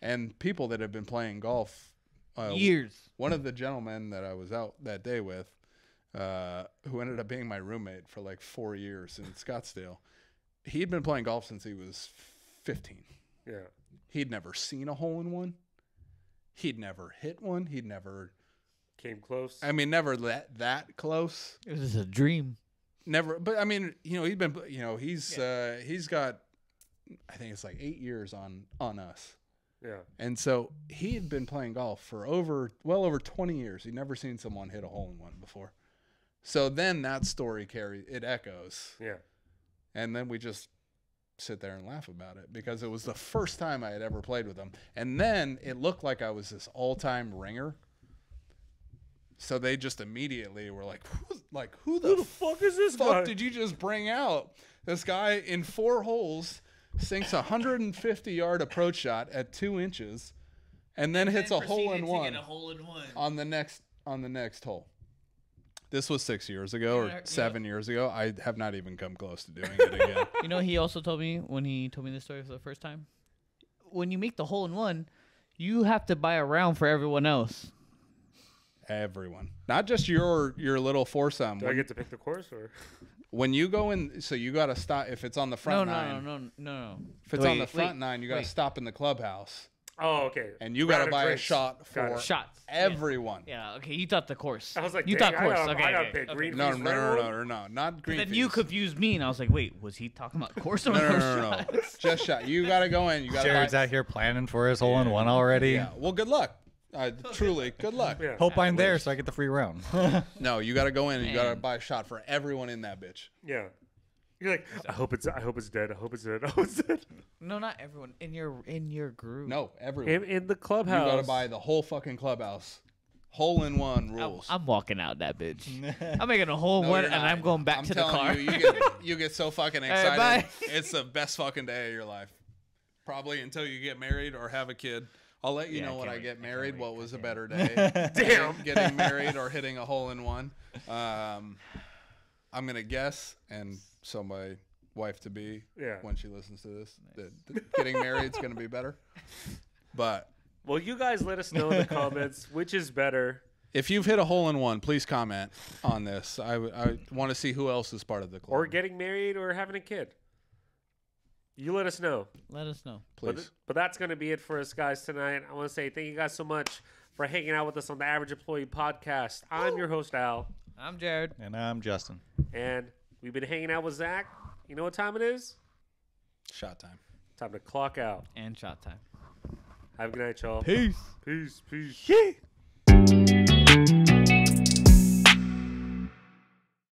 And people that have been playing golf. Years. One of the gentlemen that I was out that day with, who ended up being my roommate for like 4 years in Scottsdale, he'd been playing golf since he was 15. Yeah. He'd never seen a hole in one. He'd never hit one. He'd never, Came close. never that close. It was a dream. Never, but I mean, he'd been, he's got, I think it's like 8 years on us. Yeah. And so he had been playing golf for well over 20 years. He'd never seen someone hit a hole in one before. So then that story it echoes. Yeah. And then we just sit there and laugh about it because it was the first time I had ever played with him. And then it looked like I was this all-time ringer. So they just immediately were like, who the fuck is this fuck guy? did you just bring out? This guy in 4 holes sinks a 150-yard approach shot at 2 inches and then hits a hole in one on the next hole. This was 6 years ago or 7 years ago. I have not even come close to doing it again. You know, he also told me when he told me this story for the first time. When you make the hole in one, you have to buy a round for everyone else. Everyone, not just your little foursome. Do I get to pick the course or? When you go in, so you got to stop. If it's on the front nine, No. if it's on the front nine, you got to stop in the clubhouse, Oh, okay. and you got Round to of buy a drinks. shot Got for it. Shots. everyone. Yeah. Okay. You thought the course. I was like, you dang, thought course. I Okay. gotta okay, pick okay. green No, fees no, for no, everyone? no, not green. Then you fees. confused me, and I was like, "Wait, was he talking about course or No, no, no, shots?" just shot. You got to go in. You got Jared's to. out here planning for his hole in one already. Yeah. Well, good luck. Truly, good luck. Yeah. Hope I'm there so I get the free round. No, you got to go in and you got to Man. buy a shot for everyone in that bitch. Yeah. You're like, I hope it's dead. I hope it's dead. I hope it's dead. No, not everyone in your group. No, everyone. In the You clubhouse. got to buy the whole fucking clubhouse. Hole in one rules. I'm walking out that bitch. I'm making a hole in No, one, you're and not. I'm going back I'm to the telling car. You get so fucking right, excited. bye. It's the best fucking day of your life. Probably until you get married or have a kid I'll let you Yeah, I know when can't I wait. get I married can't what wait. was a Goddamn. better day. Damn. Getting married or hitting a hole in one. I'm gonna guess, and so my wife to be, Yeah. when she listens to this, that getting married is gonna be better. But Well, you guys let us know in the comments which is better. if you've hit a hole in one, please comment on this. I want to see who else is part of the club. Or getting married or having a kid. You let us know. Let us know. please. But that's going to be it for us guys tonight. I want to say thank you guys so much for hanging out with us on the Average Employee Podcast. I'm your host, Al. I'm Jared. And I'm Justin. And we've been hanging out with Zach. You know what time it is? Shot time. Time to clock out. And shot time. Have a good night, y'all. Peace. Peace. Yeah.